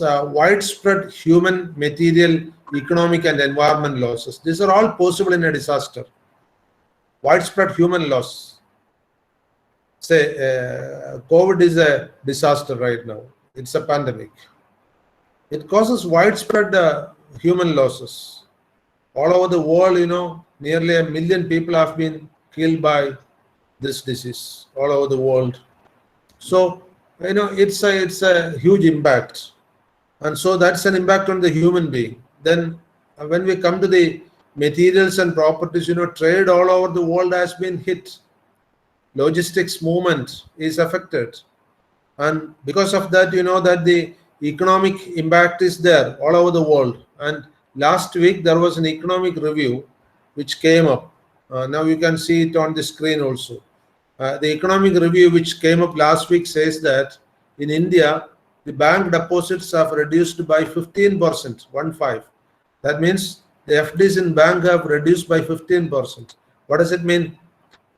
widespread human, material, economic, and environment losses. These are all possible in a disaster. Widespread human loss. Say, COVID is a disaster right now. It's a pandemic. It causes widespread human losses. All over the world, nearly 1 million people have been killed by this disease all over the world. So, it's a huge impact. And so that's an impact on the human being. Then when we come to the materials and properties, trade all over the world has been hit. Logistics movement is affected. And because of that, that the economic impact is there all over the world. And last week, there was an economic review which came up. Now you can see it on the screen also. The economic review which came up last week says that in India, the bank deposits have reduced by 15%, 1.5. That means the FDs in bank have reduced by 15%. What does it mean?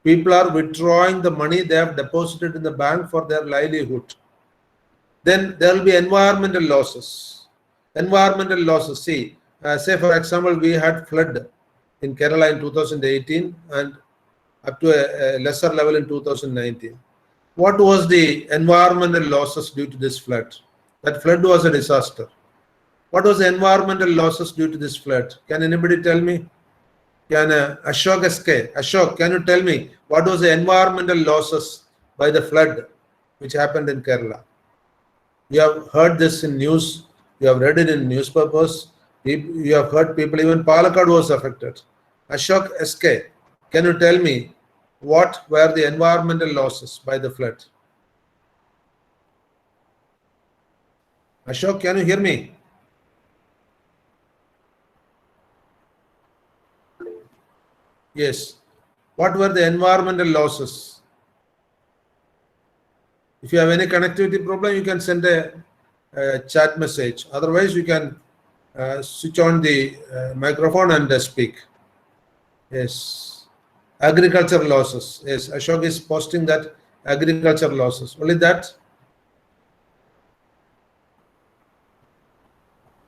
People are withdrawing the money they have deposited in the bank for their livelihood. Then there will be environmental losses. Environmental losses, see, say for example, we had flood in Kerala in 2018 and up to a lesser level in 2019. What was the environmental losses due to this flood? That flood was a disaster. What was the environmental losses due to this flood? Can anybody tell me? Can Ashok SK? Ashok, can you tell me what was the environmental losses by the flood which happened in Kerala? You have heard this in news. You have read it in newspapers. You have heard people, even Palakkad was affected. Ashok SK, can you tell me what were the environmental losses by the flood? Ashok, can you hear me? Yes. What were the environmental losses? If you have any connectivity problem, you can send a chat message. Otherwise, you can switch on the microphone and speak. Yes. Agriculture losses. Yes, Ashok is posting that agriculture losses. Only that?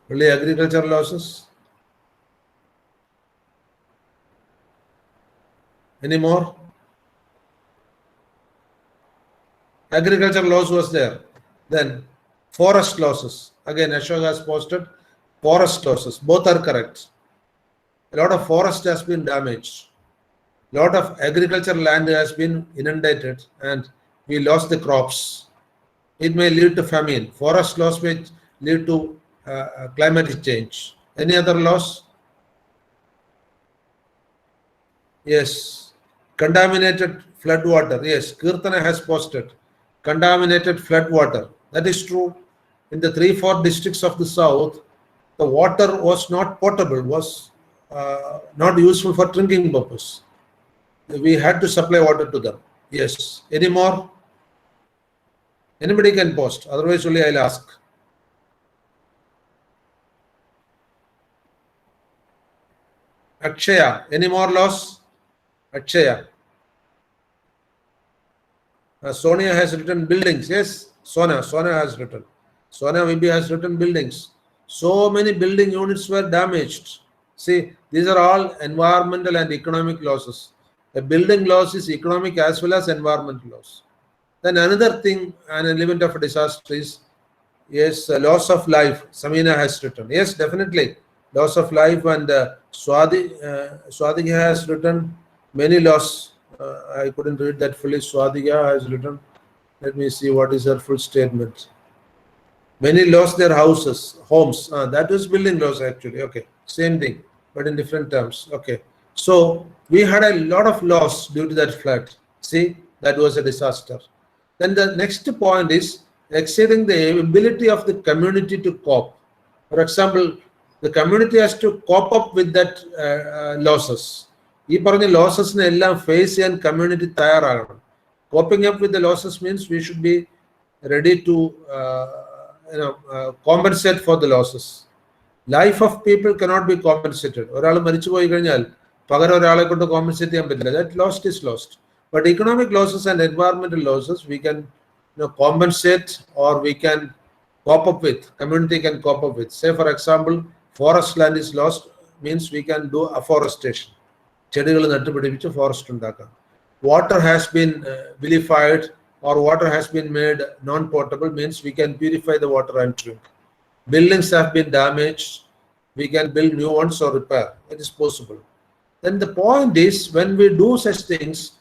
Only agriculture losses? Any more? Agriculture loss was there. Then forest losses. Again, Ashok has posted forest losses. Both are correct. A lot of forest has been damaged. A lot of agricultural land has been inundated and we lost the crops. It may lead to famine. Forest loss may lead to climatic change. Any other loss? Yes. Contaminated flood water. Yes, Kirtana has posted contaminated flood water. That is true. In the 3-4 districts of the south, the water was not potable, was not useful for drinking purpose. We had to supply water to them. Yes. Any more? Anybody can post. Otherwise, only I'll ask. Akshaya. Any more loss? Akshaya. Sonia has written buildings. Yes, Sonia has written. Sonia maybe has written buildings. So many building units were damaged. See, these are all environmental and economic losses. A building loss is economic as well as environmental loss. Then another thing, an element of a disaster is, yes, loss of life. Samina has written. Yes, definitely. Loss of life, and Swadhika has written many loss. I couldn't read that fully. Swadhika has written. Let me see what is her full statement. Many lost their houses, homes. That was building loss actually. Okay, same thing, but in different terms. Okay. So we had a lot of loss due to that flood. See, that was a disaster. Then the next point is exceeding the ability of the community to cope. For example, the community has to cope up with that losses. ഈ പറഞ്ഞ ലോസസിനെ എല്ലാം face ചെയ്യാൻ community തയ്യാറാകണം. Coping up with the losses means we should be ready to compensate for the losses. Life of people cannot be compensated. ഒരാൾ മരിച്ചു പോയി കഴിഞ്ഞാൽ പകരം ഒരാളെ കൊണ്ട് കോമ്പൻസേറ്റ് ചെയ്യാൻ പറ്റില്ല. That lost is lost. But economic losses and environmental losses we can compensate, or we can cope up with, community can cope up with. Say for example, forest land is lost, means we can do afforestation. Forest. Water has been vilified or water has been made non-potable, means we can purify the water and drink. Buildings have been damaged, we can build new ones or repair. It is possible. Then the point is, when we do such things,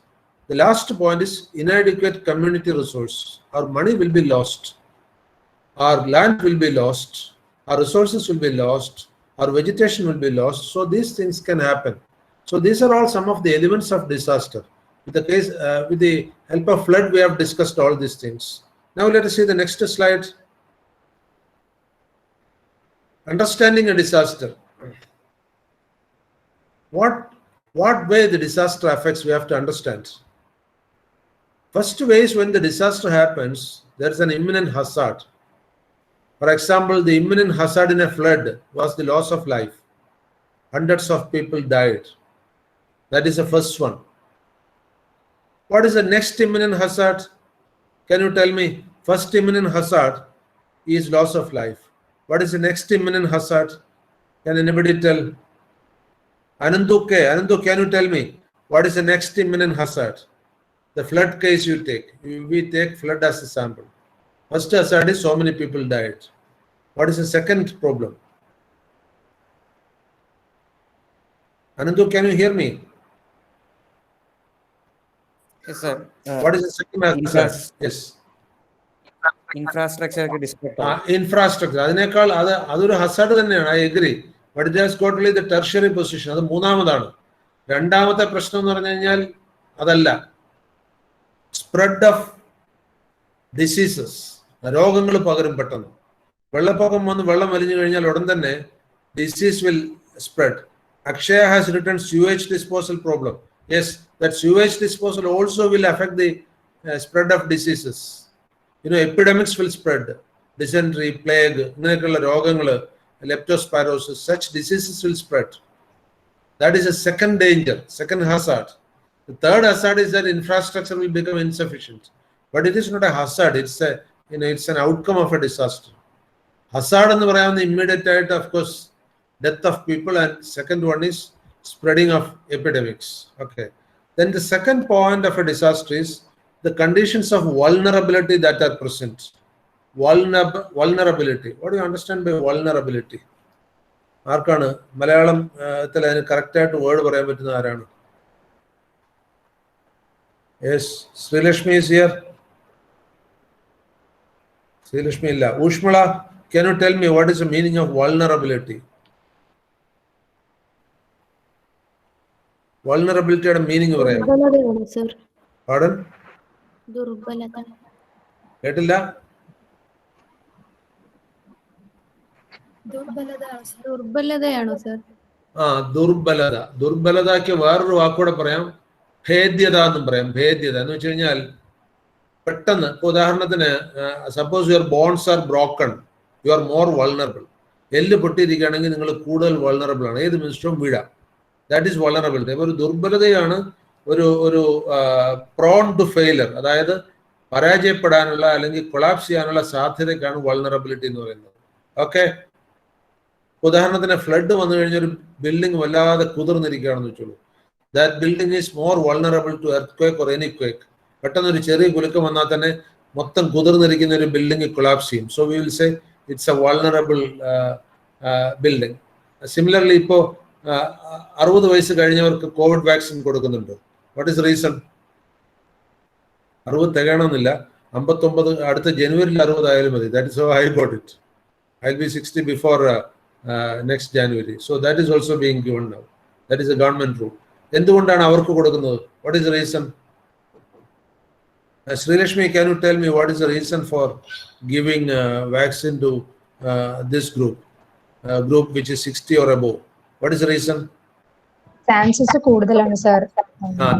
the last point is inadequate community resource. Our money will be lost, our land will be lost, our resources will be lost, our vegetation will be lost. So these things can happen. So these are all some of the elements of disaster. With the help of flood, we have discussed all these things. Now let us see the next slide. Understanding a disaster. What way the disaster affects, we have to understand. First way is when the disaster happens, there is an imminent hazard. For example, the imminent hazard in a flood was the loss of life. Hundreds of people died. That is the first one. What is the next imminent hazard? Can you tell me? First imminent hazard is loss of life. What is the next imminent hazard? Can anybody tell? Anandu, can you tell me? What is the next imminent hazard? The flood case you take. We take flood as a sample. First hazard is so many people died. What is the second problem? Anandu, can you hear me? Yes, sir. What is the second hazard? Yes. Infrastructure infrastructure. That's a hazard. I agree. But it has got only the tertiary position. That's the second question. Spread of diseases. Disease will spread. Akshaya has written sewage disposal problem. Yes, that sewage disposal also will affect the spread of diseases. Epidemics will spread. Dysentery, plague, leptospirosis, such diseases will spread. That is a second danger, second hazard. The third hazard is that infrastructure will become insufficient. But it is not a hazard, it's an outcome of a disaster. Hazard and the immediate, of course, death of people, and second one is spreading of epidemics. Okay. Then the second point of a disaster is the conditions of vulnerability that are present. Vulnerability. What do you understand by vulnerability? Arkana, Malayalam correct word. Yes, Sri Lakshmi is here. Sri Lakshmi illa. Ushmala, can you tell me what is the meaning of vulnerability? Vulnerability meaning Durbalada, sir. Pardon? Durbalada. Etilla? Durbalada, sir. Durbalada. Durbalada ke varu vakoda parayam bhedyada ennu parayam. Bhedyada ennu vechukകഴിഞ്ഞാൽ പെട്ടെന്ന് ഉദാഹരണത്തിന് suppose your bones are broken, you are more vulnerable. എല്ല് പൊട്ടിയിരിക്കുകയാണെങ്കിൽ നിങ്ങൾ കൂടുതൽ vulnerable ആണ്. ഏത് നിമിഷവും വീഴാം. That is vulnerability. ഒരു ദുർബലതയാണ് ഒരു prone to failure, അതായത് പരാജയപ്പെടാനുള്ള അല്ലെങ്കിൽ കൊളാപ്സ് ചെയ്യാനുള്ള സാധ്യതയ്ക്കാണ് vulnerability എന്ന് പറയുന്നത്. ഓക്കെ, ഉദാഹരണത്തിന് ഫ്ലഡ് വന്നു കഴിഞ്ഞാൽ ഒരു ബിൽഡിംഗ് വല്ലാതെ കുതിർന്നിരിക്കുകയാണെന്ന് വെച്ചോളൂ. That building is more vulnerable to earthquake or any quake. പെട്ടെന്ന് ഒരു ചെറിയ കുലുക്കം വന്നാൽ തന്നെ മൊത്തം കുതിർന്നിരിക്കുന്ന ഒരു ബിൽഡിംഗ് കൊളാപ്സ് ചെയ്യും. So we will say it's A vulnerable building. Similarly ഇപ്പോൾ 60 വയസ്സ് കഴിഞ്ഞവർക്ക് കോവിഡ് വാക്സിൻ കൊടുക്കുന്നുണ്ട്. What is reason? 60 തികയണമെന്നില്ല, 59 അടുത്ത ജനുവരിയിൽ 60 ആയാലും മതി. That is how I got it. I will be 60 before next January. So that is also being given now. That is A government rule. എന്തുകൊണ്ടാണ് അവർക്ക് കൊടുക്കുന്നത്? What is reason? Sri Lakshmi, can you tell me what is the reason for giving vaccine to this group which is 60 or above? What is the reason? Chances കൂടുതലാണ് sir.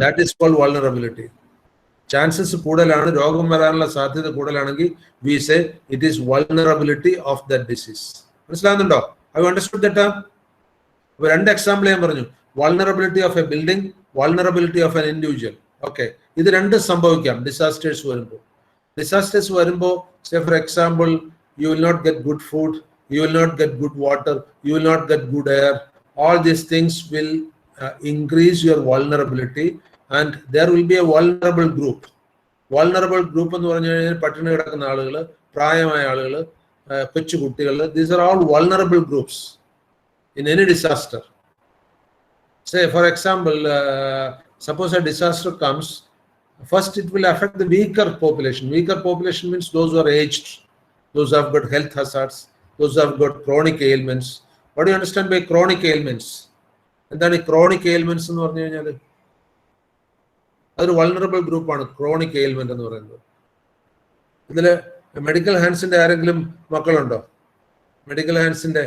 That is called vulnerability. Chances കൂടുതലാണ്, രോഗം വരാനുള്ള സാധ്യത കൂടുതലാണെങ്കിൽ we say it is vulnerability of that disease. മനസ്സിലാകുന്നുണ്ടോ? Have you understood that term? രണ്ട് example ഞാൻ പറഞ്ഞു. Vulnerability of a building, vulnerability of an individual. Okay, ഇത് രണ്ടും സംഭവിക്കാം ഡിസാസ്റ്റേഴ്സ് വരുമ്പോൾ. Say for example you will not get good food, you will not get good water, you will not get good air. All these things will increase your vulnerability, and there will be a vulnerable group. Vulnerable group എന്ന് പറഞ്ഞു കഴിഞ്ഞാൽ പട്ടിണി കിടക്കുന്ന ആളുകൾ, പ്രായമായ ആളുകൾ, കൊച്ചു കുട്ടികൾ. These are all vulnerable groups in any disaster. Say, for example, suppose a disaster comes, first it will affect the weaker population. Weaker population means those who are aged, those who have got health hazards, those who have got chronic ailments. What do you understand by chronic ailments? എന്താണ് ഈ chronic ailments എന്ന് പറഞ്ഞു കഴിഞ്ഞാൽ? അതൊരു vulnerable ഗ്രൂപ്പാണ് chronic ailment എന്ന് പറയുന്നത്. ഇതിൽ മെഡിക്കൽ ഹാൻഡ്സിന്റെ ആരെങ്കിലും മക്കളുണ്ടോ? മെഡിക്കൽ ഹാൻഡ്സിന്റെ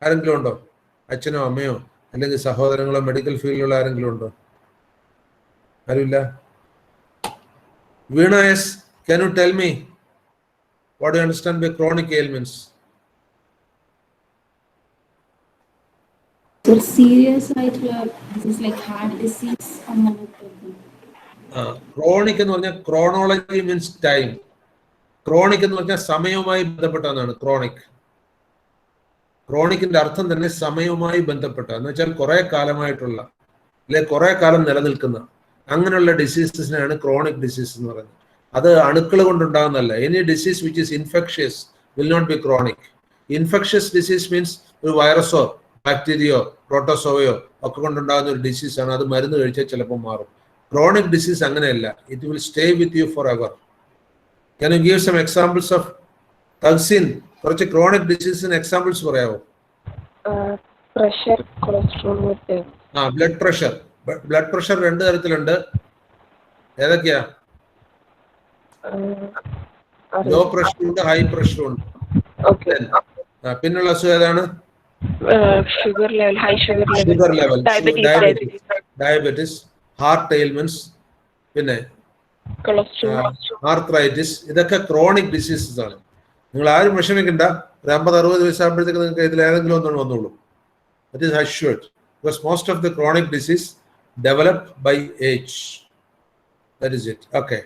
ആരെങ്കിലും ഉണ്ടോ? അച്ഛനോ അമ്മയോ അല്ലെങ്കിൽ സഹോദരങ്ങളോ മെഡിക്കൽ ഫീൽഡിലുള്ള ആരെങ്കിലും ഉണ്ടോ? ആരുമില്ല. വീണ S, can you tell me what do you understand by chronic ailments? So serious ആയിട്ടുള്ള disease like heart disease അങ്ങനത്തെ. ക്രോണിക് എന്ന് പറഞ്ഞാൽ ക്രോണോളജി മീൻസ് ടൈം. ക്രോണിക് എന്ന് പറഞ്ഞാൽ സമയവുമായി ബന്ധപ്പെട്ടതാണ് ക്രോണിക്. ക്രോണിക്കിന്റെ അർത്ഥം തന്നെ സമയവുമായി ബന്ധപ്പെട്ട എന്ന് വെച്ചാൽ കുറെ കാലമായിട്ടുള്ള അല്ലെ കുറെ കാലം നിലനിൽക്കുന്ന അങ്ങനെയുള്ള ഡിസീസസിനെയാണ് ക്രോണിക് ഡിസീസ് എന്ന് പറയുന്നത്. അത് അണുക്കൾ കൊണ്ടുണ്ടാകുന്നതല്ല. Any disease which is infectious will not be chronic. Infectious disease means ഒരു വൈറസോ ബാക്ടീരിയയോ പ്രോട്ടോസോവയോ ഒക്കെ കൊണ്ടുണ്ടാകുന്ന ഒരു ഡിസീസാണ്. അത് മരുന്ന് കഴിച്ചാൽ ചിലപ്പോൾ മാറും. ക്രോണിക് ഡിസീസ് അങ്ങനെയല്ല. It will stay with you for ever. Can you give some examples of Tahsin? കുറച്ച് ക്രോണിക് ഡിസീസിന് എക്സാമ്പിൾസ് പറയാമോ? Pressure, cholesterol, blood pressure. Blood pressure രണ്ട് തരത്തിലുണ്ട്. ഏതൊക്കെയാ? ലോ പ്രഷർ ഉണ്ട്, ഹൈ പ്രഷർ ഉണ്ട്. പിന്നുള്ള അസുഖം ഏതാണ്? Sugar level, high sugar level, diabetes, heart ailments, പിന്നെ ആർത്രൈറ്റിസ്. ഇതൊക്കെ ക്രോണിക് ഡിസീസസ് ആണ്. നിങ്ങൾ ആരും വിഷമിക്കണ്ട. ഒരു 50-60 വയസ്സാകുമ്പോഴത്തേക്ക് നിങ്ങൾക്ക് ഇതിൽ ഏതെങ്കിലും ഒന്നും വന്നോളൂ. That is assured, because most of the chronic disease develop by age. That is it. Okay.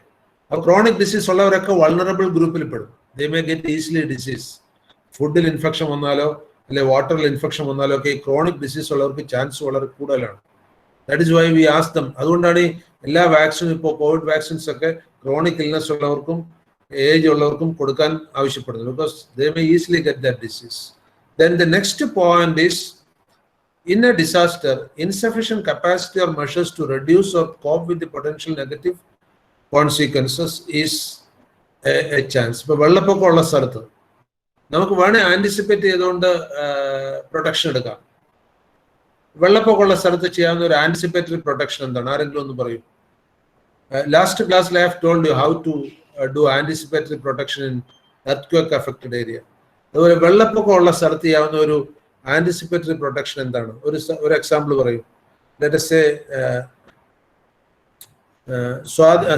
A chronic disease ഉള്ളവരൊക്കെ vulnerable ഗ്രൂപ്പിൽ പെടും. They may get easily disease. ഫുഡിൽ ഇൻഫെക്ഷൻ വന്നാലോ അല്ലെ വാട്ടറിൽ ഇൻഫെക്ഷൻ വന്നാലോ ഒക്കെ ഈ ക്രോണിക് ഡിസീസ് ഉള്ളവർക്ക് ചാൻസ് വളരെ കൂടുതലാണ്. That is why we ask them. അതുകൊണ്ടാണ് ഈ എല്ലാ വാക്സിനും ഇപ്പോൾ കോവിഡ് വാക്സിൻസ് ഒക്കെ ക്രോണിക് ഇൽനെസ് ഉള്ളവർക്കും ഏജ് ഉള്ളവർക്കും കൊടുക്കാൻ ആവശ്യപ്പെടുന്നത്. Because they may easily get that disease. Then the next point is in a disaster, insufficient capacity or measures to reduce or cope with the potential negative consequences is a chance. ഇപ്പോൾ വെള്ളപ്പൊക്കമുള്ള സ്ഥലത്ത് നമുക്ക് വേണേ anticipate ചെയ്തുകൊണ്ട് protection എടുക്കാം. വെള്ളപ്പൊക്കമുള്ള സ്ഥലത്ത് ചെയ്യാവുന്ന ഒരു anticipatory protection എന്താണ്? ആരെങ്കിലും ഒന്ന് പറയൂ. ലാസ്റ്റ് ക്ലാസ്സിൽ I have told you how to do anticipatory protection in earthquake affected area. അതുപോലെ വെള്ളപ്പൊക്കമുള്ള സ്ഥലത്ത് ചെയ്യാവുന്ന ഒരു ആന്റിസിപ്പേറ്ററി പ്രൊട്ടക്ഷൻ എന്താണ്? ഒരു എക്സാമ്പിൾ പറയൂ. ലെറ്റ് us say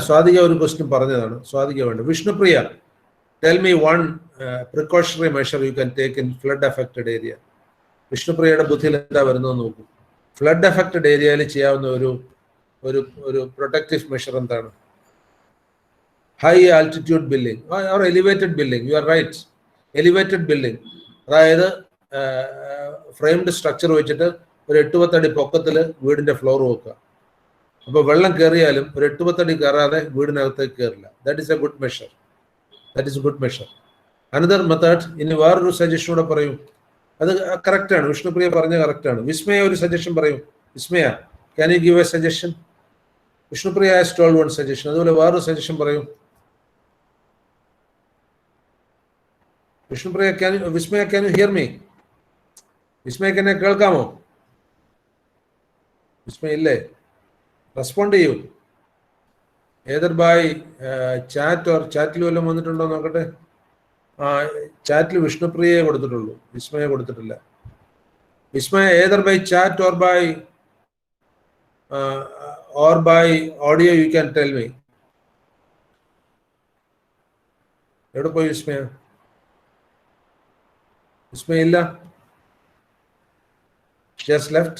സ്വാതിക ഒരു ക്വസ്റ്റ്യൻ പറഞ്ഞതാണ്. സ്വാതിക വേണ്ട. Vishnupriya, tell me one precautionary measure you can take in flood affected area. വിഷ്ണുപ്രിയയുടെ ബുദ്ധിയിൽ എന്താ വരുന്നതെന്ന് നോക്കൂ. ഫ്ലഡ് അഫക്റ്റഡ് ഏരിയയിൽ ചെയ്യാവുന്ന ഒരു പ്രൊട്ടക്റ്റീവ് മെഷർ എന്താണ്? High altitude building or elevated building. You are right. Elevated building, അതായത് ഫ്രെയിംഡ് സ്ട്രക്ചർ വെച്ചിട്ട് ഒരു 8-10 അടി പൊക്കത്തിൽ വീടിന്റെ ഫ്ലോർ വെക്കുക. അപ്പോൾ വെള്ളം കയറിയാലും ഒരു 8-10 അടി കയറാതെ വീടിനകത്തേക്ക് കയറില്ല. That is a good measure. That is a good measure. Another method. ഇനി വേറൊരു സജഷൻ കൂടെ പറയൂ. അത് കറക്റ്റാണ്. വിഷ്ണുപ്രിയ പറഞ്ഞ കറക്റ്റാണ്. വിസ്മയ ഒരു സജഷൻ പറയൂ. Vismaya, can you give a suggestion? Vishnupriya has told one suggestion. അതുപോലെ വേറൊരു സജഷൻ പറയൂ. Vishnupriya, Vismaya, can you hear me? വിസ്മയക്ക് എന്നെ കേൾക്കാമോ? വിസ്മയ ഇല്ലേ? റെസ്പോണ്ട് ചെയ്യൂ. ഏതർ ബൈ ചാറ്റ് ഓർ ചാറ്റിൽ വല്ലതും വന്നിട്ടുണ്ടോ നോക്കട്ടെ. ചാറ്റിൽ വിഷ്ണുപ്രിയയെ കൊടുത്തിട്ടുള്ളൂ, വിസ്മയെ കൊടുത്തിട്ടില്ല. Vismaya, either by chat or by audio you can tell me. എവിടെ പോയി വിസ്മയ? വിസ്മയ ഇല്ല. She has left.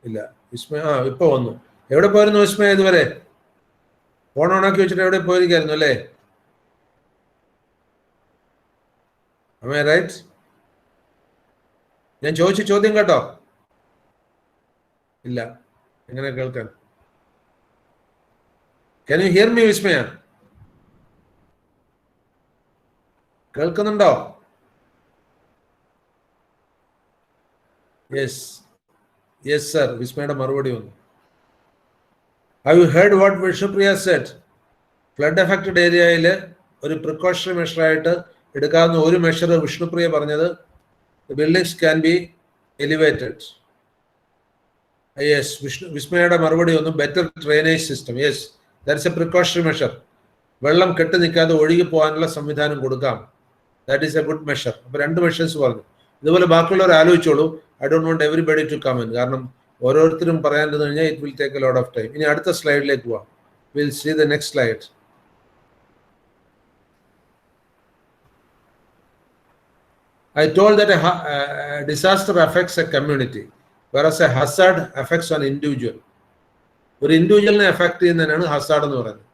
ഇല്ല. വിസ്മയ ഇപ്പൊ വന്നു. എവിടെ പോയിരുന്നു വിസ്മയ? ഇതുവരെ ഫോൺ ഓണാക്കി വെച്ചിട്ട് എവിടെ പോയിരിക്കായിരുന്നു അല്ലേ? Am I right? ഞാൻ ചോദിച്ച ചോദ്യം കേട്ടോ? ഇല്ല, എങ്ങനെ കേൾക്കാൻ? Can you hear me, വിസ്മയ? കേൾക്കുന്നുണ്ടോ? Yes yes sir. വിസ്മയുടെ മറുപടി വന്നു. Have you heard what Vishnupriya said? Flood affected ഏരിയയിൽ ഒരു പ്രിക്കോഷണറി മെഷറായിട്ട് എടുക്കാവുന്ന ഒരു മെഷർ വിഷ്ണുപ്രിയ പറഞ്ഞത് buildings can be elevated. Yes, വിസ്മയുടെ മറുപടി ഒന്നും better drainage system. Yes, that's a precautionary measure. വെള്ളം കെട്ടി നിൽക്കാതെ ഒഴുകി പോകാനുള്ള സംവിധാനം കൊടുക്കാം. That is a good measure. അപ്പൊ 2 മെഷേഴ്സ് പറഞ്ഞു. ഇതുപോലെ ബാക്കിയുള്ളവർ ആലോചിച്ചോളൂ. I don't want everybody to comment. കാരണം ഓരോരുത്തരും പറയാൻ കഴിഞ്ഞാൽ it will take a lot of time. ഇനി അടുത്ത സ്ലൈഡിലേക്ക് പോവാം. Will see the next slide. I told that a disaster affects a community, whereas a hazard affects an individual. ഒരു ഇൻഡിവിജ്വലിനെ effect ചെയ്യുന്നതിനാണ് ഹസാർഡ് എന്ന് പറയുന്നത്,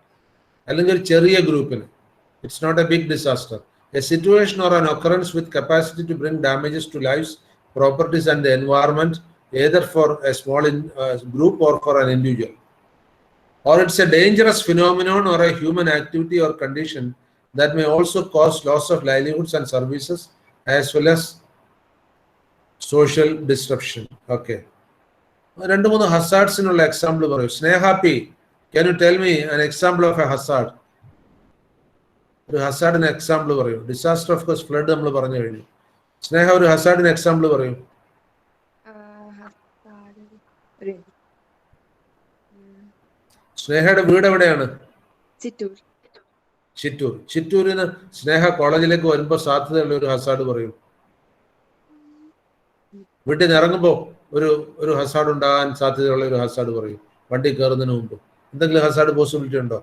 അല്ലെങ്കിൽ ഒരു ചെറിയ ഗ്രൂപ്പിന്. It's not a big disaster. A situation or an occurrence with capacity to bring damages to lives, properties and the environment, either for a small group or for an individual. Or it's a dangerous phenomenon or a human activity or condition that may also cause loss of livelihoods and services as well as social disruption. Okay. 2-3 ഹസാർഡ്സിനുള്ള example പറയൂ. Sneha P, can you tell me an example of a hazard? ഒരു ഹസാർഡിന് example പറയൂ. Disaster of course flood നമ്മൾ പറഞ്ഞു കഴിഞ്ഞു. സ്നേഹ ഒരു ഹസാർഡിന് എക്സാമ്പിൾ പറയൂ. സ്നേഹയുടെ വീട് എവിടെയാണ്? ചിറ്റൂർ. ചിറ്റൂരിന് സ്നേഹ കോളേജിലേക്ക് വരുമ്പോൾ സാധ്യതയുള്ള ഒരു ഹസാർഡ് പറയൂ. വീട്ടിൽ നിന്ന് ഇറങ്ങുമ്പോൾ ഒരു ഹസാർഡ് ഉണ്ടാകാൻ സാധ്യതയുള്ള ഒരു ഹസാർഡ് പറയൂ. വണ്ടി കയറുന്നതിന് മുമ്പ് എന്തെങ്കിലും ഹസാർഡ് പോസിബിലിറ്റി ഉണ്ടോ?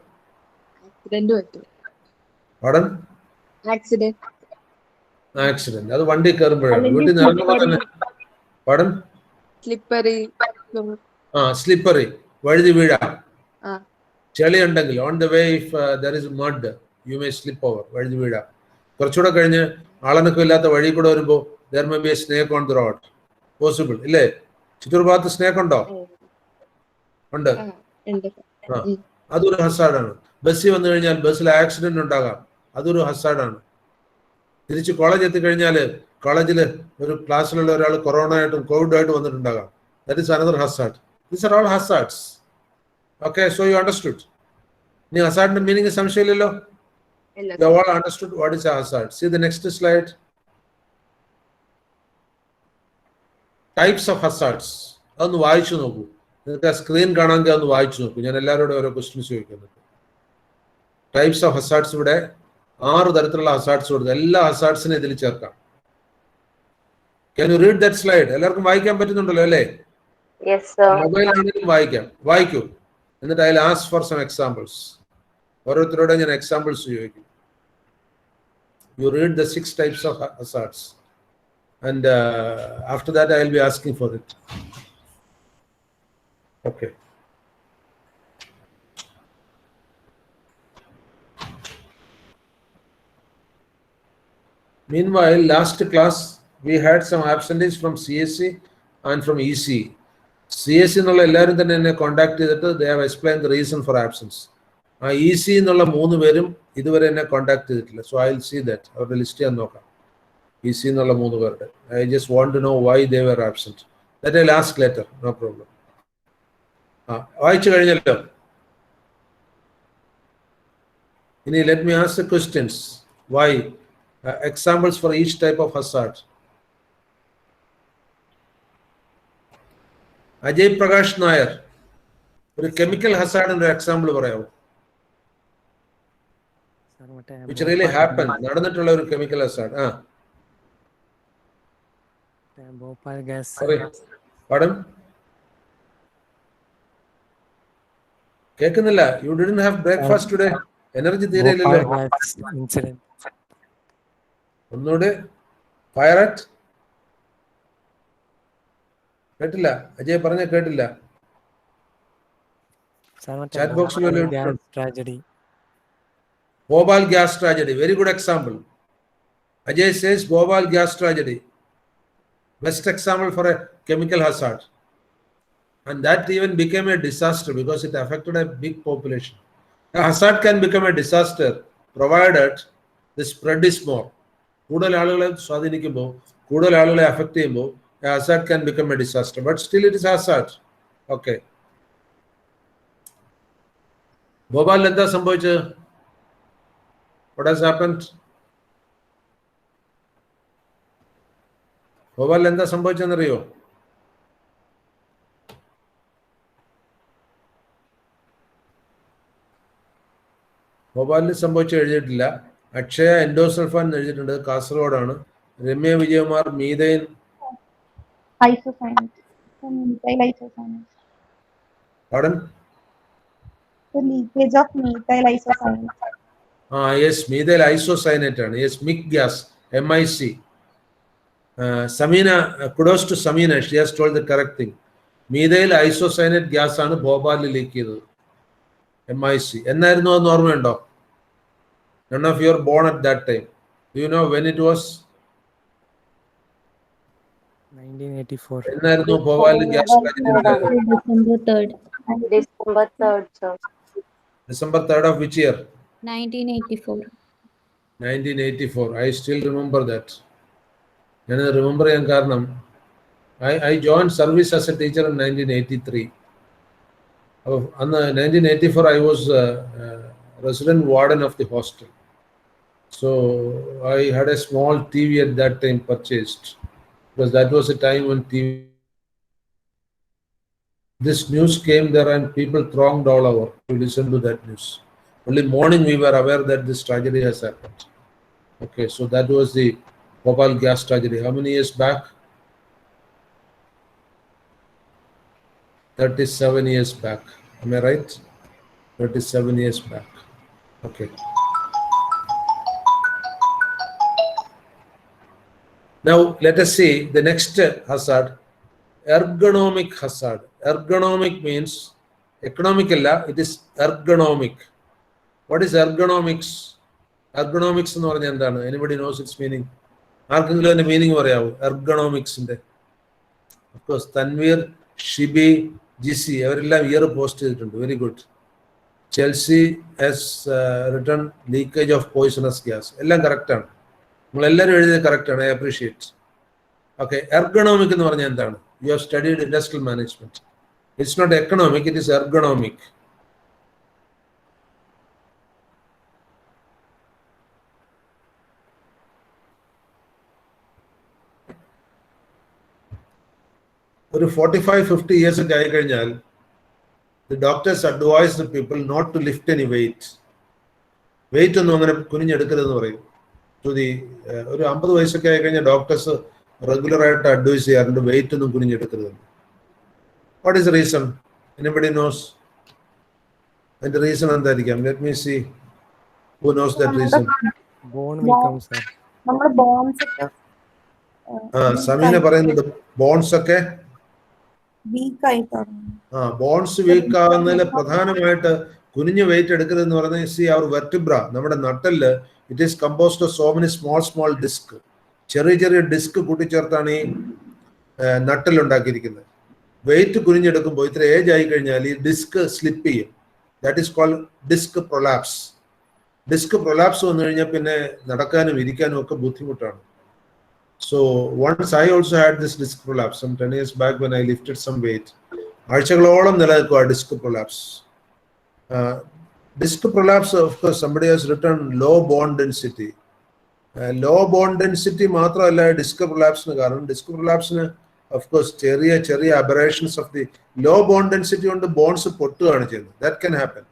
ആക്സിഡന്റ്. അത് വണ്ടി കയറുമ്പോഴാണ്. വീട്ടിൽ നിന്ന് ഇറങ്ങുമ്പോൾ തന്നെ സ്ലിപ്പറി, വഴുതി വീഴാം. ചെളി ഉണ്ടെങ്കിൽ on the way if there is mud you may slip over, വഴുതി വീഴാം. കുറച്ചുകൂടെ കഴിഞ്ഞ് ആളനക്കം ഇല്ലാത്ത വഴി കൂടെ വരുമ്പോൾ there may be A snake on the road. Possible ഇല്ലേ? ചിറ്റൂർ ഭാഗത്ത് സ്നേക്ക് ഉണ്ടോ? ഉണ്ട്. അതൊരു ഹസാർഡാണ്. ബസ്സിൽ വന്നു കഴിഞ്ഞാൽ ബസ്സിൽ ആക്സിഡന്റ് ഉണ്ടാകാം, അതൊരു ഹസാർഡാണ്. തിരിച്ച് കോളേജ് എത്തിക്കഴിഞ്ഞാൽ കോളേജിൽ ഒരു ക്ലാസ്സിലുള്ള ഒരാൾ കൊറോണ ആയിട്ടും കോവിഡായിട്ടും വന്നിട്ടുണ്ടാകാം. That is another hazard. These are all hazards. Okay, so you understood. Ni hazard meaning is സംശയമില്ലല്ലോ. You all understood what is a hazard. See the next slide. Types of hazards. അതൊന്ന് വായിച്ചു നോക്കൂ. നിങ്ങൾക്ക് ആ screen കാണാമെങ്കിൽ അതൊന്ന് വായിച്ചു നോക്കൂ. ഞാൻ എല്ലാവരോടും ഓരോ ക്വസ്റ്റ്യൻസ് ചോദിക്കുന്നുണ്ട്. ടൈപ്സ് ഓഫ് ഹസാർഡ്സ് ഇവിടെ 6 തരത്തിലുള്ള ഹസാർഡ്സ് കൊടുത്തു. എല്ലാ ഹസാർഡ്സിനെ ഇതിൽ ചേർക്കാം. Can you read that slide? എല്ലാവർക്കും വായിക്കാൻ പറ്റുന്നുണ്ടല്ലോ അല്ലേ? Yes, sir. മൊബൈൽ ആണെങ്കിലും വായിക്കൂ. എന്നിട്ട് അതിൽ ആസ്ക് ഫോർ സം എക്സാമ്പിൾസ്. ഓരോരുത്തരോടെ ഞാൻ എക്സാമ്പിൾസ് ചോദിക്കും. You read the 6 types of hazards and after that I will be asking for it. Okay. Meanwhile, last class we had some absentees from CSC and from EC. CSC എന്നുള്ള എല്ലാവരും തന്നെ എന്നെ contact ചെയ്തിട്ട് they have explained the reason for absence. EC എന്നുള്ള 3 പേരും ഇതുവരെ എന്നെ contact ചെയ്തിട്ടില്ല. So I will see that. അവരുടെ ലിസ്റ്റ് ഞാൻ നോക്കാം. EC എന്നുള്ള 3 പേരുടെ. I just want to know why they were absent. That I will ask later. No problem. വായിച്ചു കഴിഞ്ഞല്ലോ. ഇനി let me ask the questions. Why? Examples for each type of hazard. Ajay Prakash Nair, ഒരു chemical ഹസാർഡിന്റെ example പറയാമോ? Which really happened, നടന്നിട്ടുള്ള ഒരു chemical Hazard. Bhopal gas. പടം കേൾക്കുന്നില്ല. You didn't have breakfast today. Energy തീരെയില്ലല്ലോ. ഒന്നുകൂടെ. ഫയർ ആക്ട് കേട്ടില്ല. അജയ് പറഞ്ഞ കേട്ടില്ല. Chat box will gas tragedy. Bhopal gas tragedy, very good example. Ajay says Bhopal gas tragedy, best example for a chemical hazard. And that even became a disaster because it affected a big population. A hazard can become a disaster provided the spread is more. കൂടുതൽ ആളുകളെ സ്വാധീനിക്കുമ്പോൾ, കൂടുതൽ ആളുകളെ affect ചെയ്യുമ്പോൾ, a hazard can become a disaster. But still it is hazard. Okay. ഭോപ്പാലിൽ എന്താ സംഭവിച്ചത്? What has happened? ഭോപ്പാലിൽ എന്താ സംഭവിച്ചെന്നറിയോ? ഭോപ്പാലിൽ സംഭവിച്ച എഴുതിയിട്ടില്ല. അക്ഷയ എൻഡോസൾഫാൻ എഴുതിയിട്ടുണ്ട്, കാസർഗോഡാണ്. Ramya Vijayakumar methane methyl isocyanate. Pardon? The leakage of methyl isocyanate. Yes, methyl isocyanate ആണ്. Yes, MIC gas, MIC. Samina, kudos to Samina, she has told the correct thing. Methyl isocyanate gas ആണ് ഭോപ്പാലിൽ ലീക്ക് ചെയ്തത്. MIC. എന്നായിരുന്നു അത് ഓർമ്മയുണ്ടോ? None of you are born at that time. Do you know when it was? 1984. എന്നായിരുന്നു ഭോപ്പാലിൽ gas tragedy ഉണ്ടായത്? December 3rd, December 3rd, sir. December 3rd of which year? 1984. 1984. I still remember that. ഞാനത് remember ചെയ്യാൻ കാരണം I joined service as a teacher in 1983. അന്ന് 1984 I was resident warden of the hostel. So I had a small TV at that time purchased, because that was a time when TV. This news came there and people thronged all over to listen to that news. Only morning we were aware that this tragedy has happened. Okay, so that was the Bhopal gas tragedy. How many years back? 37 years back. Am I right? 37 years back. Okay. Now let us see the next hazard, ergonomic hazard. Ergonomic means economic alla, it is ergonomic. What is ergonomics? Ergonomics എന്ന് പറഞ്ഞാൽ എന്താണ്? Anybody knows its meaning? ആർക്കെങ്കിലും അതിന്റെ meaning പറയാവോ? എർഗണോമിക്സിന്റെ. Of course, Tanveer, Shibi, Jisi അവരെല്ലാം year post ചെയ്തിട്ടുണ്ട്. Very good. Chelsea has written leakage of poisonous gas. എല്ലാം കറക്റ്റാണ്. നിങ്ങളെല്ലാവരും എഴുതിയത് കറക്റ്റാണ്. I appreciate. ഓക്കെ, എർഗണോമിക് എന്ന് പറഞ്ഞാൽ എന്താണ്? You have studied industrial management. It's not economic, it is ergonomic. ഒരു 45-50 years ഒക്കെ ആയിക്കഴിഞ്ഞാൽ the doctors advise the people not to lift any weight. Weight ഒന്നും അങ്ങനെ കുനിഞ്ഞെടുക്കരുതെന്ന് പറയും. ഒരു 50 വയസ്സൊക്കെ ആയിക്കഴിഞ്ഞാൽ ഡോക്ടേഴ്സ് റെഗുലറായിട്ട് അഡ്വൈസ് ചെയ്യാറുണ്ട് വെയിറ്റ് ഒന്നും കുനിഞ്ഞെടുക്കരുതെന്ന്. What is reason? Anybody knows? അതിന്റെ റീസൺ എന്തായിരിക്കാം? Let me see who knows that reason. Bone weakens, sir. നമ്മുടെ ബോൺസ് സമീന പറയുന്നത് ബോൺസ് ഒക്കെ വീക്ക് ആയി തുടങ്ങി. ബോൺസ് വീക്ക് ആവുന്നതിൽ പ്രധാനമായിട്ട് കുനിഞ്ഞ് വെയിറ്റ് എടുക്കരുതെന്ന് പറഞ്ഞാൽ സി അവർ വെർട്ടിബ്ര, നമ്മുടെ നട്ടല്, it is composed of so many small disc. ചെറിയ ചെറിയ ഡിസ്ക് കൂട്ടിച്ചേർത്താണ് ഈ നട്ടൽ ഉണ്ടാക്കിയിരിക്കുന്നത്. വെയിറ്റ് കുനിഞ്ഞെടുക്കുമ്പോൾ ഇത്ര ഏജ് ആയി കഴിഞ്ഞാൽ ഈ ഡിസ്ക് സ്ലിപ്പ് ചെയ്യും. That is called disc prolapse. Disc prolapse വന്നു കഴിഞ്ഞാൽ പിന്നെ നടക്കാനും ഇരിക്കാനും ഒക്കെ ബുദ്ധിമുട്ടാണ്. So once I also had this disc prolapse some 10 years back when I lifted some weight. ആഴ്ചകളോളം നിലനിൽക്കുക disc prolapse. Disc prolapse of course somebody has written low bone density. Low bone density മാത്രമല്ല disc പ്രൊലാപ്സിന് കാരണം. Disc പ്രൊലാപ്സിന് of course ചെറിയ aberrations of the low bone density കൊണ്ട് bones പൊട്ടുകയാണ് ചെയ്യുന്നത്. That can happen.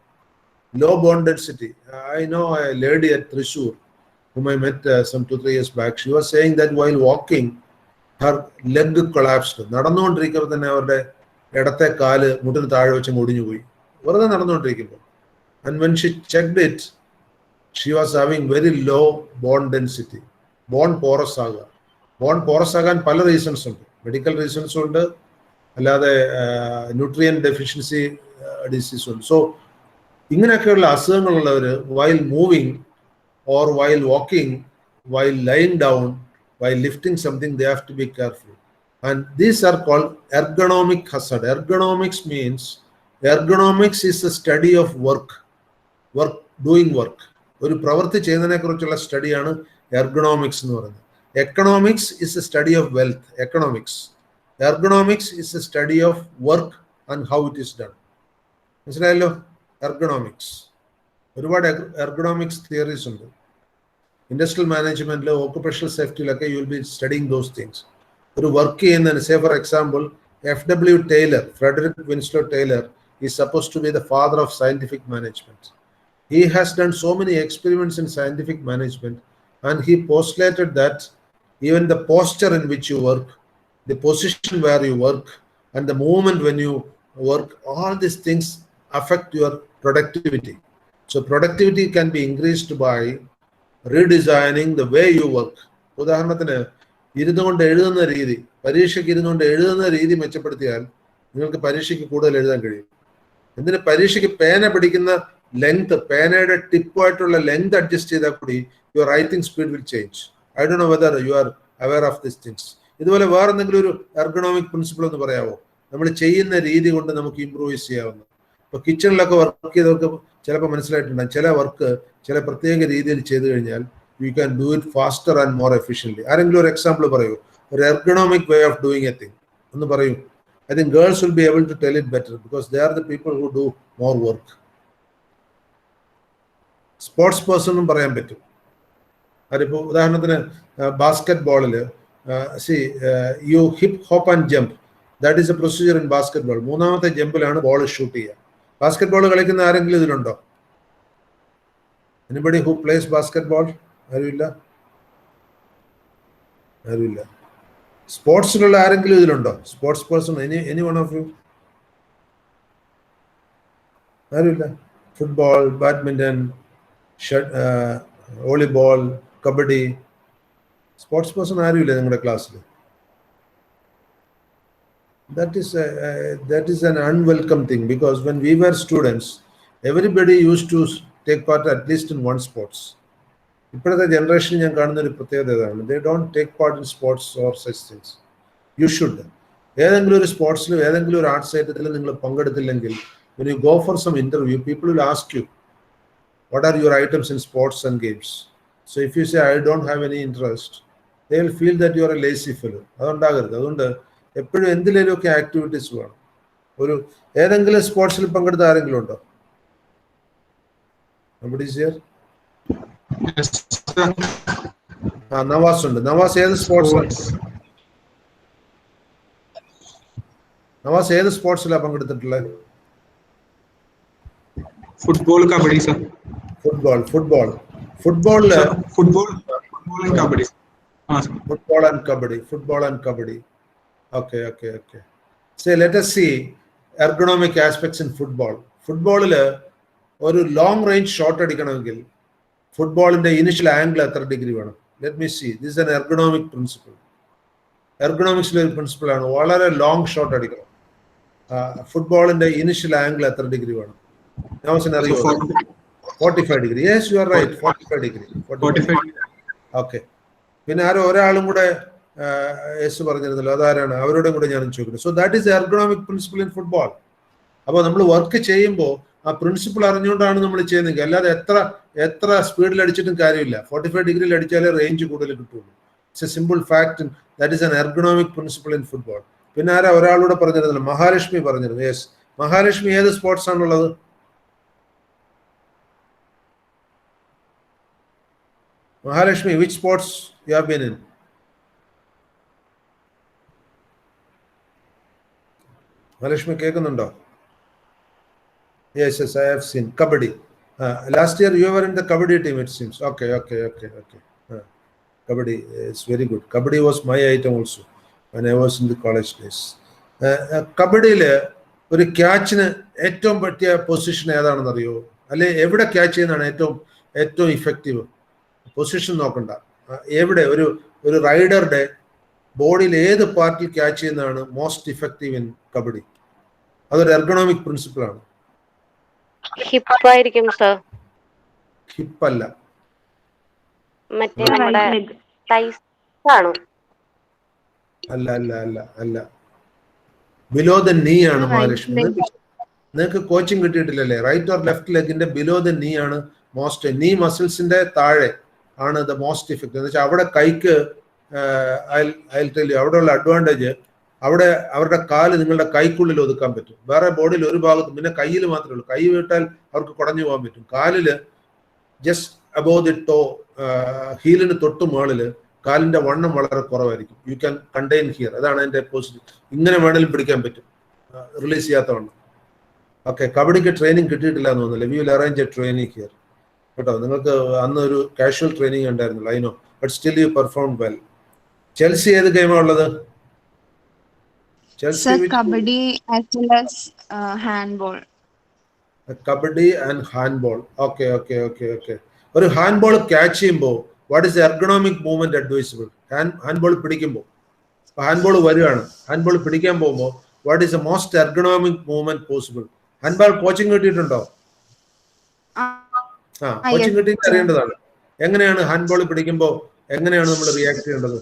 Low bone density. I know a lady at Thrissur whom I met some 2-3 years back. She was saying that while walking her leg collapsed. നടന്നുകൊണ്ടിരിക്കുമ്പോൾ തന്നെ അവരുടെ ഇടത്തെ കാല് മുട്ടിന് താഴെ വെച്ച് മുടിഞ്ഞു പോയി, വെറുതെ നടന്നുകൊണ്ടിരിക്കുമ്പോൾ. And when she checked it, she was having very low bone density. Bone porous ആകുക. ബോൺ പോറസ് ആകാൻ പല റീസൺസ് ഉണ്ട്. മെഡിക്കൽ റീസൺസും ഉണ്ട്, അല്ലാതെ ന്യൂട്രിയൻ ഡെഫിഷ്യൻസി ഡിസീസ് ഉണ്ട്. സോ ഇങ്ങനെയൊക്കെയുള്ള അസുഖങ്ങളുള്ളവർ while moving or while walking, while lying down, while lifting something, they have to be careful. And these are called ergonomic hazard. Ergonomics is a study of work, doing work. ഒരു പ്രവൃത്തി ചെയ്യുന്നതിനെ കുറിച്ചുള്ള സ്റ്റഡിയാണ് ergonomics എന്ന് പറയുന്നത്. Economics is a study of wealth. Ergonomics is a study of work and how it is done. മനസ്സിലായല്ലോ? Ergonomics ഒരുപാട് ergonomics theories ഉണ്ട്. Industrial മാനേജ്മെന്റിലോ ഓക്കുപേഷണൽ സേഫ്റ്റിയിലൊക്കെ you will be studying those things. ഒരു വർക്ക് ചെയ്യുന്നതിന്, say for example, FW Taylor, Frederick Winslow Taylor, is supposed to be the father of scientific management. He has done so many experiments in scientific management, and he postulated that even the posture in which you work, the position where you work, and the movement when you work, all these things affect your productivity. So productivity can be increased by redesigning the way you work. ഉദാഹരണത്തിന് ഇരുന്നുകൊണ്ട് എഴുതുന്ന രീതി, പരീക്ഷയ്ക്ക് ഇരുന്നുകൊണ്ട് എഴുതുന്ന രീതി മെച്ചപ്പെടുത്തിയാൽ നിങ്ങൾക്ക് പരീക്ഷയ്ക്ക് കൂടുതൽ എഴുതാൻ കഴിയും. എന്തിന്? പരീക്ഷയ്ക്ക് പേന പിടിക്കുന്ന ലെങ്ത്, പേനയുടെ ടിപ്പായിട്ടുള്ള ലെങ്ത് അഡ്ജസ്റ്റ് ചെയ്താൽ കൂടി your writing speed will change. I don't know whether you are aware of this things. ഇതുപോലെ വേറെ എന്തെങ്കിലും ഒരു എർഗണോമിക് പ്രിൻസിപ്പിൾ എന്ന് പറയാമോ? നമ്മൾ ചെയ്യുന്ന രീതി കൊണ്ട് നമുക്ക് ഇംപ്രൂവൈസ് ചെയ്യാവുന്ന. ഇപ്പോൾ കിച്ചണിലൊക്കെ വർക്ക് ചെയ്തവർക്ക് ചിലപ്പോൾ മനസ്സിലായിട്ടുണ്ടാകും, ചില വർക്ക് ചില പ്രത്യേക രീതിയിൽ ചെയ്തു കഴിഞ്ഞാൽ you can do it faster and more efficiently. ആരെങ്കിലും ഒരു എക്സാമ്പിൾ പറയൂ, ഒരു ergonomic way of doing a thing ഒന്ന് പറയൂ. I think girls will be able to tell it better because they are the people who do more work. Sports പേഴ്സണും പറയാൻ പറ്റും. അതിപ്പോൾ ഉദാഹരണത്തിന് ബാസ്കറ്റ് ബോളിൽ you hip hop and jump, that is a procedure in basketball. മൂന്നാമത്തെ ജമ്പിലാണ് ball shoot ചെയ്യുക. ബാസ്കറ്റ് ബോൾ കളിക്കുന്ന ആരെങ്കിലും ഇതിലുണ്ടോ? Anybody who plays basketball? ആരുമില്ല. സ്പോർട്സിലുള്ള ആരെങ്കിലും ഇതിലുണ്ടോ? Sports person, any one of you? ആരുമില്ല. Football, badminton, volleyball, kabaddi, sports person ആരുമില്ല നിങ്ങളുടെ ക്ലാസ്സിൽ? That is an unwelcome thing because when we were students, everybody used to take part at least in one sports. ഇപ്പോഴത്തെ generation ഞാൻ കാണുന്ന ഒരു പ്രത്യേകത ഇതാണ്, they don't take part in sports or such things. You should. ഏതെങ്കിലും ഒരു സ്പോർട്സിലും ഏതെങ്കിലും ഒരു ആർട്സ് ഐറ്റത്തിലും നിങ്ങൾ പങ്കെടുത്തില്ലെങ്കിൽ, when you go for some interview, people will ask you, what are your items in sports and games? So if you say, I don't have any interest, they will feel that you are a lazy fellow. അതുണ്ടാകരുത്. അതുകൊണ്ട് എപ്പോഴും എന്തിലേലുമൊക്കെ activities വേണം. ഒരു ഏതെങ്കിലും സ്പോർട്സിൽ പങ്കെടുത്ത ആരെങ്കിലും ഉണ്ടോ? Nobody is here? Nawaz ഉണ്ട്. നവാസ് ഏത് സ്പോർട്സിലാണ് പങ്കെടുത്തിട്ടുള്ളത്? Football, kabaddi sir. Football and kabaddi. Okay. So let us see ergonomic aspects in football. ഫുട്ബോളിൽ ഒരു ലോങ് റേഞ്ച് ഷോട്ട് അടിക്കണമെങ്കിൽ ഫുട്ബോളിന്റെ ഇനിഷ്യൽ ആംഗിൾ എത്ര ഡിഗ്രി വേണം? Let me see. This is an ergonomic principle. എർഗണോമിക്സിലെ ഒരു പ്രിൻസിപ്പിളാണ്. വളരെ ലോങ് ഷോട്ട് അടിക്കണം. ഫുട്ബോളിന്റെ ഇനിഷ്യൽ ആംഗിൾ എത്ര ഡിഗ്രി വേണം? അറിയോ? 45 degree. Yes, you are right. 45 degree. Okay. പിന്നെ ഒരാളും കൂടെ യെസ് പറഞ്ഞിരുന്നല്ലോ, അതാരാണ്? അവരോടും കൂടെ ഞാൻ ചോദിക്കുന്നത്. So that is ergonomic principle in football. അപ്പോൾ നമ്മൾ വർക്ക് ചെയ്യുമ്പോൾ ആ പ്രിൻസിപ്പിൾ അറിഞ്ഞുകൊണ്ടാണ് നമ്മൾ ചെയ്യുന്നത്. അല്ലാതെ എത്ര സ്പീഡിൽ അടിച്ചിട്ടും കാര്യമില്ല. 45 ഡിഗ്രിയിൽ അടിച്ചാലേ റേഞ്ച് കൂടുതൽ കിട്ടുള്ളൂ. It's A simple fact. That is an ergonomic principle in football. പിന്നെ ഒരാളൂടെ പറഞ്ഞിരുന്നല്ലോ, മഹാലക്ഷ്മി പറഞ്ഞിരുന്നു. യെസ്, മഹാലക്ഷ്മി ഏത് സ്പോർട്സ് ആണുള്ളത്? Mahalakshmi, which sports you have been in? Mahalakshmi കേൾക്കുന്നുണ്ടോ? Yes, I have seen kabaddi. Last year you were in the kabaddi team, it seems. Okay. Kabaddi is very good. Kabaddi was my item also when I was in the college days. കബഡിയില് ഒരു ക്യാച്ചിന് ഏറ്റവും പറ്റിയ position ഏതാണെന്ന് അറിയോ? അല്ലെ എവിടെ catch ചെയ്യുന്നതാണ് ഏറ്റവും effective? Position നോക്കണ്ട. എവിടെ ഒരു റൈഡറുടെ ബോഡിയിൽ ഏത് പാർട്ടിൽ ക്യാച്ച് ചെയ്യുന്നതാണ് മോസ്റ്റ് ഇഫക്റ്റീവ് ഇൻ കബഡി? അതൊരു എർഗണോമിക് പ്രിൻസിപ്പിൾ ആണ്. ഹിപ്പായിരിക്കും സർ. ഹിപ്പല്ല. മറ്റേ നമ്മുടെ തൈസ് ആണോ? അല്ല അല്ല അല്ല അല്ല, ബിലോ ദ നീ ആണ് മഹാലക്ഷ്മി. നിങ്ങൾക്ക് കോച്ചിങ് കിട്ടിയിട്ടില്ലല്ലേ? റൈറ്റ് ഓർ ലെഫ്റ്റ് ലെഗിന്റെ ബിലോ ദ നീ ആണ് മോസ്റ്റ്, നീ മസിൽസിന്റെ താഴെ ആണ് ദ മോസ്റ്റ് ഇഫക്റ്റീവ്. എന്ന് വെച്ചാൽ അവിടെ കൈക്ക് അവിടെയുള്ള അഡ്വാൻറ്റേജ്, അവിടെ അവരുടെ കാല് നിങ്ങളുടെ കൈക്കുള്ളിൽ ഒതുക്കാൻ പറ്റും. വേറെ ബോഡിയിൽ ഒരു ഭാഗത്തും, പിന്നെ കയ്യിൽ മാത്രമേ ഉള്ളൂ. കൈ വിട്ടാൽ അവർക്ക് കുടഞ്ഞു പോകാൻ പറ്റും. കാലില് ജസ്റ്റ് അബോവ് ദി ടോ, ഹീലിന് തൊട്ട് മുകളിൽ കാലിന്റെ വണ്ണം വളരെ കുറവായിരിക്കും. You can contain here. അതാണ് അതിന്റെ പോസിറ്റീവ്. ഇങ്ങനെ വേണമെങ്കിലും പിടിക്കാൻ പറ്റും, റിലീസ് ചെയ്യാത്ത വണ്ണം. ഓക്കെ, കബഡിക്ക് ട്രെയിനിങ് കിട്ടിയിട്ടില്ല എന്ന് തോന്നുന്നില്ല. We will arrange A training here കേട്ടോ. നിങ്ങൾക്ക് അന്ന് ഒരു കാഷ്വൽ ട്രെയിനിങ് ഉണ്ടായിരുന്നുള്ളൂ, I know, but still you perform well. Chelsea ഏത് ഗെയിമാണ് ഉള്ളത്? Kabaddi as well as handball. Kabaddi and handball. Okay okay okay okay. ഒരു ഹാൻഡ്ബോൾ ക്യാച്ച് ചെയ്യുമ്പോൾ what is ergonomic movement advisable? Handball പിടിക്കുമ്പോൾ, ഹാൻഡ്ബോൾ വരികയാണ്, ഹാൻഡ്ബോൾ പിടിക്കാൻ പോകുമ്പോൾ what is the most ergonomic movement possible? Handball coaching കിട്ടിയിട്ടുണ്ടോ? കോച്ചിങ് കിട്ടിയിട്ട് അറിയേണ്ടതാണ്. എങ്ങനെയാണ് ഹാൻഡ്ബോൾ പിടിക്കുമ്പോൾ എങ്ങനെയാണ് നമ്മൾ റിയാക്ട് ചെയ്യേണ്ടത്?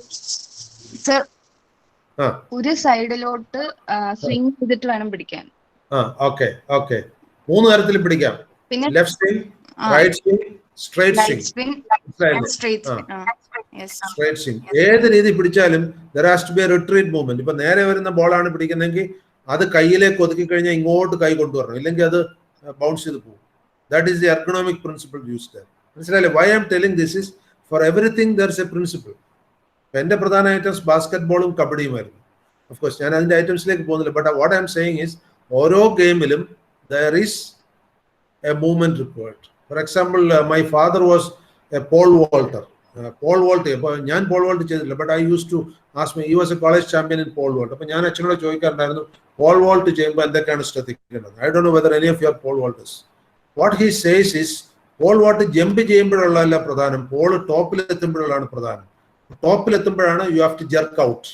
ഒരു സൈഡിലോട്ട് സ്വിംഗ് ചെയ്തിട്ട് വേണം പിടിക്കാൻ. Okay okay. 3 തരത്തിൽ പിടിക്കാം. Left swing, right swing, straight swing. Straight swing ഏത് രീതി പിടിച്ചാലും there has to be a retreat movement. ഇപ്പൊ നേരെ വരുന്ന ബോളാണ് പിടിക്കുന്നെങ്കിൽ അത് കയ്യിലേക്ക് ഒതുക്കി കഴിഞ്ഞാൽ ഇങ്ങോട്ട് കൈ കൊണ്ടുവരണം, ഇല്ലെങ്കിൽ അത് ബൗൺസ് ചെയ്ത് പോകും. That is the ergonomic principle used there. മനസ്സിലായില്ലേ? Why I'm telling this is for everything there is a principle. എന്റെ പ്രധാന ഐറ്റംസ് ബാസ്കറ്റ് ബോളും കബഡിയുമായിരുന്നു. ഓഫ് കോഴ്സ് ഞാൻ അതിന്റെ ഐറ്റംസിലേക്ക് പോകുന്നില്ല. But what I am saying is ഓരോ ഗെയിമിലും there is a movement required. For example, my father was a pole vaulter. Pole vault, ഞാൻ pole vault ചെയ്തിട്ടില്ല, but I used to ask me, he was a college champion in pole vault. അപ്പോൾ ഞാൻ അച്ഛനോട് ചോദിക്കാറുണ്ടായിരുന്നു pole vault ചെയ്യുമ്പോൾ എന്തൊക്കെയാണ് ശ്രദ്ധിക്കേണ്ടത്. I don't know whether any of you are pole vaulters. What he says is pole vault jump ചെയ്യുമ്പോഴുള്ളതല്ല പ്രധാനം, pole ടോപ്പിൽ എത്തുമ്പോഴുള്ളതാണ് പ്രധാനം. ടോപ്പിൽ എത്തുമ്പോഴാണ് you have to jerk out.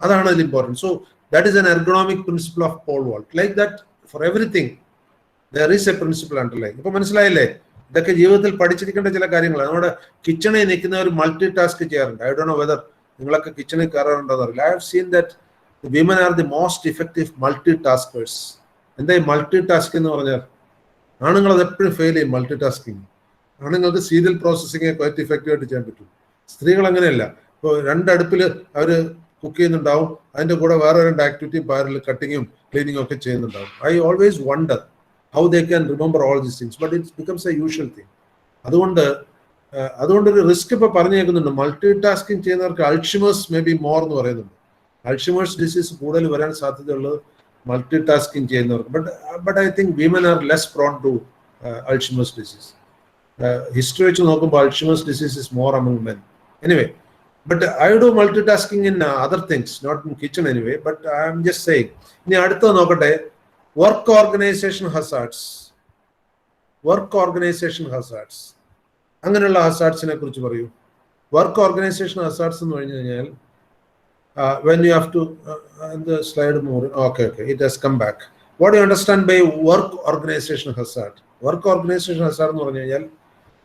അതാണ് അതിൽ important. So that is an ergonomic principle of pole vault. Like that for everything there is a principle underlying. ഇപ്പൊ മനസ്സിലായില്ലേ? ഇതൊക്കെ ജീവിതത്തിൽ പഠിച്ചിരിക്കേണ്ട ചില കാര്യങ്ങളാണ്. നമ്മുടെ കിച്ചണിൽ നിൽക്കുന്നവർ മൾട്ടി ടാസ്ക് ചെയ്യാറുണ്ട്. ഐ ഡോണ്ട് നോ വെദർ നിങ്ങളൊക്കെ കിച്ചണിൽ കയറാറുണ്ടോന്ന് അറിയില്ല. I have seen that women are the most effective multi taskers. എന്താ ഈ മൾട്ടി ടാസ്ക് എന്ന് പറഞ്ഞാൽ? ആണുങ്ങൾ അത് എപ്പോഴും ഫെയിൽ ചെയ്യും. മൾട്ടി ടാസ്കിങ് ആണുങ്ങൾക്ക് സീരിയൽ പ്രോസസ്സിങ് ക്വൈറ്റ് ഇഫക്റ്റീവ് ആയിട്ട് ചെയ്യാൻ പറ്റും. സ്ത്രീകൾ അങ്ങനെയല്ല. ഇപ്പോൾ 2 അടുപ്പിൽ അവർ കുക്ക് ചെയ്യുന്നുണ്ടാവും, അതിന്റെ കൂടെ വേറെ 2 ആക്ടിവിറ്റി പാരൽ കട്ടിങ്ങും ക്ലീനിങ്ങും ഒക്കെ ചെയ്യുന്നുണ്ടാവും. I always wonder how they can remember all these things, but it becomes a usual thing. അതുകൊണ്ടൊരു റിസ്ക് ഇപ്പൊ പറഞ്ഞേക്കുന്നുണ്ട്. മൾട്ടി ടാസ്കിങ് ചെയ്യുന്നവർക്ക് അൾഷിമേഴ്സ് മേ ബി മോർ എന്ന് പറയുന്നുണ്ട്. അൾഷിമേഴ്സ് ഡിസീസ് കൂടുതൽ വരാൻ സാധ്യതയുള്ളത് മൾട്ടി ടാസ്കിങ് ചെയ്യുന്നവർക്ക്. But I think women are less prone to Alzheimer's disease. History വെച്ച് നോക്കുമ്പോൾ Alzheimer's disease is more among men. Anyway, but I do multitasking in other things, not in kitchen anyway, but I am just saying. ഇനി അടുത്ത നോക്കട്ടെ, work organisation hazards. Work organisation hazards, അങ്ങനെയുള്ള ഹസാർഡ്സിനെ കുറിച്ച് പറയൂ. Work organisation hazards എന്ന് പറഞ്ഞു കഴിഞ്ഞാൽ when you have to the slide more. Okay, it has come back. What do you understand by work organization hazard? Work organization hazard എന്ന് പറഞ്ഞു കഴിഞ്ഞാൽ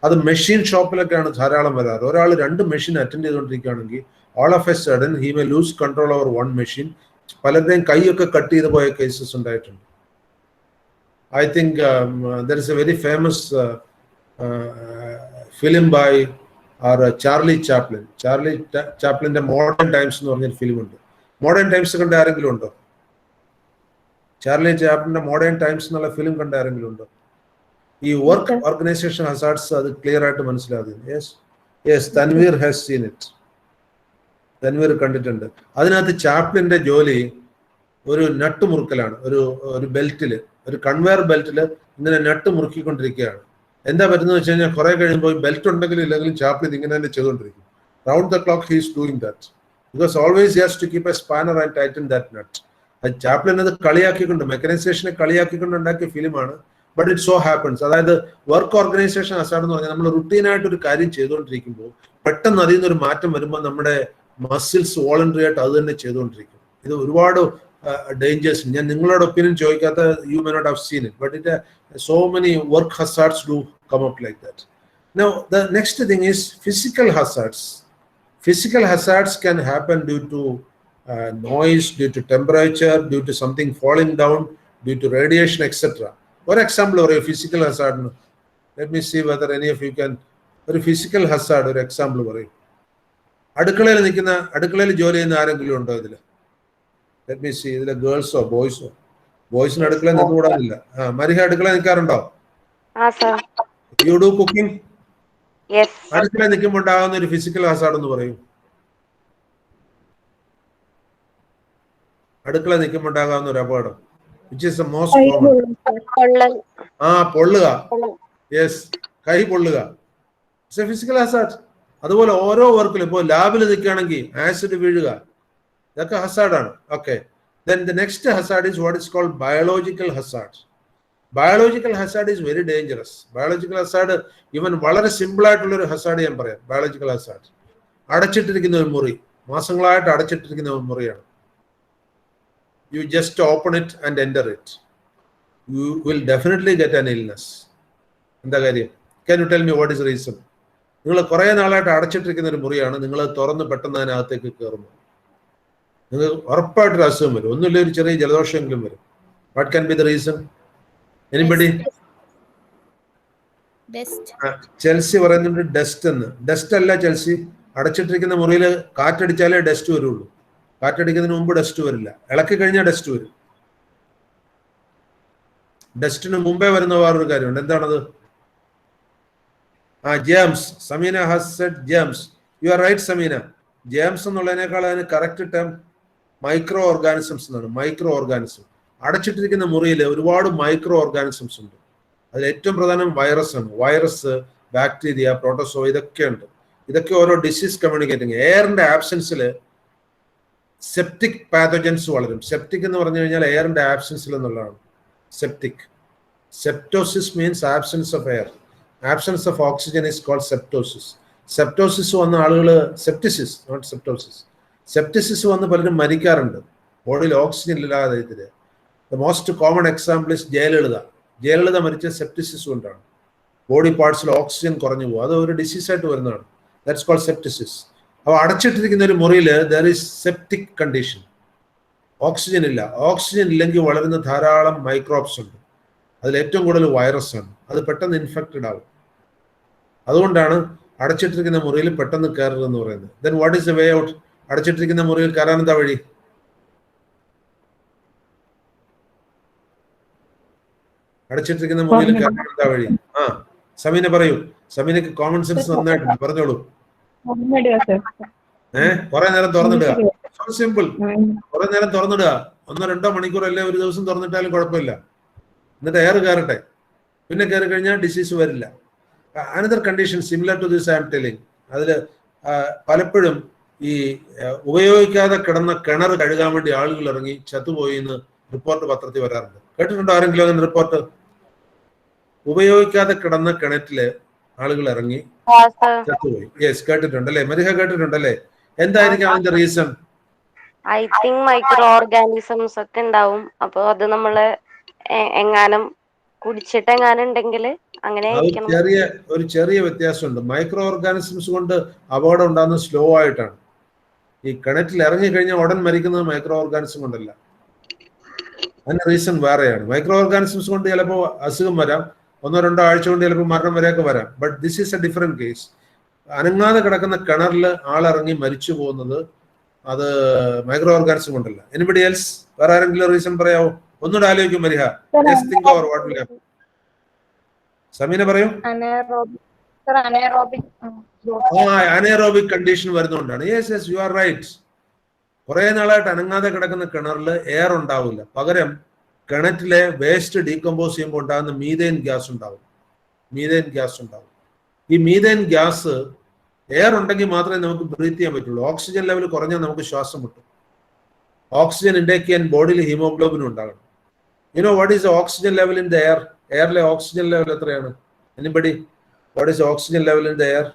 അത് മെഷീൻ ഷോപ്പിലൊക്കെയാണ് ധാരാളം വരാറ്. ഒരാൾ 2 മെഷീൻ അറ്റൻഡ് ചെയ്തുകൊണ്ടിരിക്കുകയാണെങ്കിൽ all of a sudden he may lose control over one machine. പലരുടെയും കൈയൊക്കെ കട്ട് ചെയ്ത് പോയ കേസസ് ഉണ്ടായിട്ടുണ്ട്. I think there is a very famous film by Charlie Chaplin. Charlie Chaplinന്റെ മോഡേൺ ടൈംസ് എന്ന് പറഞ്ഞൊരു ഫിലിം ഉണ്ട്. മോഡേൺ ടൈംസ് കണ്ട ആരെങ്കിലും ഉണ്ടോ? ചാർലി ചാപ്ലിന്റെ മോഡേൺ ടൈംസ് എന്നുള്ള ഫിലിം കണ്ട ആരെങ്കിലും ഉണ്ടോ? ഈ വർക്ക് ഓർഗനൈസേഷൻ ഹസാർഡ്സ് അത് ക്ലിയർ ആയിട്ട് മനസ്സിലാകുന്നു. Yes, Tanveer has seen it. Tanveer കണ്ടിട്ടുണ്ട്. അതിനകത്ത് ചാപ്ലിന്റെ ജോലി ഒരു നട്ട് മുറുക്കലാണ്. ഒരു ബെൽറ്റില്, ഒരു കൺവെയർ ബെൽറ്റിൽ ഇങ്ങനെ നട്ട് മുറുക്കിക്കൊണ്ടിരിക്കുകയാണ്. എന്താ പറ്റുന്നത് വെച്ച് കഴിഞ്ഞാൽ കുറെ കഴിയുമ്പോൾ ബെൽറ്റ് ഉണ്ടെങ്കിലും ഇല്ലെങ്കിലും ചാപ്ലിൻ ഇങ്ങനെ തന്നെ ചെയ്തുകൊണ്ടിരിക്കും. Round the clock he is doing that because always he has to keep a spanner and tighten that nut. അത് ചാപ്ലിൻ അത് കളിയാക്കിക്കൊണ്ട്, മെക്കനൈസേഷനെ കളിയാക്കിക്കൊണ്ട് ഉണ്ടാക്കിയ ഫിലിമാണ്. But it so happens. അതായത് വർക്ക് ഓർഗനൈസേഷൻ ഹസാർഡ് എന്ന് പറഞ്ഞാൽ നമ്മൾ റുട്ടീനായിട്ട് ഒരു കാര്യം ചെയ്തുകൊണ്ടിരിക്കുമ്പോൾ പെട്ടെന്ന് അതിൽ നിന്നൊരു മാറ്റം വരുമ്പോൾ നമ്മുടെ മസിൽസ് വോളണ്ടറി ആയിട്ട് അത് തന്നെ ചെയ്തുകൊണ്ടിരിക്കും. ഇത് ഒരുപാട് ഡേഞ്ചേഴ്സ്. ഞാൻ നിങ്ങളുടെ ഒപ്പീനിയൻ ചോദിക്കാത്ത, you may not have seen it, but it so many work hazards do come up like that. Now the next thing is physical hazards. Physical hazards can happen due to noise, due to temperature, due to something falling down, due to radiation, etc. For example, or a physical hazard, let me see whether any of you can, ഒരു physical hazard ഒരു example പറയും. അടുക്കളയിൽ ജോലി ചെയ്യുന്ന ആരെങ്കിലും ഉണ്ടോ ഇതിൽ? Let me see. ഇതിലെ ഗേൾസോ ബോയ്സോ? ബോയ്സിന് അടുക്കളയിൽ നിന്നുകൂടാനില്ല. മരിഹ അടുക്കളയിൽ നിൽക്കാറുണ്ടോ? You do cooking? അടുക്കളയിൽ നിൽക്കുമ്പോൾ ഉണ്ടാകുന്ന ഒരു ഫിസിക്കൽ ഹസാർഡ് എന്ന് പറയും. അടുക്കളയിൽ നിൽക്കുമ്പോൾ ഉണ്ടാകാവുന്ന ഒരു അപകടം, which is the most common. പൊള്ളുക. യെസ്, കൈ പൊള്ളുക. It's a physical hazard. അതുപോലെ ഓരോ വർക്കിലും, ഇപ്പോൾ ലാബിൽ നിൽക്കുകയാണെങ്കിൽ ആസിഡ് വീഴുക, ഇതൊക്കെ ഹസാർഡാണ്. Okay. Then the next hazard is what is called biological hazard. Biological hazard is very dangerous. Biological hazard, even വളരെ സിമ്പിൾ ആയിട്ടുള്ള ഒരു ഹസാർഡ് ഞാൻ പറയാം. ബയോളജിക്കൽ ഹസാർഡ്, അടച്ചിട്ടിരിക്കുന്ന ഒരു മുറി, മാസങ്ങളായിട്ട് അടച്ചിട്ടിരിക്കുന്ന ഒരു മുറിയാണ്. You just open it and enter it. You will definitely get an illness. എന്താ കാര്യം? Can you tell me what is the reason? നിങ്ങൾ കുറേ നാളായിട്ട് അടച്ചിട്ടിരിക്കുന്ന ഒരു മുറിയാണ്, നിങ്ങൾ തുറന്ന് പെട്ടെന്ന് അതിനകത്തേക്ക് കയറുന്നു, നിങ്ങൾക്ക് ഉറപ്പായിട്ടൊരു അസുഖം വരും. ഒന്നുമില്ല, ഒരു ചെറിയ ജലദോഷമെങ്കിലും വരും. What can be the reason? Anybody? Chelsea പറയുന്നുണ്ട് ഡസ്റ്റ് എന്ന്. ഡസ്റ്റ് അല്ല ചെൽസി. അടച്ചിട്ടിരിക്കുന്ന മുറിയിൽ കാറ്റടിച്ചാലേ ഡസ്റ്റ് വരുള്ളൂ. കാറ്റടിക്കുന്നതിന് മുമ്പ് ഡസ്റ്റ് വരില്ല. ഇളക്കി കഴിഞ്ഞാൽ ഡസ്റ്റ് വരും. ഡസ്റ്റിന് മുമ്പേ വരുന്ന വേറൊരു കാര്യമുണ്ട്. എന്താണത്? Germs. Samina has said germs. You are right Samina. Germs എന്നുള്ളതിനേക്കാൾ അതിന് കറക്റ്റ് ടേം മൈക്രോ ഓർഗാനിസംസ് എന്നാണ്. Micro organism. അടച്ചിട്ടിരിക്കുന്ന മുറിയിൽ ഒരുപാട് മൈക്രോ ഓർഗാനിസംസ് ഉണ്ട്. അതിൽ ഏറ്റവും പ്രധാനം വൈറസ് ആണ്. വൈറസ്, ബാക്ടീരിയ, പ്രോട്ടോസോ, ഇതൊക്കെ ഉണ്ട്. ഇതൊക്കെ ഓരോ ഡിസീസ് കമ്മ്യൂണിക്കേറ്റിംഗ്. എയറിന്റെ ആബ്സെൻസിൽ സെപ്റ്റിക് പാത്തോജൻസ് വളരും. സെപ്റ്റിക് എന്ന് പറഞ്ഞു കഴിഞ്ഞാൽ എയറിന്റെ ആബ്സെൻസിൽ എന്നുള്ളതാണ് septic. Septosis means absence of air. Absence of oxygen is called septosis. Septosis വന്ന ആളുകൾ, സെപ്റ്റിസിസ് നോട്ട് സെപ്റ്റോസിസ്, സെപ്റ്റിസിസ് വന്ന് പലരും മരിക്കാറുണ്ട് ബോഡിയിൽ ഓക്സിജൻ ഇല്ലാതെ. ഇതിൽ the most common example is Jayalalithaa. Jayalalithaa മരിച്ച സെപ്റ്റിസിസ് കൊണ്ടാണ്. ബോഡി പാർട്സിൽ ഓക്സിജൻ കുറഞ്ഞു പോകും. അത് ഒരു ഡിസീസായിട്ട് വരുന്നതാണ്. That's called sepsis. അപ്പോൾ അടച്ചിട്ടിരിക്കുന്ന ഒരു മുറിയിൽ there is septic condition. Oxygen ഇല്ല. ഓക്സിജൻ ഇല്ലെങ്കിൽ വളരുന്ന ധാരാളം മൈക്രോബ്സ് ഉണ്ട്. അതിൽ ഏറ്റവും കൂടുതൽ വൈറസ് ആണ്. അത് പെട്ടെന്ന് ഇൻഫെക്റ്റഡ് ആവും. അതുകൊണ്ടാണ് അടച്ചിട്ടിരിക്കുന്ന മുറിയിൽ പെട്ടെന്ന് കയറരുതെന്ന് പറയുന്നത്. Then what is the way out? അടച്ചിട്ടിരിക്കുന്ന മുറിയിൽ കയറാൻ എന്താ വഴി? അടച്ചിട്ടിരിക്കുന്ന മുറിയിൽ കയറാൻ എന്താ വഴി? സമീന പറയൂ. സമീനക്ക് കോമൺ സെൻസ് നന്നായിട്ടുണ്ട്, പറഞ്ഞോളൂ. കുറെ നേരം തുറന്നിടുക. So simple. കുറെ നേരം തുറന്നിടുക. 1-2 മണിക്കൂറല്ലേ ഒരു ദിവസം തുറന്നിട്ടാലും കുഴപ്പമില്ല. എന്നിട്ട് എയർ കയറട്ടെ. പിന്നെ കയറി കഴിഞ്ഞാൽ ഡിസീസ് വരില്ല. Another condition similar to this I am telling. അതിൽ പലപ്പോഴും ഈ ഉപയോഗിക്കാതെ കിടന്ന കിണർ കഴുകാൻ വേണ്ടി ആളുകൾ ഇറങ്ങി ചത്തുപോയി എന്ന് റിപ്പോർട്ട് പത്രത്തിൽ വരാറുണ്ട്. കേട്ടിട്ടുണ്ടോ ആരെങ്കിലും അങ്ങനെ റിപ്പോർട്ട്? ഉപയോഗിക്കാതെ കിടന്ന കിണറ്റില് ആളുകൾ ഇറങ്ങി ചത്തുപോയി. യെസ്, കേട്ടിട്ടുണ്ടല്ലേ? മരിഹ കേട്ടിട്ടുണ്ടല്ലേ? എന്തായിരിക്കും അതിന്റെ reason? I think micro organisms ഒക്കെ ഉണ്ടാവും. അപ്പൊ അത് നമ്മള് എങ്ങാനും കുടിച്ചിട്ട് എങ്ങാനും ഉണ്ടെങ്കിൽ അങ്ങനെ ഒരു ചെറിയ വ്യത്യാസമുണ്ട്. മൈക്രോ ഓർഗാനിസംസ് കൊണ്ട് അപകടം ഉണ്ടാകുന്നത് സ്ലോ ആയിട്ടാണ്. ഈ കിണറ്റിൽ ഇറങ്ങി കഴിഞ്ഞാൽ ഉടൻ മരിക്കുന്നത് മൈക്രോ ഓർഗാനിസം കൊണ്ടല്ല. അതിന്റെ റീസൺ വേറെയാണ്. മൈക്രോ ഓർഗാനിസംസ് കൊണ്ട് ചിലപ്പോൾ അസുഖം വരാം, 1-2 ആഴ്ച കൊണ്ട് ചിലപ്പോൾ മരണം വരെയൊക്കെ വരാം. But this is a different case. അനങ്ങാതെ കിടക്കുന്ന കിണറിൽ ആളിറങ്ങി മരിച്ചു പോകുന്നത് അത് മൈക്രോ ഓർഗാനിസം കൊണ്ടല്ല. Anybody else? വേറെ ആരെങ്കിലും റീസൺ പറയാവോ? ഒന്നുകൂടെ ആലോചിക്കും മരിഹ. സമീന പറയൂ. അനേറോബിക് കണ്ടീഷൻ വരുന്നതുകൊണ്ടാണ്. Yes yes, you are right. കുറെ നാളായിട്ട് അനങ്ങാതെ കിടക്കുന്ന കിണറിൽ എയർ ഉണ്ടാവില്ല. പകരം കിണറ്റിലെ വേസ്റ്റ് ഡീകമ്പോസ് ചെയ്യുമ്പോൾ ഉണ്ടാകുന്ന മീഥേൻ ഗ്യാസ് ഉണ്ടാവും. മീഥേൻ ഗ്യാസ് ഉണ്ടാവും. ഈ മീഥേൻ ഗ്യാസ് എയർ ഉണ്ടെങ്കിൽ മാത്രമേ നമുക്ക് ബ്രീത്ത് ചെയ്യാൻ പറ്റുള്ളൂ. ഓക്സിജൻ ലെവൽ കുറഞ്ഞാൽ നമുക്ക് ശ്വാസം മുട്ടും. ഓക്സിജൻ ഇൻടേക്ക് ചെയ്യാൻ ബോഡിയിൽ ഹീമോഗ്ലോബിൻ ഉണ്ടാകണം. You know what is the oxygen level in the air? എയറിലെ ഓക്സിജൻ ലെവൽ എത്രയാണ്? Anybody? What is oxygen level in the air?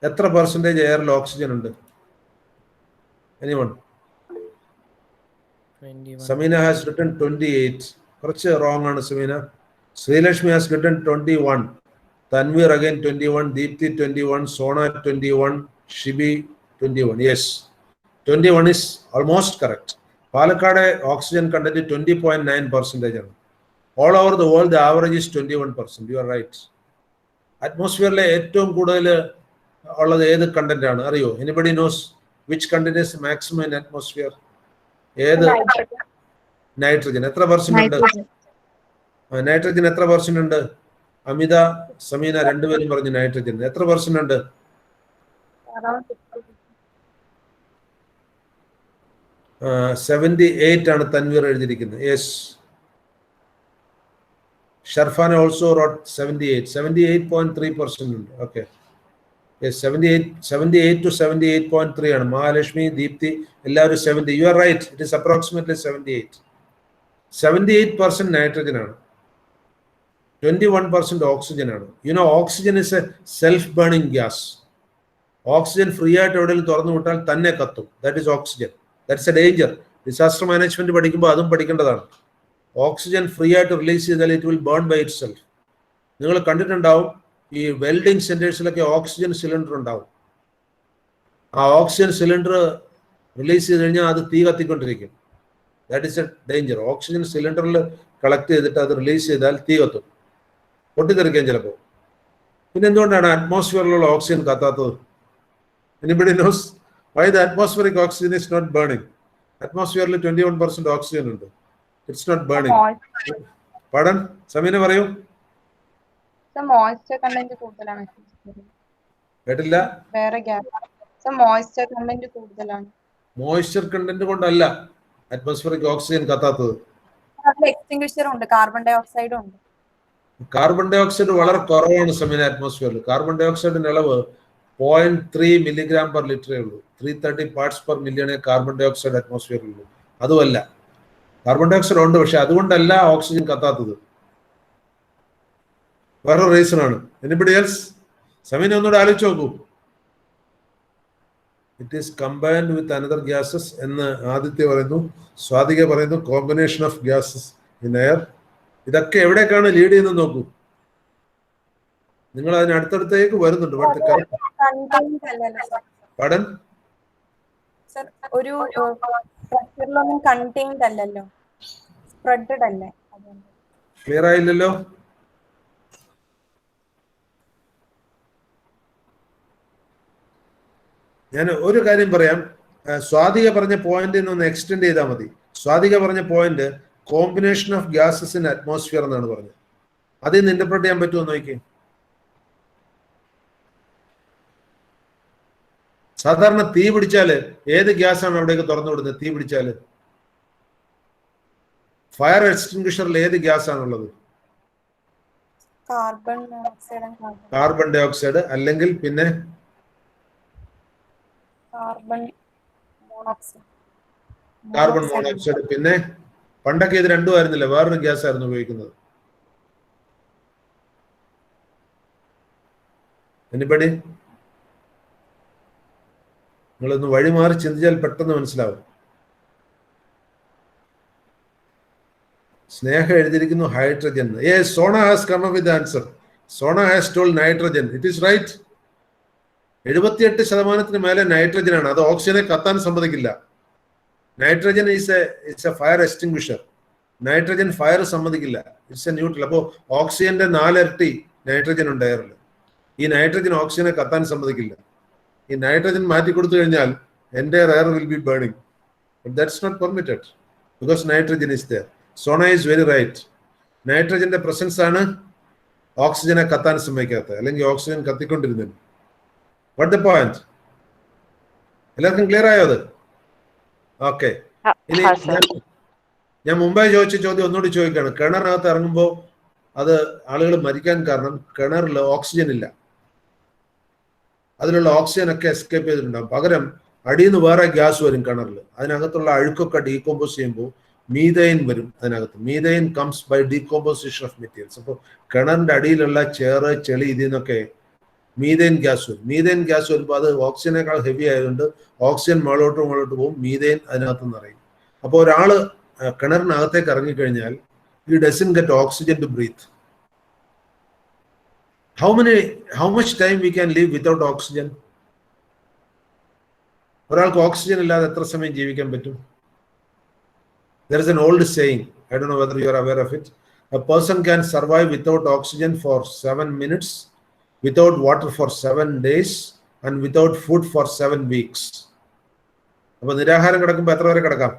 എത്ര പെർസെൻറ്റേജ് എയറിൽ ഓക്സിജൻ ഉണ്ട്? എനിവൺ? 21. Samina has written 28. കുറച്ച് wrong ആണ് Samina. Sreelakshmi has written 21. Tanvir again 21. Deepthi 21. Sona 21. Shibi 21. Yes, 21 is almost correct. Palakkad oxygen content 20.9% ആണ്. All over the world the average is 21%. You are right. അറ്റ്മോസ്ഫിയറിലെ ഏറ്റവും കൂടുതൽ ഉള്ളത് ഏത് കണ്ടന്റ് ആണ് അറിയോ? Anybody knows which content is maximum in atmosphere? ഏത്? Nitrogen. എത്ര percent ഉണ്ട്? നൈട്രജൻ എത്ര പെർസെന്റ് ഉണ്ട്? അമിത, സമീന രണ്ടുപേരും പറഞ്ഞു നൈട്രജൻ എത്ര പെർസെന്റ് ഉണ്ട്? 78 ആണ് തൻവീർ എഴുതിയിരിക്കുന്നത്. Yes, ഷർഫാന also rote 78. 78.3% ഉണ്ട്. ഓക്കെ, യെസ്, 78 to 78.3 ആണ്. മഹാലക്ഷ്മി, ദീപ്തി എല്ലാവരും 70. You are right, it is approximately 78. 78% nitrogen ആണ്, 21% ഓക്സിജൻ ആണ്. You know oxygen is a self burning gas. Oxygen free ആയിട്ട് എവിടെയെങ്കിലും തുറന്നു വിട്ടാൽ തന്നെ കത്തും. That is oxygen. That's a danger. Disaster management പഠിക്കുമ്പോൾ അതും പഠിക്കേണ്ടതാണ്. ഓക്സിജൻ ഫ്രീ ആയിട്ട് റിലീസ് ചെയ്താൽ it will burn by itself. നിങ്ങൾ കണ്ടിട്ടുണ്ടാവും ഈ വെൽഡിംഗ് സെന്റേഴ്സിലൊക്കെ ഓക്സിജൻ സിലിണ്ടർ ഉണ്ടാവും. ആ ഓക്സിജൻ സിലിണ്ടർ റിലീസ് ചെയ്ത് കഴിഞ്ഞാൽ അത് തീ കത്തിക്കൊണ്ടിരിക്കും. That is a danger. Oxygen സിലിണ്ടറിൽ കളക്ട് ചെയ്തിട്ട് അത് റിലീസ് ചെയ്താൽ തീ കത്തും, പൊട്ടിത്തെറിക്കാൻ ചിലപ്പോൾ. പിന്നെ എന്തുകൊണ്ടാണ് അറ്റ്മോസ്ഫിയറിലുള്ള ഓക്സിജൻ കത്താത്തത്? Anybody knows why the atmospheric oxygen is not burning? അറ്റ്മോസ്ഫിയറിൽ 21% ഓക്സിജൻ ഉണ്ട്. It's not burning. പടൻ സമീന പറയൂ. മോയ്സ്ചർ കണ്ടന്റ് കൂടുതലാണ്. കേട്ടില്ല. വേറെ ഗ്യാസ് മോയ്സ്ചർ കണ്ടന്റ് കൂടുതലാണ്. മോയ്സ്ചർ കണ്ടന്റ് കൊണ്ടല്ല അറ്റ്മോസ്ഫിയറിക് ഓക്സിജൻ കത്താത്തത്. എക്സ്റ്റിംഗ്വിഷർ ഉണ്ട്, കാർബൺ ഡൈ ഓക്സൈഡും ഉണ്ട്. കാർബൺ ഡൈ ഓക്സൈഡ് വളരെ കുറവാണ് സമീന അറ്റ്മോസ്ഫിയറിൽ. കാർബൺ ഡൈ ഓക്സൈഡിന്റെ അളവ് 0.3 milligram per liter ഉള്ളൂ. 330 parts per million carbon dioxide അറ്റ്മോസ്ഫിയറിൽ ഉള്ളൂ. അതുമല്ല, കാർബൺ ഡൈ ഓക്സൈഡ് ഉണ്ട്, പക്ഷെ അതുകൊണ്ടല്ല ഓക്സിജൻ കത്താത്തത്. വേറെ റീസൺ ആണ്. Anybody else? സമീന ഒന്നുകൂടെ ആലോചിച്ച് നോക്കൂ. It is combined with another gases എന്ന് ആദിത്യ പറയുന്നു, സ്വാതിക പറയുന്നു combination of gases in air. ഇതൊക്കെ എവിടേക്കാണ് ലീഡ് ചെയ്യുന്നത് നോക്കൂ. നിങ്ങൾ അതിനടുത്തടുത്തേക്ക് വരുന്നുണ്ട്. പടൻ ഒരു പ്രഷറിലൊന്നും കണ്ടെയ്ൻഡ് അല്ലല്ലോ, സ്പ്രെഡഡ് അല്ലേ? ക്ലിയർ ആയില്ലല്ലോ. ഞാൻ ഒരു കാര്യം പറയാം. സ്വാതിക പറഞ്ഞ പോയിന്റ് ഒന്ന് എക്സ്റ്റെൻഡ് ചെയ്താൽ മതി. സ്വാതിക പറഞ്ഞ point combination of gases in atmosphere എന്നാണ് പറഞ്ഞത്. അതിൽ നിന്ന് ഇന്റർപ്രറ്റ് ചെയ്യാൻ പറ്റുമോ നോക്കി. സാധാരണ തീ പിടിച്ചാല് ഏത് ഗ്യാസാണ് അവിടേക്ക് തുറന്നു വിടുന്നത്? തീ പിടിച്ചാല് ഫയർ എക്സ്റ്റിംഗ്വിഷറിൽ ഏത് ഗ്യാസ് ആണുള്ളത്? കാർബൺ ഡൈ ഓക്സൈഡ് അല്ലെങ്കിൽ പിന്നെ കാർബൺ മോണോക്സൈഡ്. പിന്നെ പണ്ടൊക്കെ ഇത് രണ്ടും ആയിരുന്നില്ല, വേറൊരു ഗ്യാസ് ആയിരുന്നു ഉപയോഗിക്കുന്നത്. എനിബഡി? നിങ്ങളൊന്ന് വഴിമാറി ചിന്തിച്ചാൽ പെട്ടെന്ന് മനസ്സിലാവും. സ്നേഹ എഴുതിയിരിക്കുന്നു hydrogen. Sona has come up with answer. Sona has told nitrogen. It is right. 78% മേലെ നൈട്രജൻ ആണ്. അത് ഓക്സിജനെ കത്താൻ സമ്മതിക്കില്ല. Nitrogen is a fire extinguisher. Nitrogen fire സമ്മതിക്കില്ല. It's a neutral. അപ്പോൾ ഓക്സിജന്റെ 4 ഇരട്ടി നൈട്രജൻ ഉണ്ട് എയറിൽ. ഈ നൈട്രജൻ ഓക്സിജനെ കത്താൻ സമ്മതിക്കില്ല. ഈ നൈട്രജൻ മാറ്റി കൊടുത്തു കഴിഞ്ഞാൽ എൻ്റെ air will be burning. That's not permitted because nitrogen is there. Sona is very right. നൈട്രജന്റെ പ്രസൻസ് ആണ് ഓക്സിജനെ കത്താൻ സമ്മതിക്കാത്തത്, അല്ലെങ്കിൽ ഓക്സിജൻ കത്തിക്കൊണ്ടിരുന്നത്. What the point? എല്ലാവർക്കും ക്ലിയർ ആയോ അത്? ഓക്കെ. ഇനി ഞാൻ മുമ്പേ ചോദിച്ച ചോദ്യം ഒന്നുകൂടി ചോദിക്കുകയാണ്. കിണറിനകത്ത് ഇറങ്ങുമ്പോൾ അത് ആളുകൾ മരിക്കാൻ കാരണം കിണറിൽ ഓക്സിജൻ ഇല്ല. അതിലുള്ള ഓക്സിജൻ ഒക്കെ എസ്കേപ്പ് ചെയ്തിട്ടുണ്ടാകും. പകരം അടിയിൽ നിന്ന് വേറെ ഗ്യാസ് വരും കിണറിൽ. അതിനകത്തുള്ള അഴുക്കൊക്കെ ഡീകോമ്പോസ് ചെയ്യുമ്പോൾ മീഥൈൻ വരും അതിനകത്ത്. Methane comes by decomposition of materials. അപ്പോൾ കിണറിന്റെ അടിയിലുള്ള ചേറ് ചെളി ഇതിൽ നിന്നൊക്കെ മീതേൻ ഗ്യാസ് വരും. മീതേൻ ഗ്യാസ് വരുമ്പോൾ അത് ഓക്സിജനേക്കാൾ ഹെവി ആയതുകൊണ്ട് ഓക്സിജൻ മുകളിലോട്ട് പോകും, മീതേൻ അതിനകത്ത് നിറയും. അപ്പോൾ ഒരാൾ കിണറിനകത്തേക്ക് ഇറങ്ങിക്കഴിഞ്ഞാൽ he doesn't get oxygen to breathe. How much time we can live without oxygen? ഒരാൾക്ക് ഓക്സിജൻ ഇല്ലാതെ എത്ര സമയം ജീവിക്കാൻ പറ്റും? There is an old saying, I don't know whether you are aware of it. A person can survive without oxygen for 7 minutes, without water for 7 days, and without food for 7 weeks. അപ്പോൾ നിരാഹാരം കിടക്കുമ്പോൾ എത്ര വരെ കിടക്കാം?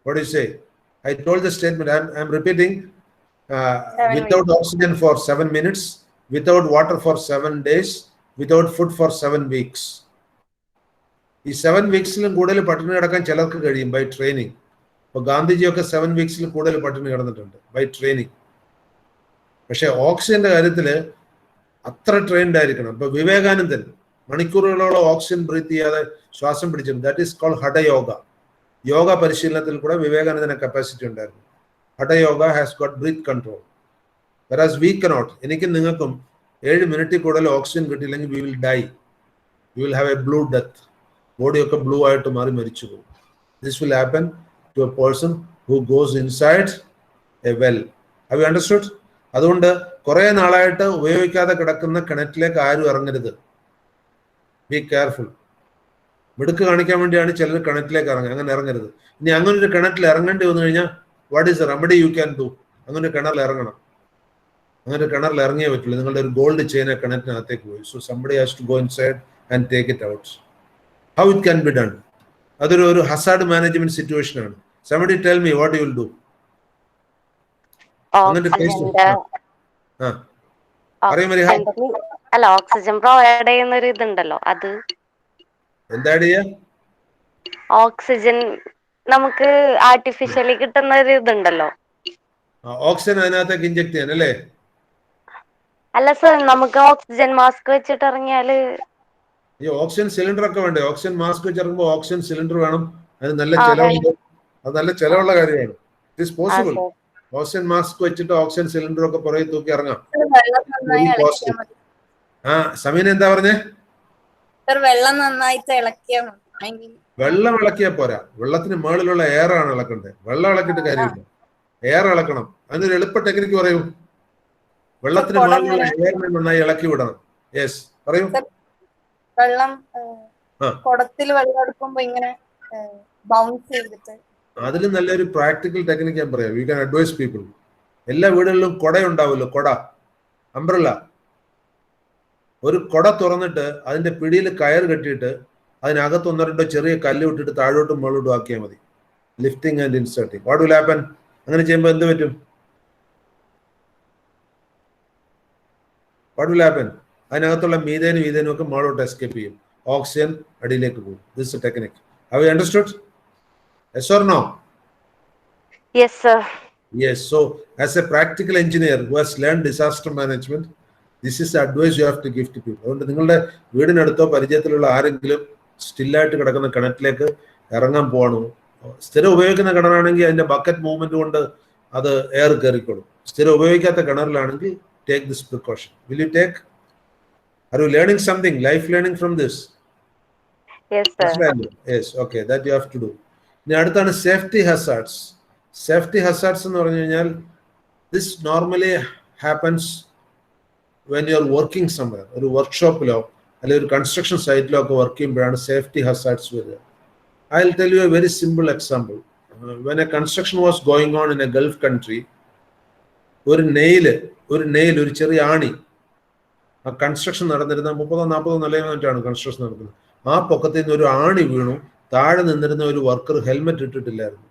What do you say? I told the statement, I'm repeating, without oxygen for 7 minutes, without water for 7 days, without food for 7 weeks. ഈ 7 വീക്സിലും കൂടുതൽ പട്ടിണി കിടക്കാൻ ചിലർക്ക് കഴിയും ബൈ ട്രെയിനിങ്. ഇപ്പോൾ ഗാന്ധിജിയൊക്കെ 7 വീക്സിൽ കൂടുതൽ പട്ടിണി കിടന്നിട്ടുണ്ട് ബൈ ട്രെയിനിങ്. പക്ഷെ ഓക്സിജന്റെ കാര്യത്തിൽ അത്ര ട്രെയിൻഡ് ആയിരിക്കണം. ഇപ്പൊ വിവേകാനന്ദൻ മണിക്കൂറുകളോളം ഓക്സിജൻ ബ്രീത്ത് ചെയ്യാതെ ശ്വാസം പിടിച്ചിട്ടുണ്ട്. That is called Hathayoga. Yoga പരിശീലനത്തിൽ കൂടെ വിവേകാനന്ദന് കപ്പാസിറ്റി ഉണ്ടായിരുന്നു. Hathayoga has got breath control. Whereas we cannot. എനിക്കും നിങ്ങൾക്കും 7 മിനിറ്റിൽ കൂടുതൽ ഓക്സിജൻ കിട്ടിയില്ലെങ്കിൽ we will die. You will have a blue death. ബോഡിയൊക്കെ ബ്ലൂ ആയിട്ട് മാറി മരിച്ചു പോകും. This will happen to a person who goes inside a well. Have you understood? അതുകൊണ്ട് കുറെ നാളായിട്ട് ഉപയോഗിക്കാതെ കിടക്കുന്ന കിണറ്റിലേക്ക് ആരും ഇറങ്ങരുത്. Be careful. മിടുക്ക് കാണിക്കാൻ വേണ്ടിയാണ് ചിലർ കിണറ്റിലേക്ക് ഇറങ്ങുക. അങ്ങനെ ഇറങ്ങരുത്. ഇനി അങ്ങനെ ഒരു കിണറ്റിൽ ഇറങ്ങേണ്ടി വന്നു കഴിഞ്ഞാൽ what is the remedy U can do? അങ്ങനെ ഒരു കിണറിൽ ഇറങ്ങണം. അങ്ങനെ ഒരു കിണറിൽ ഇറങ്ങിയേ പറ്റുള്ളൂ. നിങ്ങളുടെ ഒരു ഗോൾഡ് ചെയിൻ കിണറ്റിനകത്തേക്ക് പോയി. So somebody has to go inside and take it out. How it can be done? അതൊരു ഹസാർഡ് മാനേജ്മെന്റ് സിറ്റുവേഷൻ ആണ്. Somebody tell me what you will do? അല്ല, ഓക്സിജൻ പ്രൊവൈഡ് ചെയ്യുന്ന ഒരു ഇതുണ്ടല്ലോ, അത് എന്താ ചെയ്യാ? ഓക്സിജൻ നമുക്ക് ആർട്ടിഫിഷ്യലി കിട്ടുന്ന ഒരു ഇതുണ്ടല്ലോ, ഓക്സിജൻ അതിനകത്തേക്ക് ഇഞ്ചക്ട് ചെയ്യാൻ അല്ലേ? അല്ല സർ, നമുക്ക് ഓക്സിജൻ മാസ്ക് വെച്ചിട്ട് ഇറങ്ങിയാല് ഈ ഓക്സിജൻ സിലിണ്ടർ ഒക്കെ വേണ്ടേ? ഓക്സിജൻ മാസ്ക് വെച്ചിറങ്ങുമ്പോൾ ഓക്സിജൻ സിലിണ്ടർ വേണം. അതിന് നല്ല ചെലവുണ്ട്. അത് നല്ല ചെലവുള്ള കാര്യമാണ്. It is possible. Oxygen mask വെച്ചിട്ട് ഓക്സിജൻ സിലിണ്ടർ ഒക്കെ പുറകെ തൂക്കി ഇറങ്ങാം. സമീന എന്താ പറഞ്ഞേ? വെള്ളം നന്നായിട്ട് ഇളക്കിയാൽ വെള്ളം ഇളക്കിയാൽ പോരാ, വെള്ളത്തിന് മുകളിലുള്ള എയർ ആണ് ഇളക്കണ്ടേ. വെള്ളം ഇളക്കിയിട്ട് കാര്യമില്ല, എയർ ഇളക്കണം. അതിനൊരു എളുപ്പ ടെക്നിക്ക് പറയൂ. വെള്ളത്തിന് മുകളിലുള്ള എയറിനെ നന്നായി ഇളക്കി വിടണം. യെസ്, പറയൂ. വെള്ളം കുടത്തിൽ വെള്ളം എടുക്കുമ്പോ ഇങ്ങനെ ബൗൺസ് ചെയ്തിട്ട്, അതിൽ നല്ലൊരു പ്രാക്ടിക്കൽ ടെക്നിക്ക് ഞാൻ പറയാം. You can advise people. എല്ലാ വീടുകളിലും കുട ഉണ്ടാവുമല്ലോ, കുട, അംബ്രല്ല. ഒരു കുട തുറന്നിട്ട് അതിന്റെ പിടിയിൽ കയർ കെട്ടിയിട്ട് അതിനകത്ത് 1-2 ചെറിയ കല്ല് വിട്ടിട്ട് താഴോട്ടും മുകളിലോട്ടും ആക്കിയാൽ മതി. Lifting and inserting. What will happen? അങ്ങനെ ചെയ്യുമ്പോൾ എന്ത് പറ്റും? What will happen? അതിനകത്തുള്ള മീതേനും ഈതേനും ഒക്കെ മുകളിലോട്ട് എസ്കേപ്പ് ചെയ്യും. ഓക്സിജൻ അടിയിലേക്ക് പോകും. This a technique. Have you understood? Yes or no? Yes sir. Yes. So as a practical engineer who has learn disaster management, this is advise you have to give to people. അതുകൊണ്ട് നിങ്ങളുടെ വീടിനടുത്തോ പരിചയത്തിലുള്ള ആരെങ്കിലും സ്റ്റില്ലായിട്ട് കിടക്കുന്ന കിണറ്റിലേക്ക് ഇറങ്ങാൻ പോകണോ? സ്ഥിരം ഉപയോഗിക്കുന്ന കിണറാണെങ്കിൽ അതിന്റെ bucket movement കൊണ്ട് അത് എയർ കയറിക്കോളും. സ്ഥിരം ഉപയോഗിക്കാത്ത കിണറിലാണെങ്കിൽ take this precaution. Will you take? Are you learning something? Life learning from this? Yes, okay, that you have to do. ഇനി അടുത്താണ് സേഫ്റ്റി ഹസാർഡ്സ്. സേഫ്റ്റി ഹസാർഡ്സ് എന്ന് പറഞ്ഞു കഴിഞ്ഞാൽ this normally happens when you are working somewhere, ഒരു വർക്ക്ഷോപ്പിലോ അല്ലെങ്കിൽ ഒരു construction സൈറ്റിലോ ഒക്കെ work ചെയ്യുമ്പോഴാണ് സേഫ്റ്റി ഹസാർഡ്സ് വരിക. I will tell you A very simple example. when a construction was going on in a Gulf country, ഒരു നെയിൽ ഒരു ചെറിയ ആണി, ആ കൺസ്ട്രക്ഷൻ നടന്നിരുന്ന 30-40 നിലയിലാണ് കൺസ്ട്രക്ഷൻ നടക്കുന്നത്. ആ പൊക്കത്തിൽ നിന്ന് ഒരു ആണി വീണു. താഴെ നിന്നിരുന്ന ഒരു വർക്കർ ഹെൽമെറ്റ് ഇട്ടിട്ടില്ലായിരുന്നു.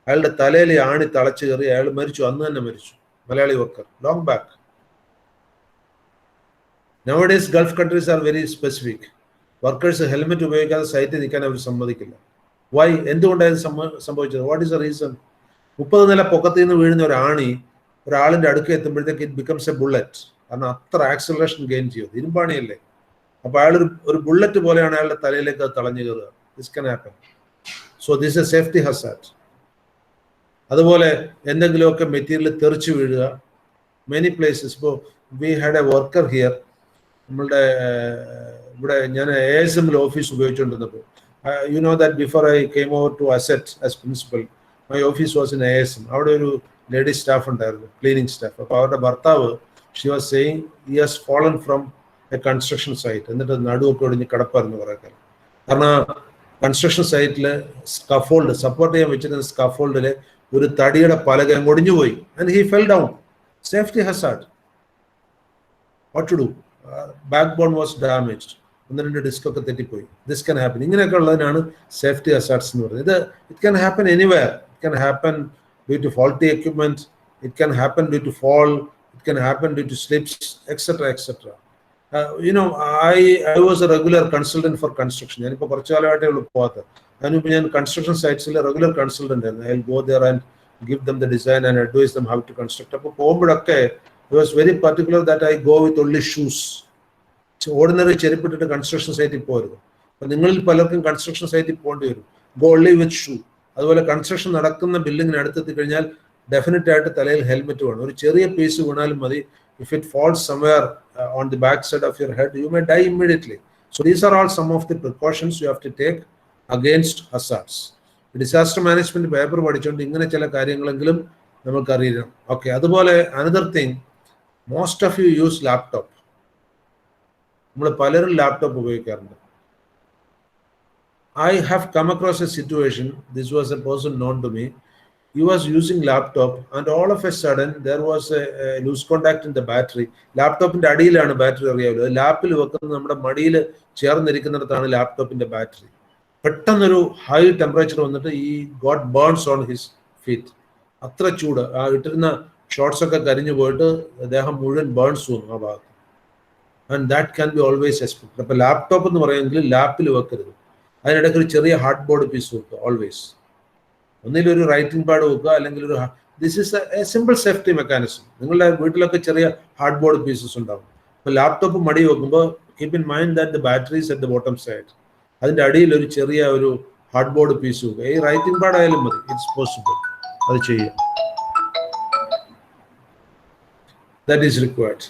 അയാളുടെ തലയിൽ ആണി തളച്ചു കയറി അയാൾ മരിച്ചു. അന്ന് തന്നെ മരിച്ചു. Malayali worker, long back. Nowadays Gulf countries are very specific. Workers helmet ഉപയോഗിക്കാതെ സൈറ്റിൽ നിൽക്കാൻ അവർ സമ്മതിക്കില്ല. വൈ? എന്തുകൊണ്ടാണ് സംഭവിച്ചത്? What is the reason? 30 നില പൊക്കത്തിൽ നിന്ന് വീഴുന്ന ഒരു ആണി ഒരാളിന്റെ അടുക്ക് എത്തുമ്പോഴത്തേക്ക് ഇറ്റ് ബിക്കംസ് എ ബുള്ളറ്റ്. കാരണം അത്ര ആക്സിലറേഷൻ ഗെയിൻ ചെയ്യും. ഇരുമ്പാണിയല്ലേ. അപ്പൊ അയാൾ ഒരു ബുള്ളറ്റ് പോലെയാണ് അയാളുടെ തലയിലേക്ക് അത് തളഞ്ഞു കയറുക. This can happen. So this A safety Hazard. അതുപോലെ എന്തെങ്കിലുമൊക്കെ മെറ്റീരിയൽ തെറിച്ചു വീഴുക. Many places. ഇപ്പോൾ we had a worker here. നമ്മളുടെ ഇവിടെ ഞാൻ ASM ഓഫീസ് ഉപയോഗിച്ചുകൊണ്ടിരുന്നപ്പോൾ you know that before I came over to Asset as principal, my office was in ASM. അവിടെ ഒരു ലേഡി സ്റ്റാഫ് ഉണ്ടായിരുന്നു, ക്ലീനിങ് സ്റ്റാഫ്. അപ്പോൾ അവരുടെ ഭർത്താവ്, she was saying he has fallen from a construction site. എന്നിട്ട് നടുവൊക്കെ ഒടിഞ്ഞ് കിടപ്പായിരുന്നു കുറേ കാലം. കാരണം കൺസ്ട്രക്ഷൻ സൈറ്റിൽ സ്കഫോൾഡ് സപ്പോർട്ട് ചെയ്യാൻ വെച്ചിരുന്ന സ്കഫോൾഡിൽ ഒരു തടിയുടെ പലക ഒടിഞ്ഞു പോയി. And he fell down. Safety hazard. What to do? Backbone was damaged. 1-2 ഡിസ്കൊക്കെ തെറ്റിപ്പോയി. This can happen. ഇങ്ങനെയൊക്കെ ഉള്ളതിനാണ് സേഫ്റ്റി ഹസാർഡ്സ് എന്ന് പറയുന്നത്. It can happen anywhere. It can happen due to faulty equipment. It can happen due to fall. It can happen due to slips, etcetera etcetera. I was a regular consultant for construction. ഞാനിപ്പോൾ കുറച്ചു കാലമായിട്ടേ ഉള്ളൂ പോകാത്ത. അതിനിപ്പോൾ ഞാൻ construction സൈറ്റ്സിലെ regular consultant ആയിരുന്നു. I will go there and give them the design and advise them how to construct. അപ്പോൾ പോകുമ്പോഴൊക്കെ it was very particular that I go with only shoes. Ordinary ചെരുപ്പിട്ടിട്ട് കൺസ്ട്രക്ഷൻ സൈറ്റിൽ പോകരുത്. അപ്പം നിങ്ങളിൽ പലർക്കും കൺസ്ട്രക്ഷൻ സൈറ്റിൽ പോകേണ്ടി വരും. Go only with shoe. അതുപോലെ കൺസ്ട്രക്ഷൻ നടക്കുന്ന ബിൽഡിങ്ങിന് അടുത്തെത്തി കഴിഞ്ഞാൽ ഡെഫിനറ്റ് ആയിട്ട് തലയിൽ ഹെൽമെറ്റ് വേണം. ഒരു ചെറിയ പീസ് വീണാലും മതി. If it falls somewhere on the back side of your head, you may die immediately. So these are all some of the precautions you have to take against hazards. Disaster management paper പഠിച്ചുകൊണ്ട് ഇങ്ങനെ ചില കാര്യങ്ങളെങ്കിലും നമുക്കറിയാം. Okay, അതുപോലെ another thing, most of you use laptop. നമ്മൾ പലരും laptop ഉപയോഗിക്കാറുണ്ട്. I have come across a situation, this was a person known to me. He was using laptop and all of a sudden there was a loose contact in the battery. ലാപ്ടോപ്പിന്റെ അടിയിലാണ് battery അറിയാമല്ലോ. ലാപ്പിൽ വെക്കുന്നത് നമ്മുടെ മടിയിൽ ചേർന്നിരിക്കുന്നിടത്താണ് ലാപ്ടോപ്പിന്റെ battery. പെട്ടെന്നൊരു high temperature വന്നിട്ട് ഈ got burns on his feet. അത്ര ചൂട്. ആ ഇട്ടിരുന്ന ഷോർട്സ് ഒക്കെ കരിഞ്ഞു പോയിട്ട് അദ്ദേഹം മുഴുവൻ ബേൺസ് വന്നു ആ ഭാഗത്ത്. And that can be always expect. അപ്പോൾ ലാപ്ടോപ്പ് എന്ന് പറയുമെങ്കിൽ ലാപ്പിൽ വെക്കരുത്. അതിനിടയ്ക്ക് ഒരു ചെറിയ ഹാർഡ് ബോർഡ് പീസ് വെക്കുക ഓൾവേസ്. ഒന്നിലും ഒരു റൈറ്റിംഗ് പാഡ് വെക്കുക, അല്ലെങ്കിൽ ഒരു this is A simple safety mechanism. നിങ്ങളുടെ വീട്ടിലൊക്കെ ചെറിയ ഹാർഡ് ബോർഡ് പീസസ് ഉണ്ടാവും. അപ്പോൾ ലാപ്ടോപ്പ് മടി വെക്കുമ്പോൾ keep in mind that the batteries at the bottom side. അതിൻ്റെ അടിയിൽ ഒരു ചെറിയ ഒരു ഹാർഡ് ബോർഡ് പീസ് വെക്കുക. ഈ റൈറ്റിംഗ് പാഡ് ആയാലും മതി, ഇറ്റ്സ് പോസിബിൾ. അത് ചെയ്യാം. That is required.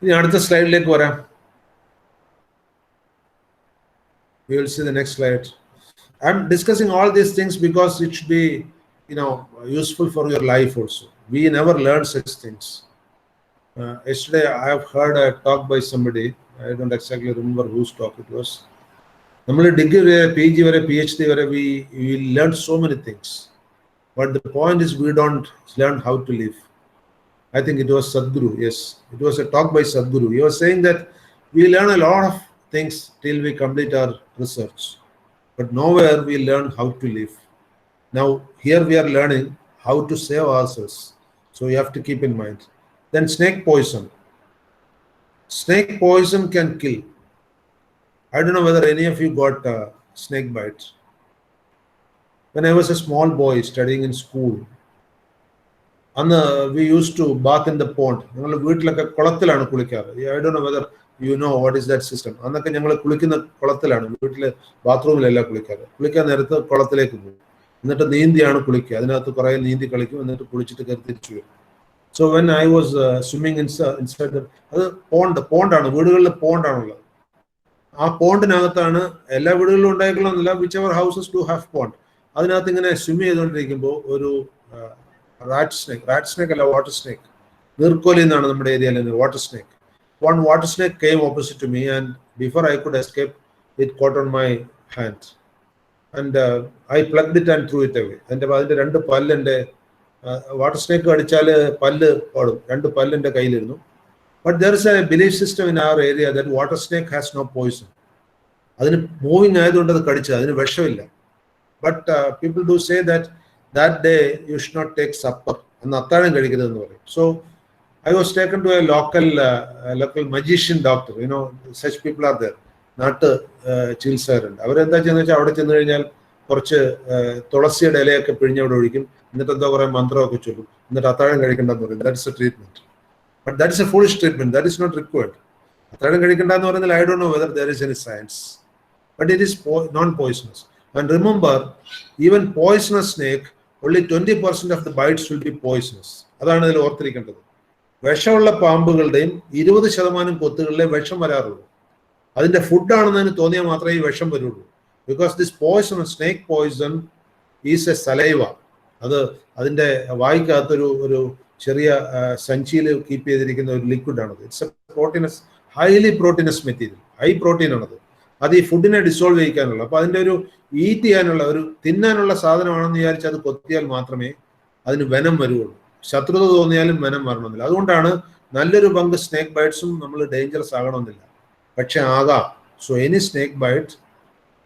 ഇനി അടുത്ത സ്ലൈഡിലേക്ക് വരാം. We will see the next slide. I'm discussing all these things because it should be, useful for your life also. We never learn such things. Yesterday I have heard a talk by somebody. I don't exactly remember whose talk it was. Nammal degree vare, PG vare, PhD vare, we learn so many things. But the point is we don't learn how to live. I think it was Sadhguru. Yes, it was a talk by Sadhguru. He was saying that we learn a lot of things till we complete our research, but nowhere we learn how to live. Now here we are learning how to save ourselves, so you have to keep in mind. Then snake poison. Snake poison can kill. I don't know whether any of you got snake bite. When I was a small boy studying in school, and we used to bath in the pond. ഞങ്ങൾ വീട്ടിലൊക്കെ കുളത്തിലാണ് കുളിക്കാറ്. I don't know whether you know what is that system. അന്നൊക്കെ ഞങ്ങൾ കുളിക്കുന്ന കുളത്തിലാണ്. വീട്ടിൽ ബാത്റൂമിലല്ല കുളിക്കാറ്. കുളിക്കാൻ നേരത്ത് കുളത്തിലേക്ക് പോകും. എന്നിട്ട് നീന്തിയാണ് കുളിക്കുക. അതിനകത്ത് കുറേ നീന്തി കളിക്കും. എന്നിട്ട് കുളിച്ചിട്ട് കയറി തിരിച്ചു വരും. So when I was swimming inside, അത് പോണ്ടാണ്. വീടുകളിൽ പോണ്ടാണുള്ളത്. ആ പോണ്ടിനകത്താണ്, എല്ലാ വീടുകളിലും ഉണ്ടായിക്കൊള്ളുന്നില്ല, whichever houses do have pond. അതിനകത്ത് ഇങ്ങനെ സ്വിം ചെയ്തുകൊണ്ടിരിക്കുമ്പോൾ ഒരു റാറ്റ് സ്നേക്ക് അല്ല, വാട്ടർ സ്നേക്ക്, നീർക്കോലി എന്നാണ് നമ്മുടെ ഏരിയയിൽ water snake. One water snake came opposite to me, and before I could escape, it caught on my hand, and I plucked it and threw it away. And അതിന്റെ രണ്ട് പല്ലിന്റെ water snake അടിച്ചാൽ പല്ല് പാടും. രണ്ട് പല്ലിന്റെ കയ്യിലിരുന്നു. But there is a belief system in our area that water snake has no poison. അതിന് moving ആയതുകൊണ്ട് അത് കടിച്ചത്, അതിന് വിഷമില്ല. But people do say that day you should not take supper. അന്ന് അത്താഴം കഴിക്കരുതെന്ന് പറയും. So I was taken to a local magician doctor. Such people are there. നാട്ട് ചികിത്സകരുണ്ട്. അവരെന്താ ചെയ്യുന്നത് വെച്ചാൽ അവിടെ ചെന്ന് കഴിഞ്ഞാൽ കുറച്ച് തുളസിയുടെ ഇലയൊക്കെ പിഴിഞ്ഞ് അവിടെ ഒഴിക്കും. എന്നിട്ട് എന്തോ കുറേ മന്ത്രമൊക്കെ ചൊല്ലും. എന്നിട്ട് അത്താഴം കഴിക്കേണ്ടെന്ന് പറയും. That's a treatment. But that is a foolish treatment. That is not required. അത്താഴം കഴിക്കേണ്ടെന്ന് പറയുന്നത് I don't know whether there is any science. But it is non-poisonous. And remember, even poisonous snake, only 20% of the bites will be poisonous. അതാണ് ഇതിൽ ഓർത്തിരിക്കേണ്ടത്. വിഷമുള്ള പാമ്പുകളുടെയും 20% കൊത്തുകളിലെ വിഷം വരാറുള്ളൂ. അതിന്റെ ഫുഡാണെന്ന് തോന്നിയാൽ മാത്രമേ ഈ വിഷം വരുള്ളൂ. Because this poison, snake poison is a saliva. അത് അതിന്റെ വായിക്കകത്തൊരു ചെറിയ സഞ്ചിയിൽ കീപ്പ് ചെയ്തിരിക്കുന്ന ഒരു ലിക്വിഡാണത്. It's a proteinous, highly proteinous material, high protein ആണത്. അത് ഈ ഫുഡിനെ ഡിസോൾവ് ചെയ്യിക്കാനുള്ള, അപ്പൊ അതിന്റെ ഒരു ഈറ്റ് ചെയ്യാനുള്ള, ഒരു തിന്നാനുള്ള സാധനമാണെന്ന് വിചാരിച്ച് അത് കൊത്തിയാൽ മാത്രമേ അതിന് വെനം വരുള്ളൂ. ശത്രുത തോന്നിയാലും വെനം വരണമെന്നില്ല. അതുകൊണ്ടാണ് നല്ലൊരു പങ്ക് സ്നേക്ക് ബൈറ്റ്സും നമ്മൾ ഡേഞ്ചറസ് ആകണമെന്നില്ല, പക്ഷെ ആകാം. So any snake bite,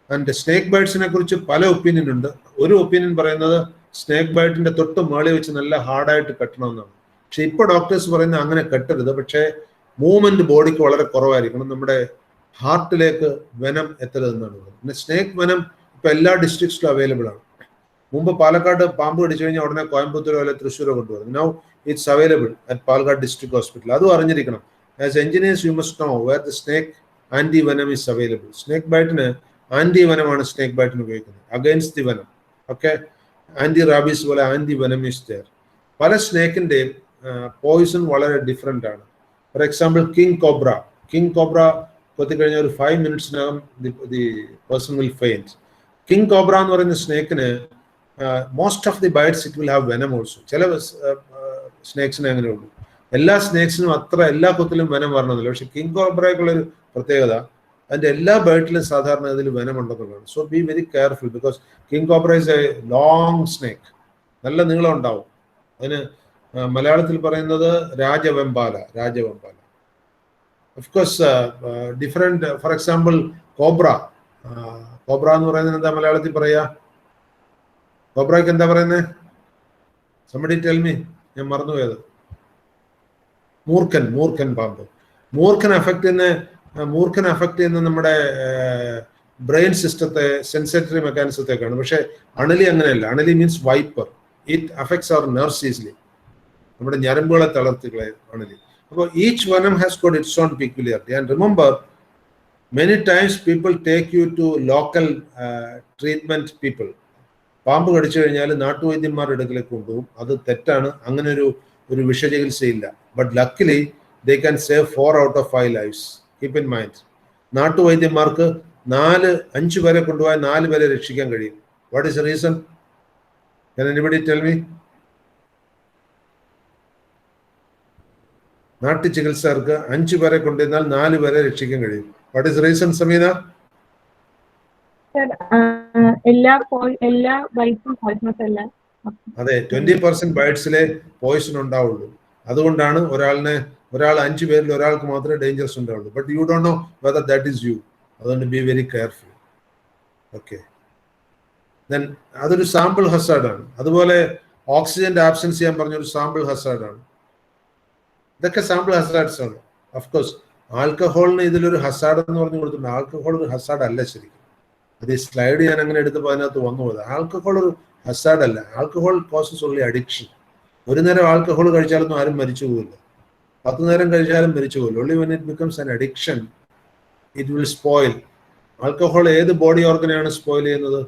and snake ബൈറ്റ്സിനെ കുറിച്ച് പല ഒപ്പീനിയൻ ഉണ്ട്. ഒരു ഒപ്പീനിയൻ പറയുന്നത് സ്നേക്ക് ബൈറ്റിന്റെ തൊട്ട് മേളിൽ വെച്ച് നല്ല ഹാർഡായിട്ട് കെട്ടണമെന്നാണ്. പക്ഷെ ഇപ്പൊ ഡോക്ടേഴ്സ് പറയുന്നത് അങ്ങനെ കെട്ടരുത്, പക്ഷേ മൂവ്മെന്റ് ബോഡിക്ക് വളരെ കുറവായിരിക്കണം, നമ്മുടെ ഹാർട്ടിലേക്ക് വെനം എത്തരുതെന്നാണ് പറയുന്നത്. പിന്നെ സ്നേക്ക് വെനം ഇപ്പൊ എല്ലാ ഡിസ്ട്രിക്ട്സിലും അവൈലബിൾ ആണ്. മുമ്പ് പാലക്കാട് പാമ്പ് കടിച്ചു കഴിഞ്ഞാൽ ഉടനെ കോയമ്പത്തൂരോ അല്ലെങ്കിൽ തൃശ്ശൂരോ കൊണ്ടുവരുന്നു. Now it's available at Palakkad district hospital. അതും അറിഞ്ഞിരിക്കണം. As engineers you must know where the snake anti venom is available. Snake ബൈറ്റിന് ആന്റി വെനമാണ് സ്നേക്ക് ബൈറ്റിന് ഉപയോഗിക്കുന്നത്, against the venom. Okay, anti rabies പോലെ ആന്റി വെനം ഈസ് ദെയർ. പല സ്നേക്കിന്റെയും poison വളരെ ഡിഫറെന്റ് ആണ്. ഫോർ എക്സാമ്പിൾ കിങ് കോബ്ര കൊത്തിക്കഴിഞ്ഞാൽ ഒരു 5 മിനിറ്റ്സിനകം the person will faint. King cobra എന്ന് പറയുന്ന സ്നേക്കിന് most of the bytes it will have venom also. ചില സ്നേക്സിന് അങ്ങനെ ഉള്ളൂ. എല്ലാ സ്നേക്സിനും അത്ര എല്ലാ കൊത്തിലും വെനം വരണമെന്നില്ല. പക്ഷെ കിങ് കോബ്രയ്ക്കുള്ളൊരു പ്രത്യേകത അതിന്റെ എല്ലാ ബൈറ്റിലും സാധാരണ അതിൽ വെനം ഉണ്ടെന്നുള്ളതാണ്. So be very careful, because king cobra is a long snake, നല്ല നീളം ഉണ്ടാവും. അതിന് മലയാളത്തിൽ പറയുന്നത് രാജവെമ്പാല. Of course different. For example cobra എന്ന് പറയുന്നത് എന്താ മലയാളത്തിൽ പറയാ? കോബ്രയ്ക്ക് എന്താ പറയുന്നത്? somebody tell me. ഞാൻ മറന്നുപോയത്. മൂർഖൻ പാമ്പ്. മൂർഖൻ അഫക്ട് ചെയ്യുന്ന നമ്മുടെ ബ്രെയിൻ സിസ്റ്റത്തെ, സെൻസേറ്ററി മെക്കാനിസത്തെക്കാണ്. പക്ഷെ അണലി അങ്ങനെയല്ല. അണലി means viper. It affects our nerves easily. നമ്മുടെ ഞരമ്പുകളെ തളർത്തുകളെ അണലി. അപ്പോൾ each venom has got its own peculiarity. And remember, many times people take you to local treatment people. പാമ്പ് കടിച്ചു കഴിഞ്ഞാൽ നാട്ടുവൈദ്യന്മാരുടെ അടുക്കലേക്ക് കൊണ്ടുപോകും. അത് തെറ്റാണ്. അങ്ങനെ ഒരു വിഷചികിത്സയില്ല. But luckily they can save 4 out of 5 lives. Keep in mind. നാട്ടുവൈദ്യന്മാർക്ക് 4-5 പേരെ കൊണ്ടുപോയാൽ 4 പേരെ രക്ഷിക്കാൻ കഴിയും. What is the reason? Can anybody tell me? നാട്ടു ചികിത്സകർക്ക് 5 പേരെ കൊണ്ടുവന്നാൽ 4 പേരെ രക്ഷിക്കാൻ കഴിയും. What is the reason, Samina? എല്ലാ ബൈറ്റ്സും പോയിസണസ് അല്ല. അതെ, 20% ബൈറ്റ്സിലെ പോയിസൺ ഉണ്ടാവുള്ളൂ. അതുകൊണ്ടാണ് ഒരാൾ 5 പേരിൽ ഒരാൾക്ക് മാത്രമേ ഡേഞ്ചറസ് ഉണ്ടാവുള്ളൂ. But you don't know whether that is you. അതുകൊണ്ട് be very careful. Okay, then അതൊരു സാമ്പിൾ ഹസാർഡാണ്. അതുപോലെ ഓക്സിജന്റെ ആബ്സെൻസ് ചെയ്യാൻ പറഞ്ഞൊരു സാമ്പിൾ ഹസാർഡാണ്. ഇതൊക്കെ സാമ്പിൾ ഹസാർഡ്സ് ആണ്. ഓഫ്കോഴ്സ് ആൽക്കഹോളിന് ഇതിലൊരു ഹസാർഡ് എന്ന് പറഞ്ഞു കൊടുത്തിട്ടുണ്ട്. ആൽക്കഹോൾ ഒരു ഹസാർഡ് അല്ല ശരിക്കും. അത് ഈ സ്ലൈഡ് ഞാൻ അങ്ങനെ എടുത്തപ്പോൾ അതിനകത്ത് വന്നു പോയത്. ആൽക്കഹോൾ ഒരു ഹസാർഡ് അല്ല. Alcohol causes only addiction. ഒരു നേരം ആൽക്കഹോൾ കഴിച്ചാലൊന്നും ആരും മരിച്ചു പോകില്ല. 10 നേരം കഴിച്ചാലും മരിച്ചു പോകില്ല. Only when it becomes an addiction it will spoil. Alcohol ഏത് ബോഡി ഓർഗനെയാണ് സ്പോയിൽ ചെയ്യുന്നത്?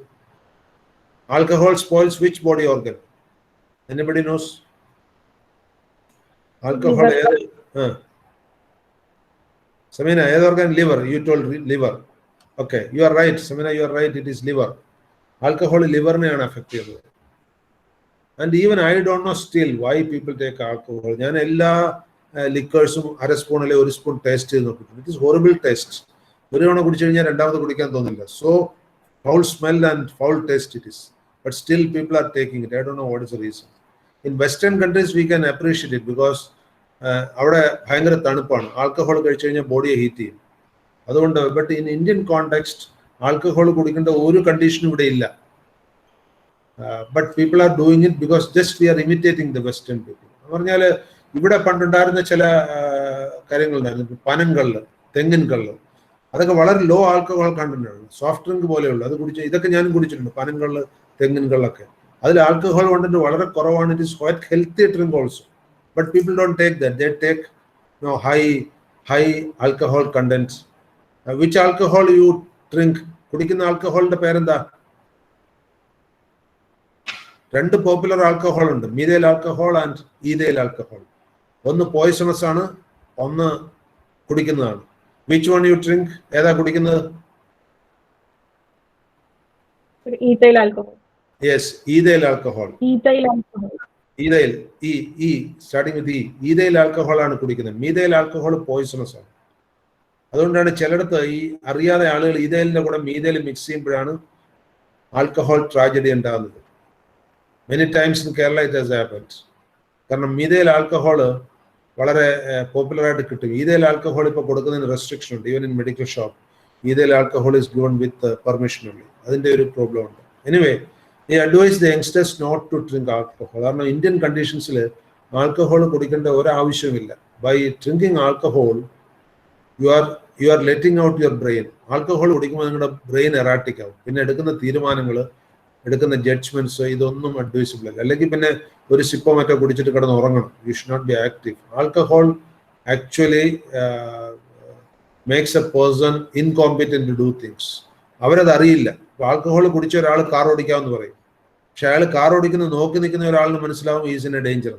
Alcohol spoils which body organ? Anybody knows? Alcohol ഏത്? സമീന, ഏത് organ? Liver. You told liver. Okay, you are right Sameena, you are right. It is liver. Alcohol ലിവറിനെയാണ് affect ചെയ്യുന്നത്. And even I don't know still why people take alcohol. ഞാൻ എല്ലാ ലിക്കേഴ്സും 1/2 spoon അല്ലെങ്കിൽ 1 spoon taste ചെയ്ത് നോക്കിയിട്ടുണ്ട്. It is horrible taste. ഒരു തവണ കുടിച്ചു കഴിഞ്ഞാൽ രണ്ടാമത് കുടിക്കാൻ തോന്നില്ല. So foul smell and foul taste it is. But still people are taking it. I don't no what is the reason. In western countries we can appreciate it because അവിടെ ഭയങ്കര തണുപ്പാണ്. ആൽക്കഹോൾ കഴിച്ചു കഴിഞ്ഞാൽ ബോഡിയെ ഹീറ്റ് ചെയ്യും. അതുകൊണ്ട് but in Indian context alcohol കുടിക്കേണ്ട ഒരു കണ്ടീഷനും ഇവിടെ ഇല്ല. But people are doing it because just we are imitating the western people. എന്ന് പറഞ്ഞാൽ ഇവിടെ പണ്ടുണ്ടായിരുന്ന ചില കാര്യങ്ങളുണ്ടായിരുന്നു. പനങ്കള്ള്, തെങ്ങിൻ കള്ള്, അതൊക്കെ വളരെ ലോ ആൽക്കഹോൾ കണ്ടന്റ് ആണ്. സോഫ്റ്റ് ഡ്രിങ്ക് പോലെയുള്ള അത് കുടിച്ച് ഇതൊക്കെ ഞാനും കുടിച്ചിട്ടുണ്ട്. പനങ്കള്ള്, തെങ്ങിൻ കള്ളൊക്കെ അതിൽ ആൽക്കഹോൾ കണ്ടന്റ് വളരെ കുറവാണ്. It is quite healthy drink also. But people don't take that. They take high alcohol content. Which alcohol you drink? കുടിക്കുന്ന ആൽക്കഹോളിന്റെ പേരെന്താ? 2 പോപ്പുലർ ആൽക്കഹോൾ ഉണ്ട്, methyl alcohol and ethyl alcohol. ഒന്ന് പോയിസണസ് ആണ്, ഒന്ന് കുടിക്കുന്നതാണ്. Which one you drink? ഏതാ കുടിക്കുന്നത്? Ethyl alcohol. Yes, ethyl alcohol. Ethyl alcohol. Ethyl, E starting with ethyl alcohol ആണ് കുടിക്കുന്നത്. മീതൈൽ ആൽക്കഹോൾ പോയിസണസ് ആണ്. അതുകൊണ്ടാണ് ചിലയിടത്ത് ഈ അറിയാതെ ആളുകൾ ഈതൈലിന്റെ കൂടെ മീതൈൽ മിക്സ് ചെയ്യുമ്പോഴാണ് ആൽക്കഹോൾ ട്രാജഡി ഉണ്ടാകുന്നത്. Many times in Kerala it has happened. കാരണം മീതൈൽ ആൽക്കഹോൾ വളരെ പോപ്പുലർ ആയിട്ട് കിട്ടും. ഈതൈൽ ആൽക്കഹോൾ ഇപ്പോൾ കൊടുക്കുന്നതിന് റെസ്ട്രിക്ഷൻ ഉണ്ട്. Even in medical shop ethyl alcohol is given with permission only. അതിന്റെ ഒരു പ്രോബ്ലം ഉണ്ട്. എനിവേ, ഈ advise the youngsters not to drink alcohol. കാരണം ഇന്ത്യൻ കണ്ടീഷൻസിൽ ആൽക്കഹോൾ കുടിക്കേണ്ട ഒരാവശ്യമില്ല. By drinking alcohol you are letting out your brain. Alcohol കുടിക്കുമ്പോൾ നിങ്ങളുടെ ബ്രെയിൻ എറാറ്റിക് ആവും. പിന്നെ എടുക്കുന്ന തീരുമാനങ്ങൾ, എടുക്കുന്ന ജഡ്ജ്മെന്റ്സ് ഇതൊന്നും അഡ്വൈസബിൾ അല്ല. അല്ലെങ്കിൽ പിന്നെ ഒരു സിപ്പോ മറ്റോ കുടിച്ചിട്ട് കിടന്ന് ഉറങ്ങണം. You should not be active. Alcohol actually makes a person incompetent to do things. അവരത് അറിയില്ല. ഇപ്പൊ ആൽക്കഹോൾ കുടിച്ച ഒരാൾ കാർ ഓടിക്കാമെന്ന് പറയും. പക്ഷെ അയാൾ കാർ ഓടിക്കുന്ന നോക്കി നിൽക്കുന്ന ഒരാളിന് മനസ്സിലാവും ഈസ് ഇൻ എ ഡേഞ്ചർ.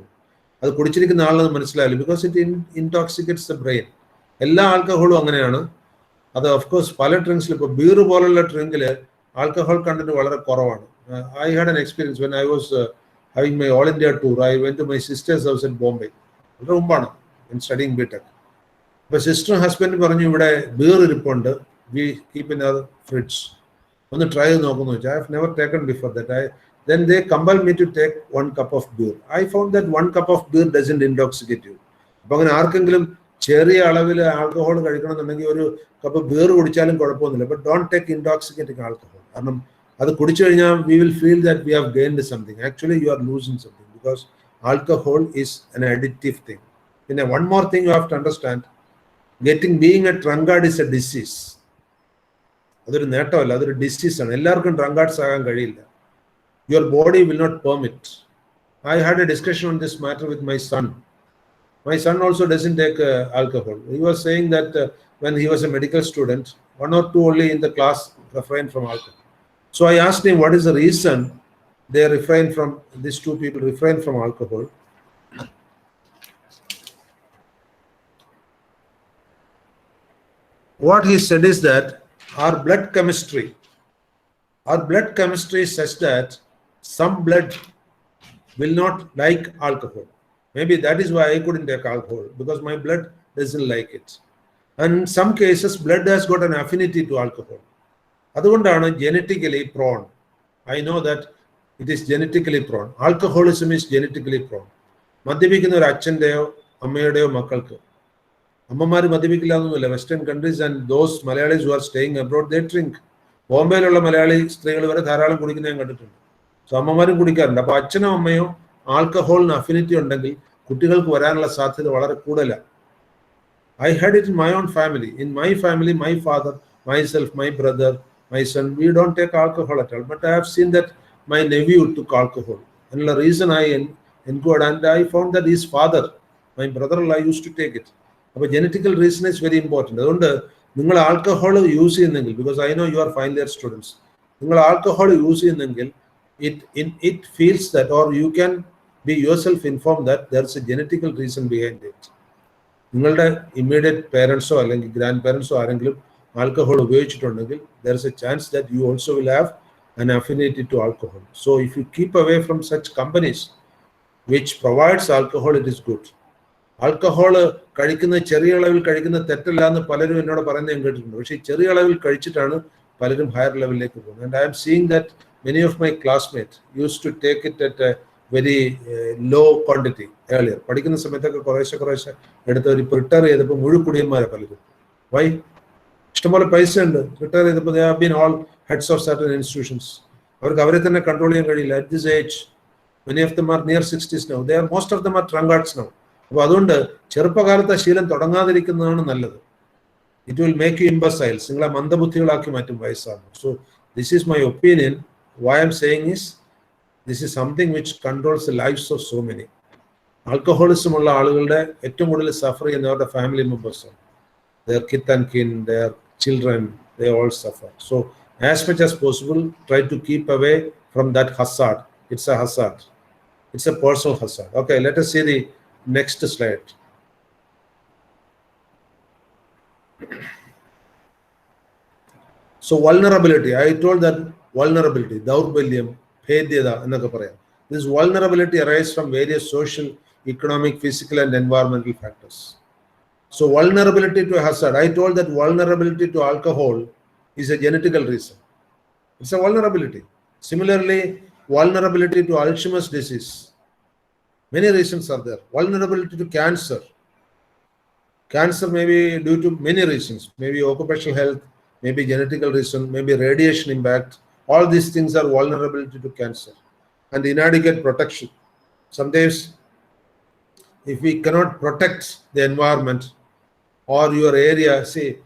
അത് കുടിച്ചിരിക്കുന്ന ആളിന് മനസ്സിലാവില്ല. Because it intoxicates the brain. എല്ലാ ആൽക്കഹോളും അങ്ങനെയാണ്. അത് ഓഫ്കോഴ്സ് പല ഡ്രിങ്ക്സിൽ, ഇപ്പോൾ ബീർ പോലുള്ള ഡ്രിങ്കിൽ ആൽക്കഹോൾ കണ്ടന്റ് വളരെ കുറവാണ്. I had an experience when I was having my all India tour. I went to my sister's house at Bombay. വളരെ മുമ്പാണ്, ഇൻ സ്റ്റഡിങ് ബിടെക്. അപ്പൊ സിസ്റ്ററും ഹസ്ബൻഡ് പറഞ്ഞു, ഇവിടെ ബീർ ഇരിപ്പുണ്ട്, we keep in our fridge, ഒന്ന് ട്രൈ ചെയ്ത് നോക്കുന്നു വെച്ചാൽ. I have never taken before that. Then they compelled me to take 1 cup of beer. I found that 1 cup of beer doesn't intoxicate you. അപ്പൊ അങ്ങനെ ആർക്കെങ്കിലും ചെറിയ അളവിൽ ആൽക്കഹോൾ കഴിക്കണമെന്നുണ്ടെങ്കിൽ ഒരു കപ്പ് ബീർ കുടിച്ചാലും കുഴപ്പമൊന്നുമില്ല. But don't take intoxicating alcohol. കാരണം അത് കുടിച്ചു കഴിഞ്ഞാൽ we will feel that we have gained something. Actually you are losing something because alcohol is an addictive thing. പിന്നെ one more thing you have to understand, being a drunkard is a disease. അതൊരു നേട്ടമല്ല, അതൊരു ഡിസീസാണ്. എല്ലാവർക്കും ഡ്രങ്കാർഡ്സ് ആകാൻ കഴിയില്ല. Your body will not permit. I had a discussion on this matter with my son. My son also doesn't take alcohol. He was saying that when he was a medical student, 1 or 2 only in the class refrained from alcohol. So I asked him, what is the reason they refrain from, these 2 people refrain from alcohol? What he said is that our blood chemistry is such that some blood will not like alcohol. Maybe that is why I couldn't take alcohol, because my blood doesn't like it. And in some cases, blood has got an affinity to alcohol. അതുകൊണ്ടാണ് genetically prone. I know that it is genetically prone. Alcoholism is genetically prone. മദ്യപിക്കുന്ന ഒരു അച്ഛൻ്റെയോ അമ്മയുടെയോ മക്കൾക്ക്, അമ്മമാർ മദ്യപിക്കില്ല എന്നൊന്നുമില്ല. Western countries and those Malayalis who are staying abroad they drink. ബോംബെയിലുള്ള മലയാളി സ്ത്രീകൾ വരെ ധാരാളം കുടിക്കുന്ന ഞാൻ കണ്ടിട്ടുണ്ട്. സോ അമ്മമാരും കുടിക്കാറുണ്ട്. അപ്പൊ അച്ഛനോ അമ്മയോ ആൽക്കഹോളിന് അഫിനിറ്റി ഉണ്ടെങ്കിൽ കുട്ടികൾക്ക് വരാനുള്ള സാധ്യത വളരെ കൂടുതലാണ്. I had it in my own family. In my family, my father, myself, my brother, my son, we don't take alcohol at all. But I have seen that my nephew took alcohol. And the reason I inquired, and I found that his father, my brother-in-law, used to take it. But genetical reason is very important. അതുകൊണ്ട് നിങ്ങൾ alcohol use ചെയ്യുന്നെങ്കിൽ, because I know you are final year students, നിങ്ങൾ alcohol use ചെയ്യുന്നെങ്കിൽ it feels that, or you can be yourself informed that there is a genetical reason behind it. നിങ്ങളുടെ immediate പേരൻസോ അല്ലെങ്കിൽ grand പേരൻസോ ആരെങ്കിലും alcohol ഉപയോഗിച്ചിട്ടുണ്ടെങ്കിൽ there is a chance that you also will have an affinity to alcohol. So if you keep away from such companies which provides alcohol, it is good. Alcohol കഴിക്കുന്ന ചെറിയ അളവിൽ കഴിക്കുന്ന തെറ്റല്ല എന്ന് പലരും എന്നോട് പറയുന്നത് ഞാൻ കേട്ടിട്ടുണ്ട്. പക്ഷേ ചെറിയ അളവിൽ കഴിച്ചിട്ടാണ് പലരും ഹയർ ലെവലിലേക്ക് പോകുന്നത്. And I am seeing that many of my classmates used to take it at a very low quantity earlier. പഠിക്കുന്ന സമയത്തൊക്കെ കുറേശ്ശെ എടുത്തവർ ഇപ്പോൾ റിട്ടയർ ചെയ്തപ്പോൾ മുഴുക്കുടിയന്മാരെ പലരും. വൈ? ഇഷ്ടംപോലെ പൈസ ഉണ്ട്. റിട്ടയർ ചെയ്തപ്പോൾ they have been all heads of certain institutions. അവർക്ക് അവരെ തന്നെ കൺട്രോൾ ചെയ്യാൻ കഴിയില്ല. At this age, many of them are near 60s now. Most of them are drunkards now. അപ്പോൾ അതുകൊണ്ട് ചെറുപ്പകാലത്തെ ശീലം തുടങ്ങാതിരിക്കുന്നതാണ് നല്ലത്. It will make you imbeciles. നിങ്ങളെ മന്ദബുദ്ധികളാക്കി മാറ്റും വയസ്സാകും. So this is my opinion. Why I'm saying is, this is something which controls the lives of so many. Alcoholism ഉള്ള ആളുകളുടെ ഏറ്റവും കൂടുതൽ സഫർ ചെയ്യുന്നവരുടെ family members, their kith and kin, their children, they all suffer. So as much as possible, try to keep away from that hazard. It's a hazard. It's a personal hazard. Okay, let us see the Next slide. So vulnerability, I told that vulnerability, Daurbalyam, Bhedyada, എന്നൊക്കെ പറയാം. This vulnerability arises from various social, economic, physical, and environmental factors. So vulnerability to hazard, I told that vulnerability to alcohol is a genetical reason. It's a vulnerability. Similarly, vulnerability to Alzheimer's disease. Many reasons are there. Vulnerability to cancer. Cancer may be due to many reasons. Maybe occupational health, maybe genetical reason, maybe radiation impact. All these things are vulnerability to cancer. And inadequate protection. Sometimes, if we cannot protect the environment or your area, see,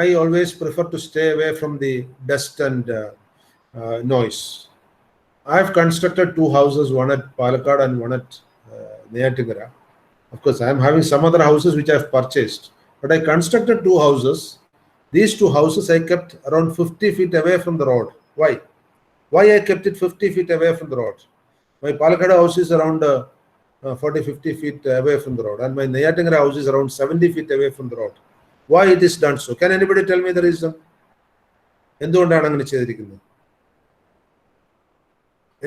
I always prefer to stay away from the dust and noise. I've constructed 2 houses, one at Palakkad and one at Neyatankara. Of course, I am having some other houses which I have purchased, but I constructed 2 houses. These 2 houses I kept around 50 feet away from the road. Why? Why I kept it 50 feet away from the road? My Palakkad house is around 40-50 feet away from the road, and my Neyatankara house is around 70 feet away from the road. Why it is done so? Can anybody tell me the reason? എന്തുകൊണ്ടാണ് അങ്ങനെ ചെയ്തിരിക്കുന്നത്?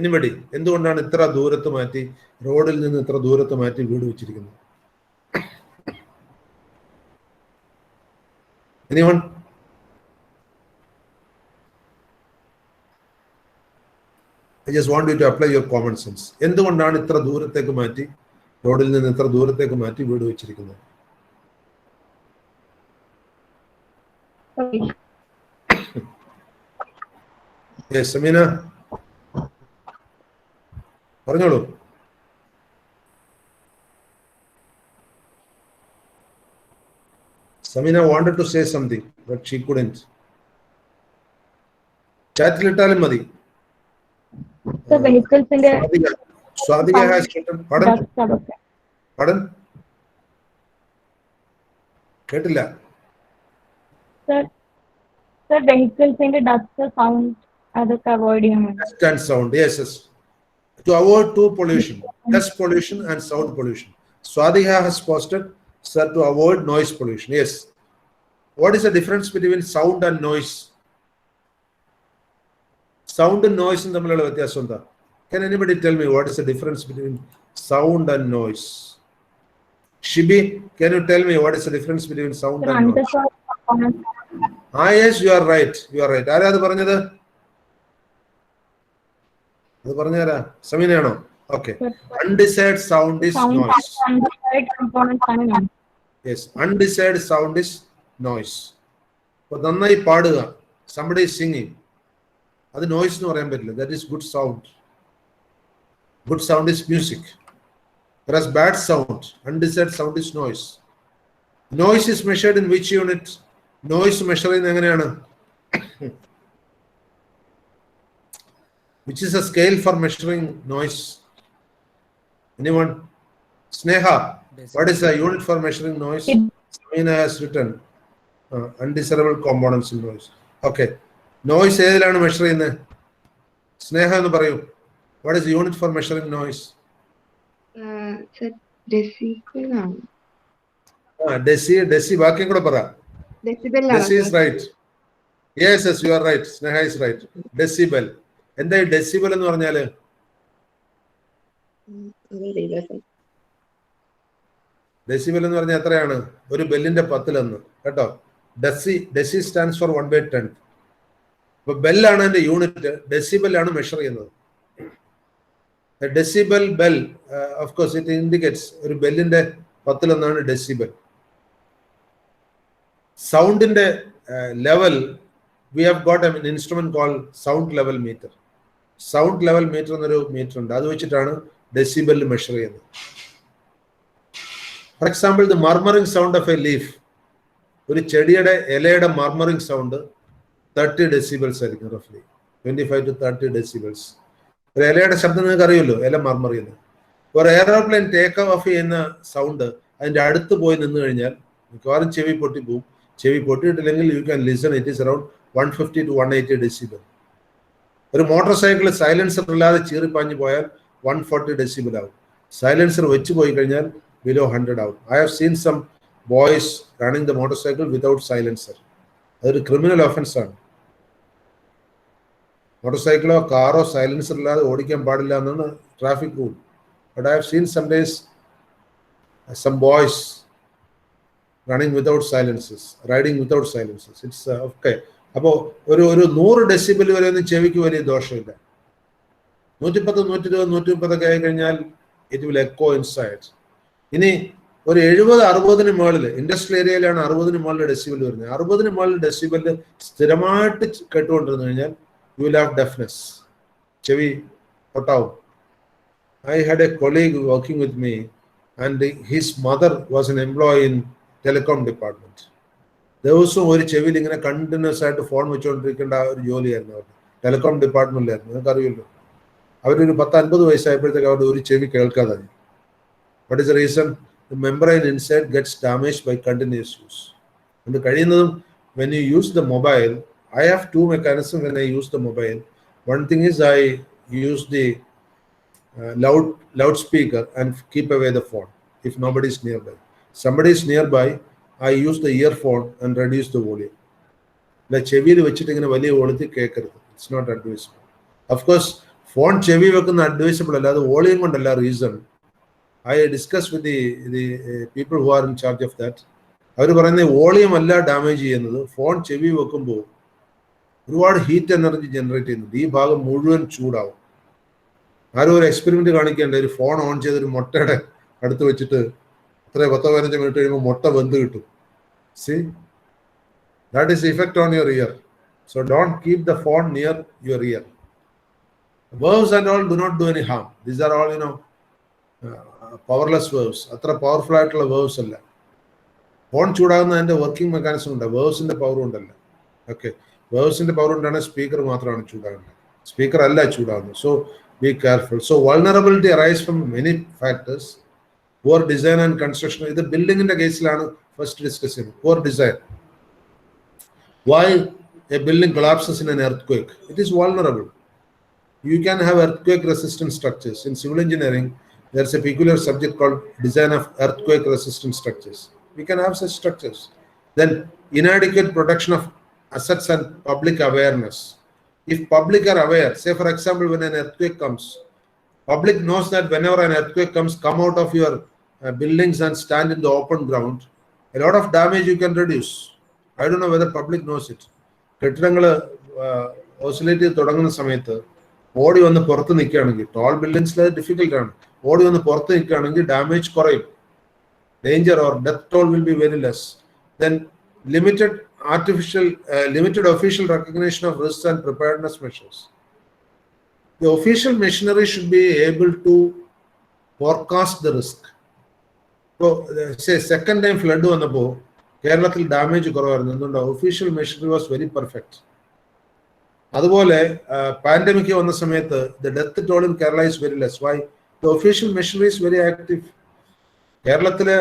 Anybody? എന്തുകൊണ്ടാണ് ഇത്ര ദൂരത്ത് മാറ്റി, റോഡിൽ നിന്ന് ഇത്ര ദൂരത്ത് മാറ്റി വീട് വെച്ചിരിക്കുന്നത്? Anyone? I just want you to apply your common sense. എന്തുകൊണ്ടാണ് ഇത്ര ദൂരത്തേക്ക് മാറ്റി, റോഡിൽ നിന്ന് ഇത്ര ദൂരത്തേക്ക് മാറ്റി വീട് വെച്ചിരിക്കുന്നത്? Yes, Samina. പറഞ്ഞോളൂ. Samina wanted to say something, but she couldn't. ചാറ്റിലിട്ടാലും മതി. The vehicles in the Swadhika has written. Pardon? കേട്ടില്ല. Sir, vehicles in the dust sound അതൊക്കെ avoid ചെയ്യണം. Dust and sound, yes. To avoid 2 pollution, dust pollution and sound pollution. Swadhika has posted, sir, to avoid noise pollution. Yes. What is the difference between sound and noise? Sound and noise in തമ്മിലുള്ള വ്യത്യാസം എന്താ? Can anybody tell me what is the difference between sound and noise? Shibi, can you tell me what is the difference between sound and noise? Yes, you are right. You are right. ആരാ അത് പറഞ്ഞത്? അത് പറഞ്ഞാരാ? സമീനയാണോ? Okay. Undesired sound is noise. Undesired components ആണ് noise. Yes, undesired sound is noise. അപ്പോൾ നന്നായി പാടുക. Somebody is singing. അത് noise എന്ന് പറയാൻ പറ്റില്ല. That is good sound. Good sound is music. Whereas bad sound, undesired sound is noise. Noise is measured in which unit? Noise measure ചെയ്യുന്നത് എങ്ങനെയാണ്? Which is a scale for measuring noise? Anyone? Sneha, what is the unit for measuring noise? Samina has written undesirable components in noise. Okay. Noise ഏതിലാണ് measure ചെയ്യുന്നത്? സ്നേഹ എന്ന് പറയൂ. What is the unit for measuring noise? Deci വാക്യം കൂടെ പറ. Deci is right. Yes, you are right. Sneha is right. Decibel. എന്താ ഈ decibel എന്ന് പറഞ്ഞാല്? ഡെസിബൽ എന്ന് പറഞ്ഞാൽ എത്രയാണ്? ഒരു ബെല്ലിന്റെ 10 കേട്ടോ. Deci stands for 1/10. അപ്പൊ ബെല്ലാണ് അതിന്റെ യൂണിറ്റ്, ഡെസിബൽ ആണ് മെഷർ ചെയ്യുന്നത്. Decibel bel, of course it indicates ഒരു ബെല്ലിന്റെ 10 ഡെസിബൽ. സൗണ്ടിന്റെ level, we have got an instrument called sound level meter. Sound level meter എന്നൊരു മീറ്റർ ഉണ്ട്. അത് വെച്ചിട്ടാണ് ഡെസിബൽ മെഷർ ചെയ്യുന്നത്. For example, the murmuring sound of a leaf, ഒരു ചെടിയുടെ ഇലയുടെ മർമറിംഗ് സൗണ്ട് 30 decibels ആയിരിക്കും. റഫ്ലി 25 to 30 decibels. ഒരു ഇലയുടെ ശബ്ദം നിങ്ങൾക്ക് അറിയുമല്ലോ, ഇല മർമർ ചെയ്യുന്നത്. ഒരു എയറോപ്ലെയിൻ ടേക്ക് ഓഫ് ചെയ്യുന്ന സൗണ്ട് അതിന്റെ അടുത്ത് പോയി നിന്ന് കഴിഞ്ഞാൽ മിക്കവാറും ചെവി പൊട്ടിപ്പോവും. ചെവി പൊട്ടിയിട്ടില്ലെങ്കിൽ you can listen, it is around 150 to 180 decibel. ഒരു മോട്ടോർ സൈക്കിൾ സൈലൻസർ ഇല്ലാതെ ചീറിപ്പാഞ്ഞു പോയാൽ 140 decibel ആവും. സൈലൻസർ വെച്ച് പോയി കഴിഞ്ഞാൽ below 100 out. I have seen some boys running the motorcycle without silencer. That is a criminal offense. Motorcycle or car or silencer ഓടിക്കാൻ പാടില്ല എന്നാണ് traffic rule. But I have seen some days some boys running without silencers, riding without silencers. It's okay. അപ്പോൾ ഒരു 100 decibel വരെ ഒന്നും ചെവിക്ക് വലിയ ദോഷമില്ല. 110, 120, 130 ഒക്കെ ആയി കഴിഞ്ഞാൽ ഇറ്റ് വിൽ എക്കോ ഇൻസൈഡ്. ഇനി ഒരു 70-60 മുകളിൽ ഇൻഡസ്ട്രിയൽ ഏരിയയിലാണ് 60 മുകളിൽ ഡെസിബിൾ വരുന്നത്. 60 മുകളിൽ ഡെസിബിൾ സ്ഥിരമായിട്ട് കേട്ടുകൊണ്ടിരുന്നു കഴിഞ്ഞാൽ യു വിൽ ഹാവ് ഡെഫ്നെസ്, ചെവി പൊട്ടാവും. I had a colleague working with me and his mother was an employee in telecom department. ദിവസവും ഒരു ചെവിയിൽ ഇങ്ങനെ കണ്ടിന്യൂസ് ആയിട്ട് ഫോൺ വെച്ചുകൊണ്ടിരിക്കേണ്ട ഒരു ജോലിയായിരുന്നു അവർ. ടെലികോം ഡിപ്പാർട്ട്മെന്റിലായിരുന്നു. നിങ്ങൾക്ക് അറിയില്ലോ, അവരൊരു 10-50 വയസ്സായപ്പോഴത്തേക്ക് അവരുടെ ഒരു ചെവി കേൾക്കാതായി. What is the reason? The membrane inside gets damaged by continuous use. And കഴിയുന്നതും when you use the mobile, I have two mechanisms when I use the mobile. One thing is I use the loudspeaker and keep away the phone if nobody is nearby. Somebody is nearby, I use the earphone and reduce the volume. Like ചെവിയിൽ വെച്ചിട്ട് ഇങ്ങനെ വലിയ വോളിയത്തിൽ കേൾക്കരുത്. It's not advisable. Of course, phone ചെവി വെക്കുന്ന advisable അല്ല, അത് volume കൊണ്ടല്ല reason. I discussed with the people who are in charge of that. അവർ പറയുന്നത് വോളിയം അല്ല ഡാമേജ് ചെയ്യുന്നത്, ഫോൺ ചെവി വെക്കുമ്പോൾ ഒരുപാട് ഹീറ്റ് എനർജി ജനറേറ്റ് ചെയ്യുന്നുണ്ട്. ഈ ഭാഗം മുഴുവൻ ചൂടാവും. ആരും ഒരു എക്സ്പെരിമെന്റ് കാണിക്കേണ്ട, ഒരു ഫോൺ ഓൺ ചെയ്തൊരു മുട്ടയുടെ അടുത്ത് വെച്ചിട്ട് 10-15 മിനിറ്റ് കഴിയുമ്പോൾ മുട്ട വെന്ത് കിട്ടും. See, that is the effect on your ear. So don't keep the phone near your ear. Verbs and all do not do any harm. These are all, powerless verbs. അത്ര powerful ആയിട്ടുള്ള verbs അല്ല. Phone ചൂടാകുന്നതിന്റെ working mechanism ഉണ്ട്, വേർബ്സിന്റെ power ഉണ്ടല്ല. ഓക്കെ, വേർബ്സിന്റെ power കൊണ്ടാണ് സ്പീക്കർ മാത്രമാണ് ചൂടാകുന്നത്, സ്പീക്കർ അല്ല ചൂടാകുന്നത്. So be careful. So vulnerability arises from many factors. Poor design and construction. ഇത് ബിൽഡിങ്ങിന്റെ കേസിലാണ് ഫസ്റ്റ് ഡിസ്കസ് ചെയ്യുന്നത്. Poor design. Why a building collapses in an earthquake? It is vulnerable. You can have earthquake resistant structures. In civil engineering, there is a peculiar subject called design of earthquake resistant structures. We can have such structures. Then inadequate protection of assets and public awareness. If public are aware, say for example, when an earthquake comes, public knows that whenever an earthquake comes, come out of your buildings and stand in the open ground. A lot of damage you can reduce. I don't know whether public knows it. കെട്ടിടങ്ങൾ oscillate ചെയ്ത് തുടങ്ങുന്ന സമയത്ത് ഓടി വന്ന് പുറത്ത് നിൽക്കുകയാണെങ്കിൽ, toll ബിൽഡിങ്സിൽ difficult ആണ്, ഓടി വന്ന് പുറത്ത് നിൽക്കുകയാണെങ്കിൽ ഡാമേജ് കുറയും. Danger or death toll will be very less. Then limited official recognition of risks and preparedness measures. The official machinery should be able to forecast the risk. So say second time flood വന്നപ്പോൾ കേരളത്തിൽ damage കുറവായിരുന്നു. എന്തുകൊണ്ട്? Official machinery was very perfect. അതുപോലെ pandemic വന്ന സമയത്ത് the death toll in Kerala is very less. Why? The official machinery is very active. കേരളത്തില്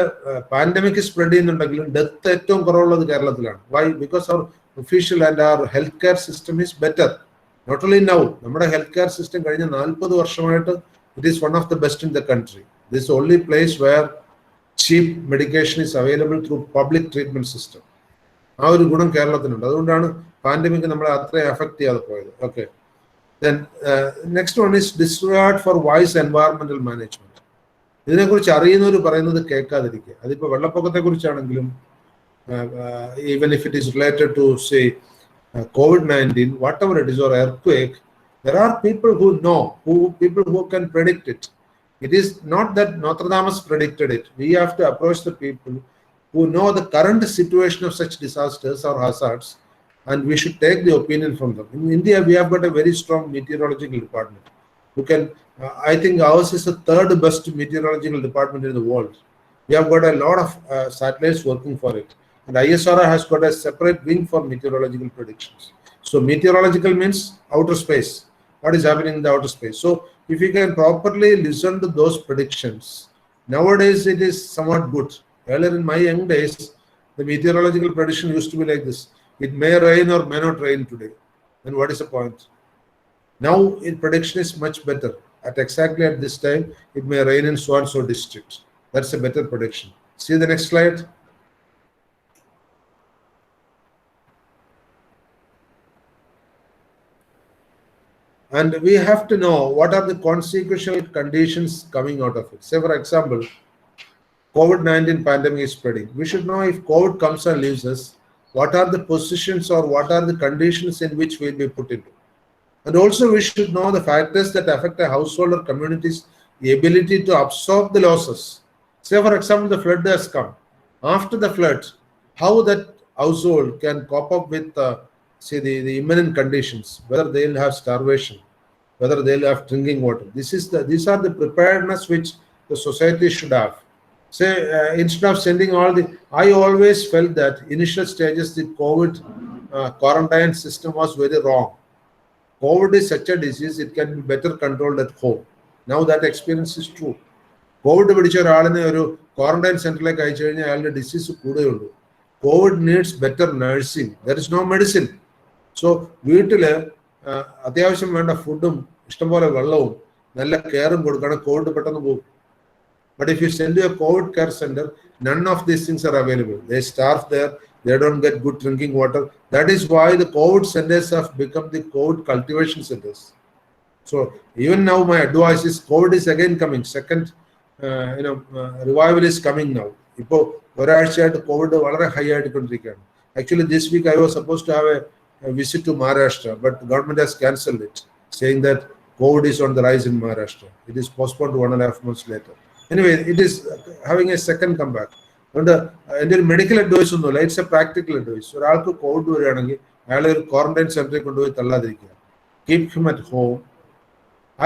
pandemic spread ചെയ്യുന്നുണ്ടെങ്കിലും death ഏറ്റവും കുറവുള്ളത് കേരളത്തിലാണ്. Why? Because our official and our health care system is better. Not only now, നമ്മുടെ health care system കഴിഞ്ഞ 40 വർഷമായിട്ട് it is one of the best in the country. This only place wear cheap medication is available through public treatment system. ആ ഒരു ഗുണം കേരളത്തിനുണ്ട്. അതുകൊണ്ടാണ് pandemic നമ്മളെ അത്രയും affect ചെയ്യാതെ പോയത്. Okay, then next one is disregard for wise environmental management. ഇതിനെക്കുറിച്ച് അറിയുന്നവർ പറയുന്നത് കേൾക്കാതിരിക്കുക. അതിപ്പോൾ വെള്ളപ്പൊക്കത്തെ കുറിച്ചാണെങ്കിലും, even if it is related to say COVID-19, whatever it is, or earthquake, there are people who know, people who can predict it. It is not that Notre Dame predicted it. We have to approach the people who know the current situation of such disasters or hazards, and we should take the opinion from them. In India, we have got a very strong meteorological department who can, I think ours is the third best meteorological department in the world. We have got a lot of satellites working for it. And ISRO has got a separate wing for meteorological predictions. So meteorological means outer space. What is happening in the outer space? So if you can properly listen to those predictions, nowadays it is somewhat good. Earlier in my young days, the meteorological prediction used to be like this. It may rain or may not rain today. Then what is the point? Now in prediction is much better. Exactly at this time, it may rain in so and so district. That's a better prediction. See the next slide. And we have to know what are the consequential conditions coming out of it. Say, for example, COVID-19 pandemic is spreading. We should know if COVID comes and leaves us, what are the positions or what are the conditions in which we'll be put into. And also we should know the factors that affect a household or community's ability to absorb the losses. Say, for example, the flood has come. After the flood, how that household can cope up with the imminent conditions, whether they'll have starvation, whether they'll have drinking water. These are the preparedness which the society should have. Say, instead of sending I always felt that initial stages the COVID quarantine system was very wrong. COVID is such a disease, it can be better controlled at home. Now that experience is true. COVID പിടിച്ച ഒരാളിനെ ഒരു quarantine സെന്ററിലേക്ക് അയച്ചു കഴിഞ്ഞാൽ അയാളുടെ disease കൂടുകയുള്ളൂ. COVID needs better nursing. There is no medicine. So വീട്ടില് അത്യാവശ്യം വേണ്ട ഫുഡും ഇഷ്ടംപോലെ വെള്ളവും നല്ല കെയറും കൊടുക്കണം. കോവിഡ് പെട്ടെന്ന് പോകും. But if you send to a COVID care center, none of these things are available. They starve there. They don't get good drinking water. That is why the COVID centers have become the COVID cultivation centers. So even now, my advice is COVID is again coming. Second, revival is coming now. Ipo ഒരാഴ്ചയായിട്ട് COVID വളരെ high ആയിക്കൊണ്ടിരിക്കുകയാണ്. Actually, this week I was supposed to have a visit to Maharashtra, but the government has cancelled it, saying that COVID is on the rise in Maharashtra. It is postponed 1.5 months later. Anyway, it is having a second comeback. And എൻ്റെ ഒരു medical advice ഒന്നുമില്ല, it's A practical advice. ഒരാൾക്ക് Covid വരികയാണെങ്കിൽ അയാളെ ഒരു quarantine സെന്ററിൽ കൊണ്ടുപോയി തള്ളാതിരിക്കുക. Keep him at home.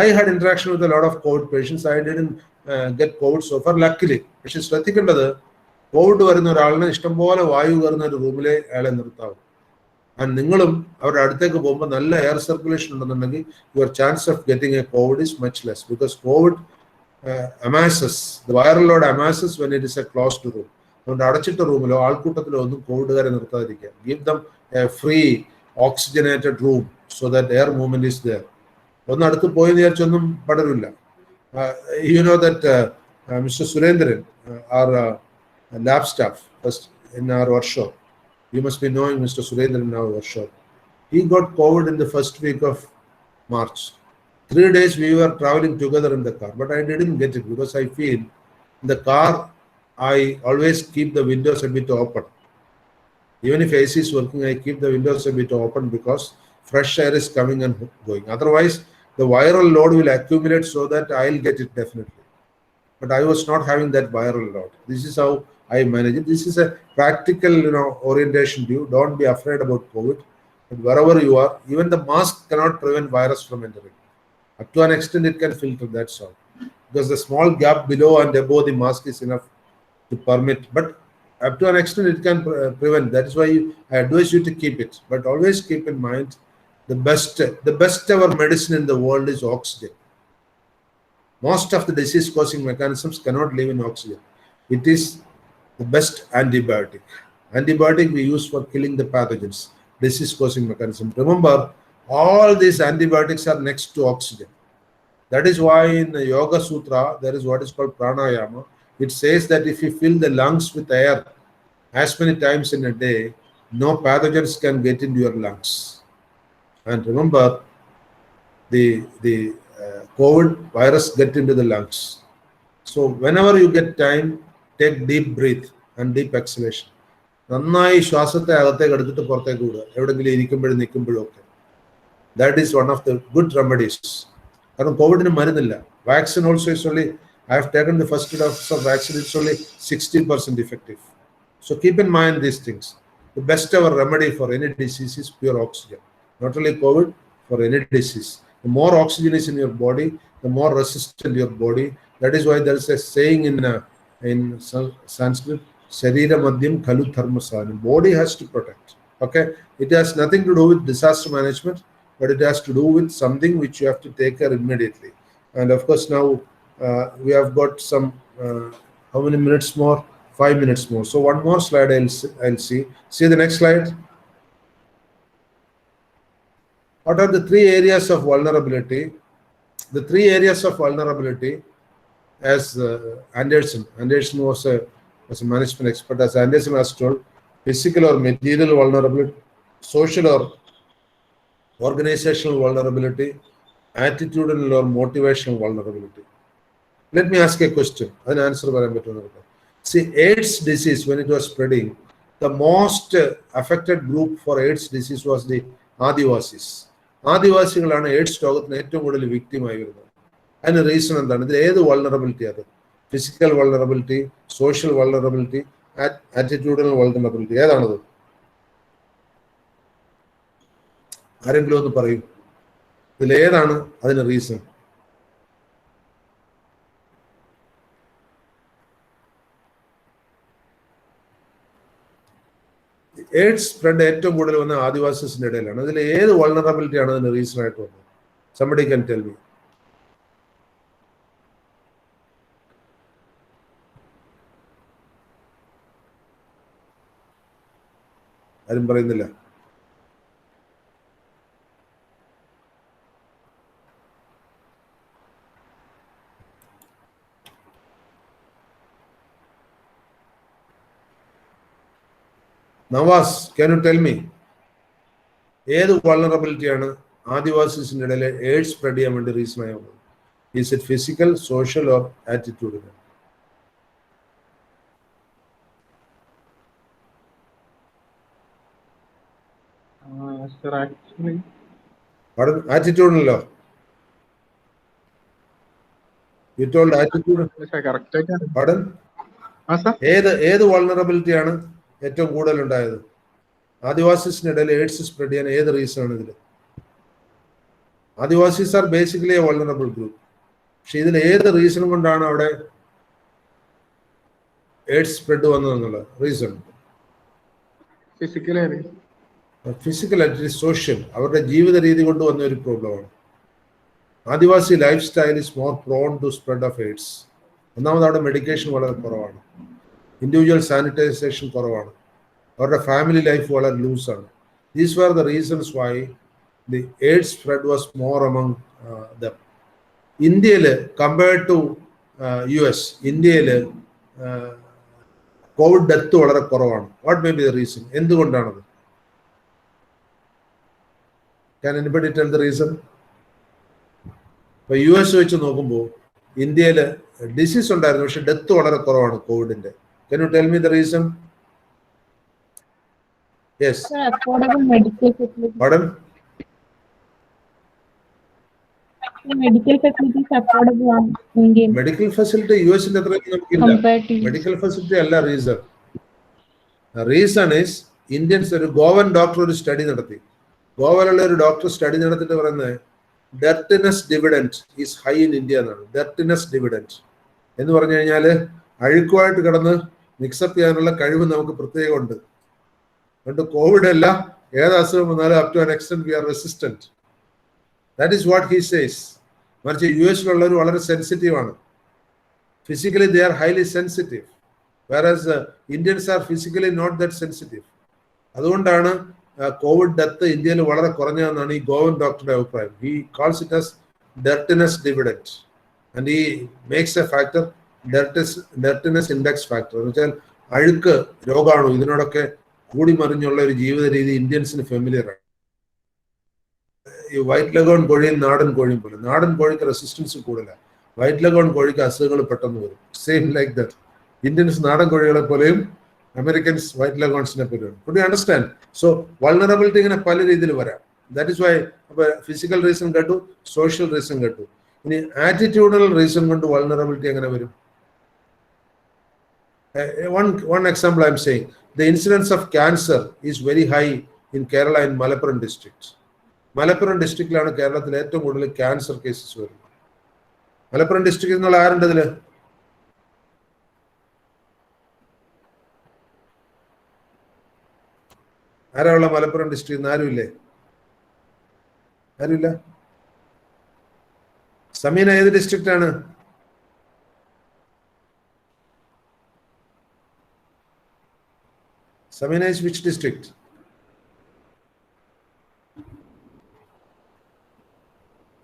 I had interaction with a lot of COVID patients. I didn't get COVID so far, luckily. പക്ഷെ ശ്രദ്ധിക്കേണ്ടത്, കോവിഡ് വരുന്ന ഒരാളിനെ ഇഷ്ടംപോലെ വായു കയറുന്ന ഒരു റൂമിലെ അയാളെ നിർത്താവും. ആൻഡ് നിങ്ങളും അവരുടെ അടുത്തേക്ക് പോകുമ്പോൾ നല്ല എയർ സർക്കുലേഷൻ ഉണ്ടെന്നുണ്ടെങ്കിൽ your chance of getting A Covid is much less, because Covid amasses, the viral load amasses when it is a closed room. അതുകൊണ്ട് അടച്ചിട്ട റൂമിലോ ആൾക്കൂട്ടത്തിലോ ഒന്നും കോവിഡുകാരെ നിർത്താതിരിക്കുക. Give them a free oxygenated room so that air movement is there. ഒന്ന് അടുത്ത് പോയി വിചാരിച്ചൊന്നും പടരില്ല. You know that Mr. Surendran, our lab staff in our workshop, you must be knowing Mr. Surendran in our workshop. He got COVID in the first week of March. 3 days we were traveling together in the car, but I didn't get it because I feel in the car I always keep the windows a bit open. Even if AC is working, I keep the windows a bit open because fresh air is coming and going. Otherwise, the viral load will accumulate so that I'll get it definitely. But I was not having that viral load. This is how I manage it. This is a practical, orientation to you. Don't be afraid about COVID. But wherever you are, even the mask cannot prevent virus from entering. Up to an extent, it can filter, that's all. Because the small gap below and above the mask is enough to permit. But up to an extent, it can prevent. That is why I advise you to keep it. But always keep in mind, the best ever medicine in the world is oxygen. Most of the disease-causing mechanisms cannot live in oxygen. It is the best antibiotic. Antibiotic we use for killing the pathogens, disease-causing mechanism. Remember, all these antibiotics are next to oxygen. That is why in the Yoga Sutra, there is what is called pranayama. It says that if you fill the lungs with air as many times in a day, no pathogens can get into your lungs. And remember, the COVID virus get into the lungs. So whenever you get time, take deep breath and deep exhalation. നന്നായി ശ്വാസത്തെ അകത്തേക്ക് എടുത്തിട്ട് പുറത്തേക്ക് വിടുക, എവിടെയെങ്കിലും ഇരിക്കുമ്പോഴും നിൽക്കുമ്പോഴും ഒക്കെ. That is one of the good remedies. കാരണം കോവിഡിന് മരുന്നില്ല. Vaccine also is only, I have taken the first dose of vaccine, it's only 60% effective. So keep in mind these things. The best ever remedy for any disease is pure oxygen. Not only COVID, for any disease. The more oxygen is in your body, the more resistant your body. That is why there is a saying in Sanskrit, Sharira Madhyam Khalu Dharmasanam. Body has to protect. Okay? It has nothing to do with disaster management, but it has to do with something which you have to take care immediately. And of course, now we have got some, how many minutes more? 5 minutes more. So one more slide I'll see. See the next slide. What are the 3 areas of vulnerability? The 3 areas of vulnerability as Anderson. Anderson was a management expert. As Anderson has told, physical or material vulnerability, social or organizational vulnerability, attitudinal or motivational vulnerability. Let me ask a question. An answer. See, AIDS disease, when it was spreading, the most affected group for AIDS disease was the Adivasis. ആദിവാസികളാണ് AIDS രോഗത്തിന് ഏറ്റവും കൂടുതൽ വിക്ടിമായി വരുന്നത്. അതിന് reason എന്താണ്? ഇതിൽ ഏത് vulnerability? അത് physical vulnerability, social vulnerability, attitudinal vulnerability, ഏതാണത്? ആരെങ്കിലും ഒന്ന് പറയും, ഇതിൽ ഏതാണ് അതിന് റീസൺ? എയ്ഡ്സ് സ്പ്രെഡ് ഏറ്റവും കൂടുതൽ വന്ന ആദിവാസീസിന്റെ ഇടയിലാണ്. അതിൽ ഏത് വൾണറബിലിറ്റി ആണ് അതിന് റീസൺ ആയിട്ട് വന്നത്? somebody can tell me. ആരും പറയുന്നില്ല. Nawaz, can you tell me ഏത് വൾണറബിലിറ്റിയാണ് ആദിവാസീസിന്റെ ഇടയിൽ എയ്ഡ്സ് സ്പ്രെഡ് ചെയ്യാൻ വേണ്ടി റീസൺ ആയി വന്നത്? Is it physical, social or attitudinal? Sir, actually, ആറ്റിറ്റ്യൂഡിനല്ലോ? You told attitude. correct. Pardon? ഏത് വൾണറബിലിറ്റിയാണ് ഏറ്റവും കൂടുതൽ ഉണ്ടായത്? ആദിവാസീസിന്റെ ഇടയിൽ എയ്ഡ്സ് സ്പ്രെഡ് ചെയ്യാൻ ഏത് റീസൺ ആണ് ഇതിൽ? Adivasis are basically a vulnerable group. പക്ഷെ ഇതിൽ ഏത് റീസൺ കൊണ്ടാണ് അവിടെ എയ്ഡ്സ് സ്പ്രെഡ് വന്നതെന്നുള്ള റീസൺ? ഫിസിക്കൽ ആയിട്ട് സോഷ്യൽ, അവരുടെ ജീവിത രീതി കൊണ്ട് വന്ന ഒരു പ്രോബ്ലമാണ്. Adivasi life style is more prone to spread of AIDS. ഒന്നാമത് അവിടെ മെഡിക്കേഷൻ വളരെ കുറവാണ്, ഇൻഡിവിജ്വൽ സാനിറ്റൈസേഷൻ കുറവാണ്, അവരുടെ ഫാമിലി ലൈഫ് വളരെ ലൂസാണ്. These were the reasons why the AIDS spread was more among them. ഇന്ത്യയിൽ കമ്പയർഡ് ടു US, ഇന്ത്യയിൽ കോവിഡ് ഡെത്ത് വളരെ കുറവാണ്. What may be the reason? എന്തുകൊണ്ടാണത്? Can anybody tell the reason? ഇപ്പോൾ US വെച്ച് നോക്കുമ്പോൾ ഇന്ത്യയിൽ ഡിസീസ് ഉണ്ടായിരുന്നു, പക്ഷെ ഡെത്ത് വളരെ കുറവാണ് കോവിഡിന്റെ. Can you tell me the reason? Yes. Sir, affordable medical facilities. Pardon? Medical facilities affordable on Indian medical facility യുഎസിന്റെ അത്രയും നമുക്കില്ല. compared to മെഡിക്കൽ ഫെസിലിറ്റി അല്ല റീസൺ. Reason is Indians. ഒരു ഗോവൻ ഡോക്ടർ ഒരു സ്റ്റഡി നടത്തി. ഗോവയിലുള്ള ഒരു ഡോക്ടർ സ്റ്റഡി നടത്തിയിട്ട് പറയുന്നത് dirtiness dividend is high in India എന്നാണ്. ഡെർട്ടിനസ് ഡിവിഡൻറ്റ് എന്ന് പറഞ്ഞു കഴിഞ്ഞാൽ അഴുക്കുമായിട്ട് കിടന്ന് മിക്സപ്പ് ചെയ്യാനുള്ള കഴിവ് നമുക്ക് പ്രത്യേകമുണ്ട്. അതുകൊണ്ട് കോവിഡ് അല്ല, ഏത് അസുഖം വന്നാലും up to an extent we are resistant. That is what he says. മറിച്ച് US-ലുള്ളവർ വളരെ സെൻസിറ്റീവ് ആണ്. Physically they are highly sensitive, whereas Indians are physically not that sensitive. അതുകൊണ്ടാണ് കോവിഡ് ഡെത്ത് ഇന്ത്യയിൽ വളരെ കുറഞ്ഞതെന്നാണ് ഈ ഗോവൻ ഡോക്ടറുടെ അഭിപ്രായം. He calls it as dirtiness dividend and he makes a factor dirtiness index factor. എന്ന് വെച്ചാൽ അഴുക്ക് രോഗാണു ഇതിനോടൊക്കെ കൂടി മറിഞ്ഞുള്ള ഒരു ജീവിത രീതി ഇന്ത്യൻസിന് ഫെമിലിയർ ആണ്. ഈ വൈറ്റ് ലഗോൺ കോഴിയും നാടൻ കോഴിയും പോലെ. നാടൻ കോഴിക്ക് റെസിസ്റ്റൻസ് കൂടുതലാണ്, വൈറ്റ് ലഗോൺ കോഴിക്ക് അസുഖങ്ങൾ പെട്ടെന്ന് വരും. സെയിം ലൈക്ക് ദാറ്റ് ഇന്ത്യൻസ് നാടൻ കോഴികളെ പോലെയും അമേരിക്കൻസ് വൈറ്റ് ലഗോൺസിനെ പോലെയാണ്. Could you understand? So vulnerability ഇങ്ങനെ പല രീതിയിൽ വരാം. ദാറ്റ് ഇസ് വൈ അപ്പോൾ ഫിസിക്കൽ റീസൺ കേട്ടു, സോഷ്യൽ റീസൺ കേട്ടു. ഇനി ആറ്റിറ്റ്യൂഡൽ റീസൺ കൊണ്ട് വൾണറബിലിറ്റി എങ്ങനെ വരും? One example I am saying, the incidence of cancer is very high in Kerala in Malappuram district. Malappuram districtലാണ് കേരളത്തിൽ ഏറ്റവും കൂടുതൽ ക്യാൻസർ കേസസ് വരുന്നത്. മലപ്പുറം ഡിസ്ട്രിക്റ്റിൽ നിന്നുള്ള ആരുണ്ട് ഇതില്? ആരാളുള്ള മലപ്പുറം ഡിസ്ട്രിക്റ്റിൽ നിന്ന്? ആരുമില്ലേ? ആരുമില്ല? സമീന ഏത് ഡിസ്ട്രിക്റ്റ് ആണ്? Samina is which district?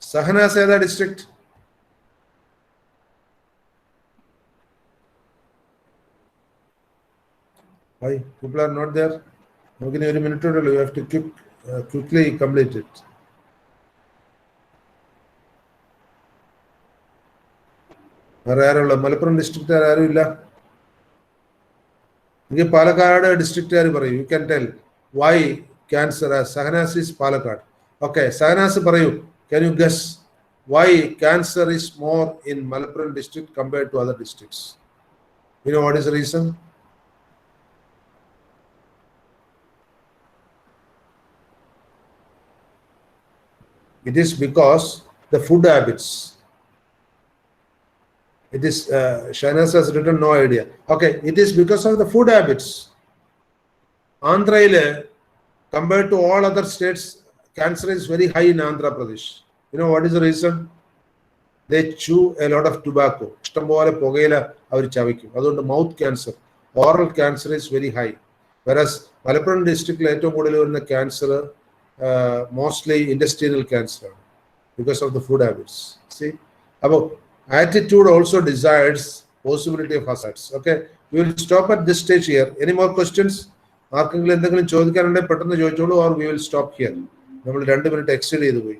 Sahana is that district? Why? People are not there. Okay, a minute or you have to quickly complete it. Malappuram district Palakkad district you can tell why cancer Sahanas is Palakkad. Okay, Sahanas can you guess why cancer is more in Malappuram district compared to other districts? You know what is the reason? It is because the food habits. It is Shahnas has written no idea. Okay, it is because of the food habits. Andhra, compared to all other states, cancer is very high in Andhra Pradesh. You know what is the reason? They chew a lot of tobacco. Mouth cancer, oral cancer is very high. Whereas Malappuram district cancer mostly intestinal cancer because of the food habits. See, about attitude also decides possibility of hazards. Okay, we will stop at this stage here. Any more questions? Or we will stop here. We will 2 minutes exceed either way.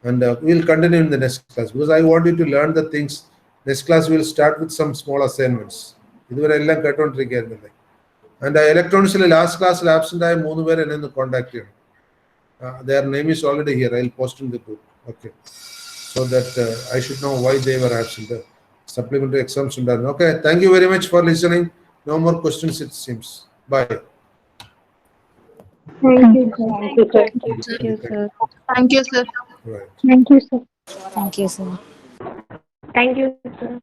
And we will continue in the next class because I want you to learn the things. Next class we will start with some small assignments. And electronically last class absent I and contact you. Their name is already here. I will post in the group. Okay. So that I should know why they were absent. Supplementary exams. Okay. Thank you very much for listening. No more questions, it seems. Bye. Thank you, sir. Thank you, sir. Thank you, sir. Right. Thank you, sir. Thank you, sir. Thank you, sir.